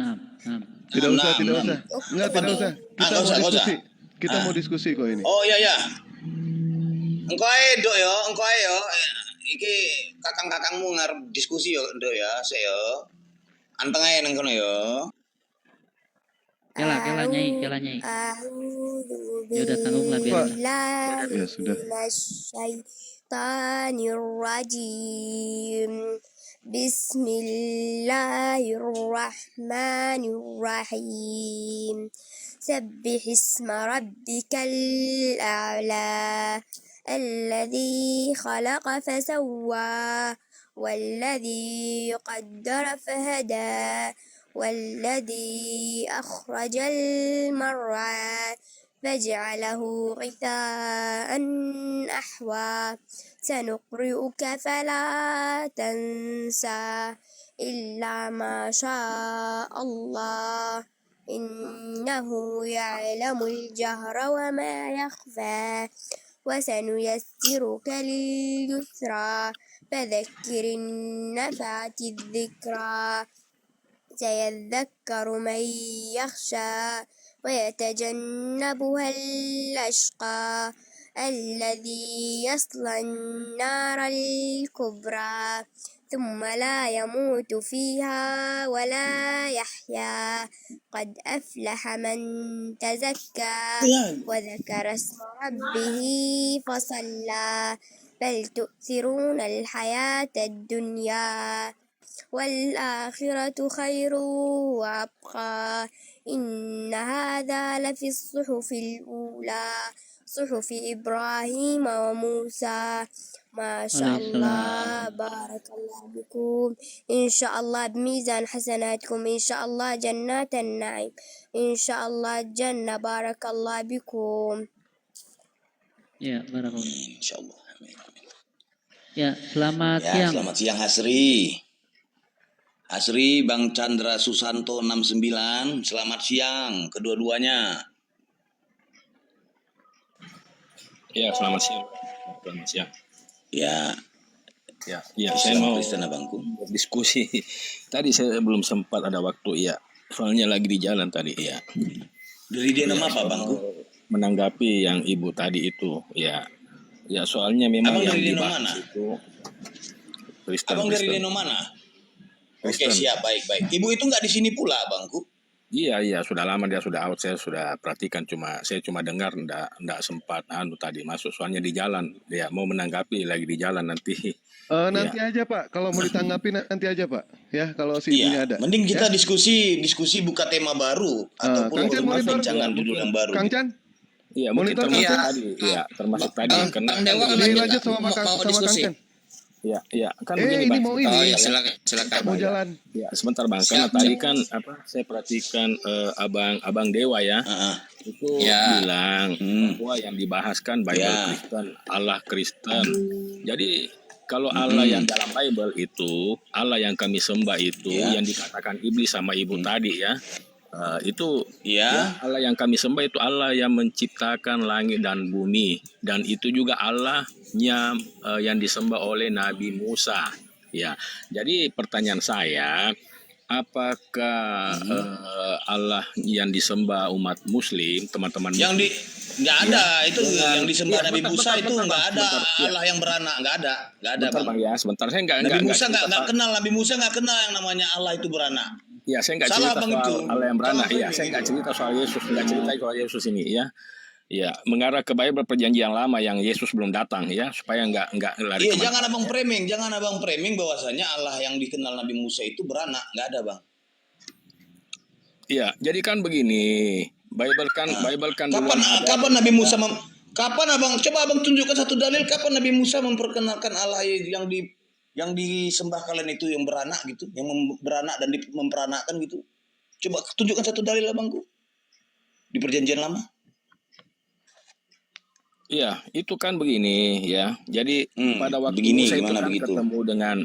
Tidak usah. Enggak, tidak usah. Kita nggak mau usah. diskusi. Kita mau diskusi kok ini. Oh iya. Engkau ae dok yo, iki kakang-kakangmu ngarep diskusi yo dok ya, saya yo. Anteng ae nang kono yo. Kela nyai. Ya udah tanggung lah biar. Ya sudah. Bismillahirrahmanirrahim. Bismillahirrahmanirrahim. Sabbih isma rabbikal a'la. الذي خلق فسوى والذي قدر فهدى والذي أخرج المرعى فجعله غثاء أحوى سنقرئك فلا تنسى إلا ما شاء الله إنه يعلم الجهر وما يخفى وسنيسرك لليسرى فذكر النفعة الذكرى سيذكر من يخشى ويتجنبها الأشقى الذي يصلى النار الكبرى ثم لا يموت فيها ولا يحيا قد أفلح من تزكى وذكر اسم ربه فصلى بل تؤثرون الحياة الدنيا والآخرة خير وأبقى إن هذا لفي الصحف الأولى صحف إبراهيم وموسى ما شاء الله بارك الله بكم إن شاء الله بميزان حسناتكم إن شاء الله جنات النعيم إن شاء الله الجنة بارك الله بكم. Ya, barakallah. Insyaallah. Ya, selamat siang. Selamat siang Hasri, Bang Chandra Susanto 69. Selamat siang kedua-duanya. Ya, selamat siang. Ya, saya mau Kristen abangku. diskusi. Tadi saya belum sempat ada waktu, ya. Soalnya lagi di jalan tadi, ya. Dari dia nama apa, Bangku? Menanggapi yang Ibu tadi itu, ya. Ya, soalnya memang Abang yang dari Deno dibahas mana? itu Kristen. Abang dari Deno mana? Oke, Kristen. siap, baik. Ibu itu nggak di sini pula, Bangku? Iya, sudah lama dia sudah out, saya sudah perhatikan, saya cuma dengar ndak sempat tadi masuk, soalnya di jalan, dia mau menanggapi lagi di jalan nanti. Nanti aja Pak, kalau mau ditanggapi nanti aja Pak, ya kalau si ibunya ada. Mending kita Ya? diskusi buka tema baru ataupun Kang Chan monitor. perbincangan judul yang baru. Kang Chan? Iya, mungkin Monitor termasuk Kang Chan? tadi, termasuk tadi karena Bang Dewa Dilanjut sama Kang mau Chan. diskusi. Ya, kan begini Ini Bang. mau Oh ini. ya, silakan. Mau jalan. Ya, sebentar Bang. Siap, Karena tadi kan saya perhatikan Abang Dewa ya. Itu Ya. bilang bahwa yang dibahaskan Bible Kristen, Allah Kristen. Jadi kalau Allah yang dalam Bible itu, Allah yang kami sembah itu, yang dikatakan iblis sama ibu tadi ya, itu ya, Allah yang kami sembah itu Allah yang menciptakan langit dan bumi, dan itu juga Allahnya yang disembah oleh Nabi Musa. Ya, jadi pertanyaan saya, apakah Allah yang disembah umat Muslim, teman-teman Yang Muslim? di nggak ada itu yang disembah Nabi bentar, Musa bentar, itu bentar, nggak Bang. ada Bentar, ya. Allah yang beranak, nggak ada Bentar Bang. Bang ya, sebentar. Saya Nabi Musa nggak cerita soal- kenal, Nabi Musa nggak kenal yang namanya Allah itu beranak. Ya, saya nggak Salah cerita Bang soal itu. Allah yang beranak. Jangan Iya, saya framing nggak itu. cerita soal Yesus, nggak cerita soal Yesus ini ya. Ya, mengarah ke Bible perjanjian lama yang Yesus belum datang ya, supaya nggak lari Iya, kemana. jangan abang framing bahwasanya Allah yang dikenal Nabi Musa itu beranak, nggak ada Bang. Iya, jadi kan begini, Bible kan belum ada. Kapan Nabi Musa kapan abang coba abang tunjukkan satu dalil kapan Nabi Musa memperkenalkan Allah yang disembah kalian itu yang beranak gitu, yang beranak dan memperanakkan gitu. Coba tunjukkan satu dalil abangku di perjanjian lama. Iya, itu kan begini ya. Jadi pada waktu begini, Musa itu gimana kan begitu? ketemu dengan,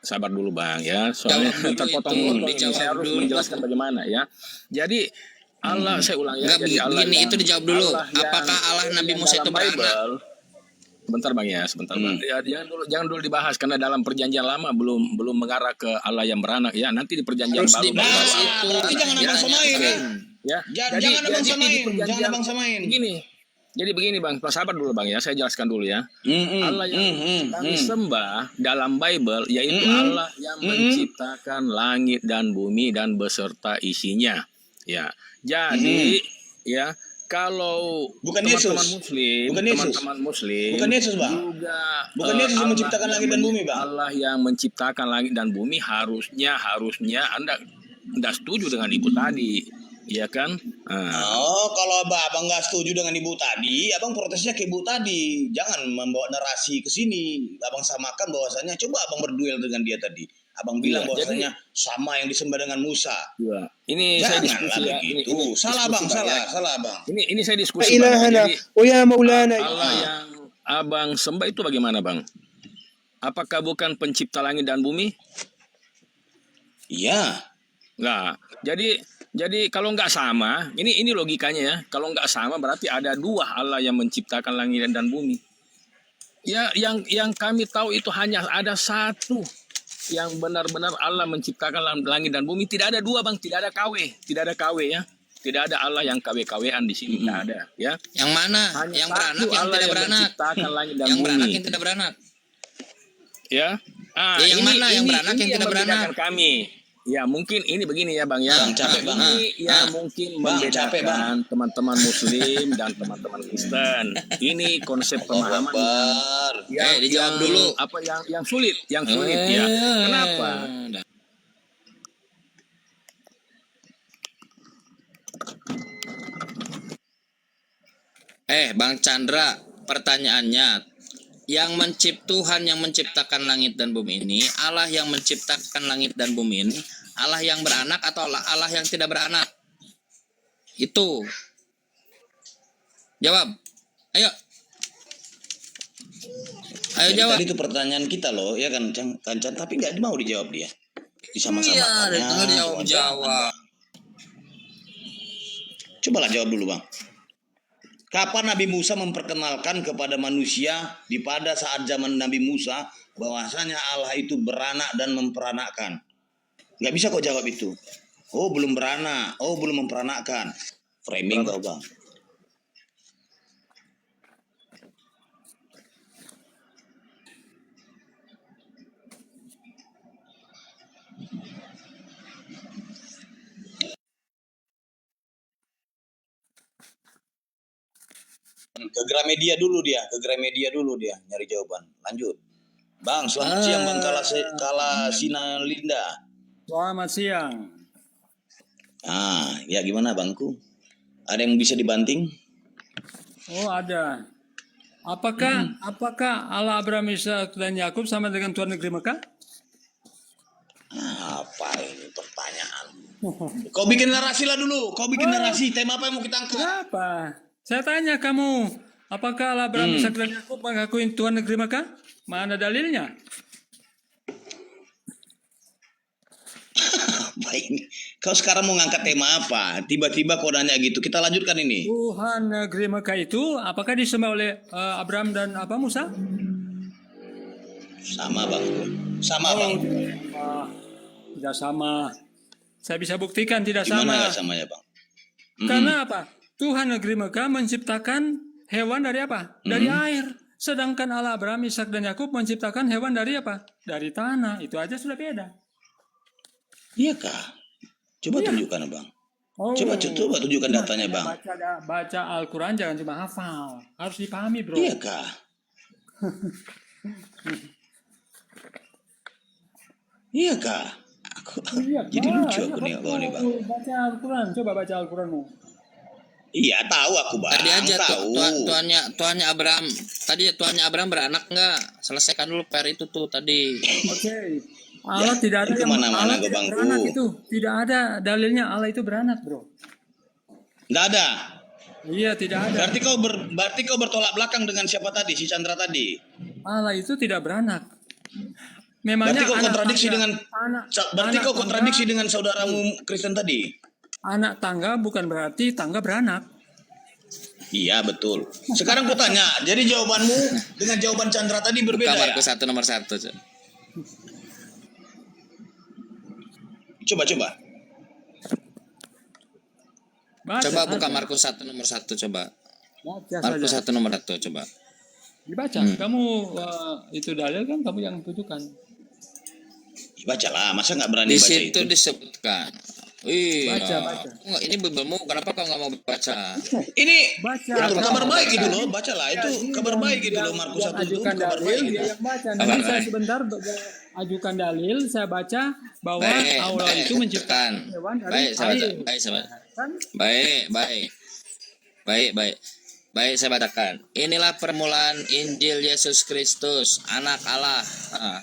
sabar dulu Bang ya, soalnya Jawab dulu terpotong-potong itu, ini, saya harus dijawab dulu. menjelaskan bagaimana ya. Jadi Allah, saya ulang ya, Enggak, jadi Allah begini, yang, itu dijawab dulu. Allah yang- Apakah Allah Nabi yang Musa itu dalam beranak? Bible, sebentar Bang ya, sebentar Bang. Ya, jangan dulu dibahas karena dalam perjanjian lama belum mengarah ke Allah yang beranak ya. Nanti di perjanjian Harus baru dibahas baru itu. Allah Berarti jangan abang samain ya. ya. Jangan abang samain, di jangan perjanjian abang samain. begini Bang, sabar dulu Bang ya, saya jelaskan dulu ya. Allah yang kami sembah dalam Bible yaitu Allah yang menciptakan langit dan bumi dan beserta isinya. Ya. Jadi ya, kalau Bukan teman-teman Yesus. Muslim, Bukan Yesus. teman-teman Muslim Bukan Yesus, Bang. juga Bukan Yesus yang Allah menciptakan langit dan bumi, Bang. Allah yang menciptakan langit dan bumi, harusnya Anda setuju dengan ibu tadi, ya kan? Oh, kalau abang nggak setuju dengan ibu tadi, abang protesnya ke ibu tadi. Jangan membawa narasi ke sini. Abang samakan bahwasanya, coba abang berduel dengan dia tadi. Abang bilang Iya, bahwasanya sama yang disembah dengan Musa. Ya. Ini saya diskusi Janganlah ya. begitu. Ini Salah diskusi, bang, Bang, salah, ya. salah bang. Ini saya diskusi. Bang. ilahana Jadi, wa ya maulana. Allah yang abang sembah itu bagaimana Bang? Apakah bukan pencipta langit dan bumi? Iya. Nggak. Jadi kalau nggak sama, ini logikanya ya. Kalau nggak sama berarti ada dua Allah yang menciptakan langit dan bumi. Ya, yang kami tahu itu hanya ada satu yang benar-benar Allah menciptakan langit dan bumi. Tidak ada dua Bang, tidak ada KW ya. Tidak ada Allah yang KW-KW-an di sini, tidak ada ya. Yang mana? Hanya Yang satu beranak, yang Allah tidak yang beranak. menciptakan langit dan Yang bumi. beranak, yang tidak beranak. Ya. Ya, yang mana? Yang beranak, yang tidak beranak. membedakan kami. Ya mungkin ini begini ya Bang ya. Bang, capek, Bang. Ini ya mungkin Bang, capek, membedakan teman-teman Muslim dan teman-teman Kristen. Ini konsep pemahaman Dijawab dulu. apa yang sulit ya. Kenapa? Bang Chandra, pertanyaannya, Tuhan yang menciptakan langit dan bumi ini, Allah yang menciptakan langit dan bumi ini, Allah yang beranak atau Allah yang tidak beranak? Itu. Jawab. Ayo. Ayo Jadi jawab. tadi itu pertanyaan kita loh, ya kan, Chan, tapi nggak mau dijawab dia. Disama-sama. Iya, dijawab. Cobalah jawab dulu bang. Kapan Nabi Musa memperkenalkan kepada manusia pada saat zaman Nabi Musa bahwasanya Allah itu beranak dan memperanakkan? Nggak bisa kok jawab itu. Oh belum beranak, oh belum memperanakkan. Framing kau bang. Ke Gramedia dulu dia nyari jawaban. Lanjut. Bang, selamat siang Bang Kala Sinalinda. Selamat siang. Ya gimana Bangku? Ada yang bisa dibanting? Oh ada. Apakah Allah Abraham, Ishak dan Yakub sama dengan tuan negeri Mekah? Apa ini pertanyaan? Kau bikin narasi lah dulu. Kau bikin narasi. Tema apa yang mau kita angkat? Kenapa? Saya tanya kamu, apakah Allah Abraham, Ishak dan Yakub mengakui tuan negeri Mekah? Mana dalilnya? Baik ini. Kau sekarang mau ngangkat tema apa? Tiba-tiba kau nanya gitu. Kita lanjutkan ini. Tuhan negeri Mekah itu apakah disembah oleh Abraham dan Musa? Sama bang. Sama bang. Tidak sama. Saya bisa buktikan tidak Gimana sama. nggak samanya bang? Karena apa? Tuhan negeri Mekah menciptakan hewan dari apa? Dari air. Sedangkan Allah Abraham, Ishak dan Yakub menciptakan hewan dari apa? Dari tanah. Itu aja sudah beda. Iya kah? Coba tunjukkan bang. Coba tunjukkan datanya bang. Baca Al-Quran jangan cuma hafal. Harus dipahami bro. Iya kah? Iya kah? Jadi lucu aku nih bang. Baca Al-Quran. Coba baca Al-Quranmu. Iya tahu aku bang. Tadi aja tahu. tuannya Abraham. Tadi tuannya Abraham beranak nggak? Selesaikan dulu PR itu tuh tadi. Oke. Allah tidak ada yang Allah tidak beranak itu. Tidak ada dalilnya Allah itu beranak, bro. Nggak ada. Iya, tidak ada. Berarti kau bertolak belakang dengan siapa tadi? Si Chandra tadi. Allah itu tidak beranak. Memangnya berarti kau kontradiksi dengan kau kontradiksi dengan saudaramu Kristen tadi. Anak tangga bukan berarti tangga beranak. Iya betul. Sekarang ku tanya, jadi jawabanmu dengan jawaban Chandra tadi berbeda ya? Markus 1 nomor 1. Coba. Coba buka Markus 1 nomor 1 coba. Markus 1 nomor 1 coba. Dibaca. Kamu itu dalil kan kamu yang tunjukkan. Bacalah, masa nggak berani baca itu? Di situ disebutkan. Baca. Ini Bibelmu, kenapa kau nggak mau baca? Ini kabar baik gitu loh, bacalah. Itu kabar baik gitu loh, Markus 1 itu kabar baik gitu. Yang baca. Nanti saya sebentar ajukan dalil, saya baca bahwa Allah itu menciptakan hewan dari air. Baik, saya bacakan. Inilah permulaan Injil Yesus Kristus, anak Allah.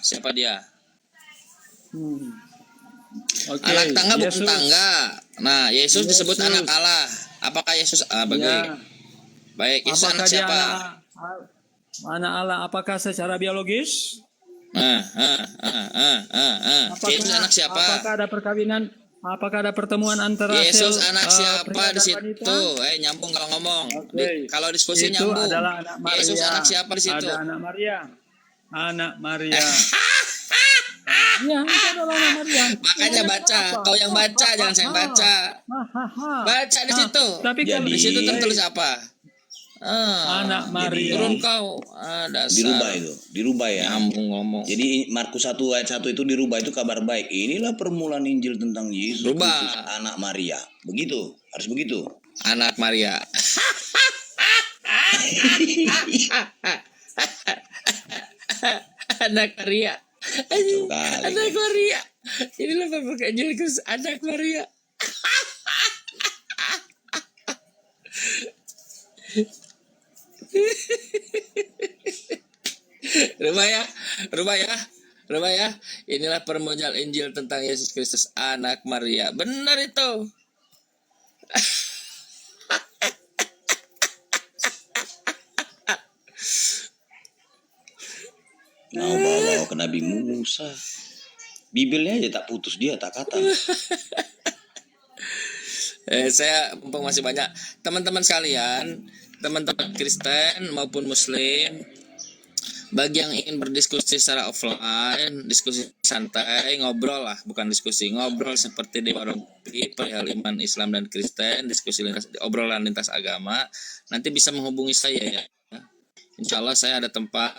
Siapa dia? Okay. Anak tangga bukan tangga. Nah, Yesus disebut anak Allah. Apakah Yesus Baik, Yesus apakah anak siapa? Anak Allah apakah secara biologis? Yesus anak siapa? Apakah ada perkawinan? Apakah ada pertemuan antara Yesus sel, anak siapa di situ? wanita? Nyambung kalau ngomong. Okay. Kalau diskusi Itu nyambung. adalah anak Maria. Yesus anak siapa di situ? Ada anak Maria. Anak Maria. Ya, itu adalah anak Maria. Makanya baca, kau yang baca, jangan saya baca. Baca di situ. Tapi di situ tertulis apa? Anak Maria. Turun kau. Dirubah ya. Nyambung ngomong. Jadi Markus 1 ayat 1 itu dirubah, itu kabar baik. Inilah permulaan Injil tentang Yesus Kristus, anak Maria. Begitu, harus begitu. Anak Maria. Anak Maria. Anak Maria. Inilah permulaan Injil Kristus, anak Maria. Rubah ya. Inilah permulaan Injil tentang Yesus Kristus, anak Maria. Benar itu. Bawa ke Nabi Musa. Bibelnya aja tak putus dia, tak kata. Saya mumpung masih banyak teman-teman sekalian, teman-teman Kristen maupun Muslim, bagi yang ingin berdiskusi secara offline, diskusi santai, ngobrol lah, bukan diskusi, ngobrol seperti di warung kopi, perihal iman Islam dan Kristen, diskusi obrolan lintas agama, nanti bisa menghubungi saya ya. Insya Allah saya ada tempat,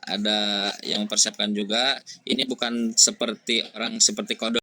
ada yang mempersiapkan juga. Ini bukan seperti orang seperti kode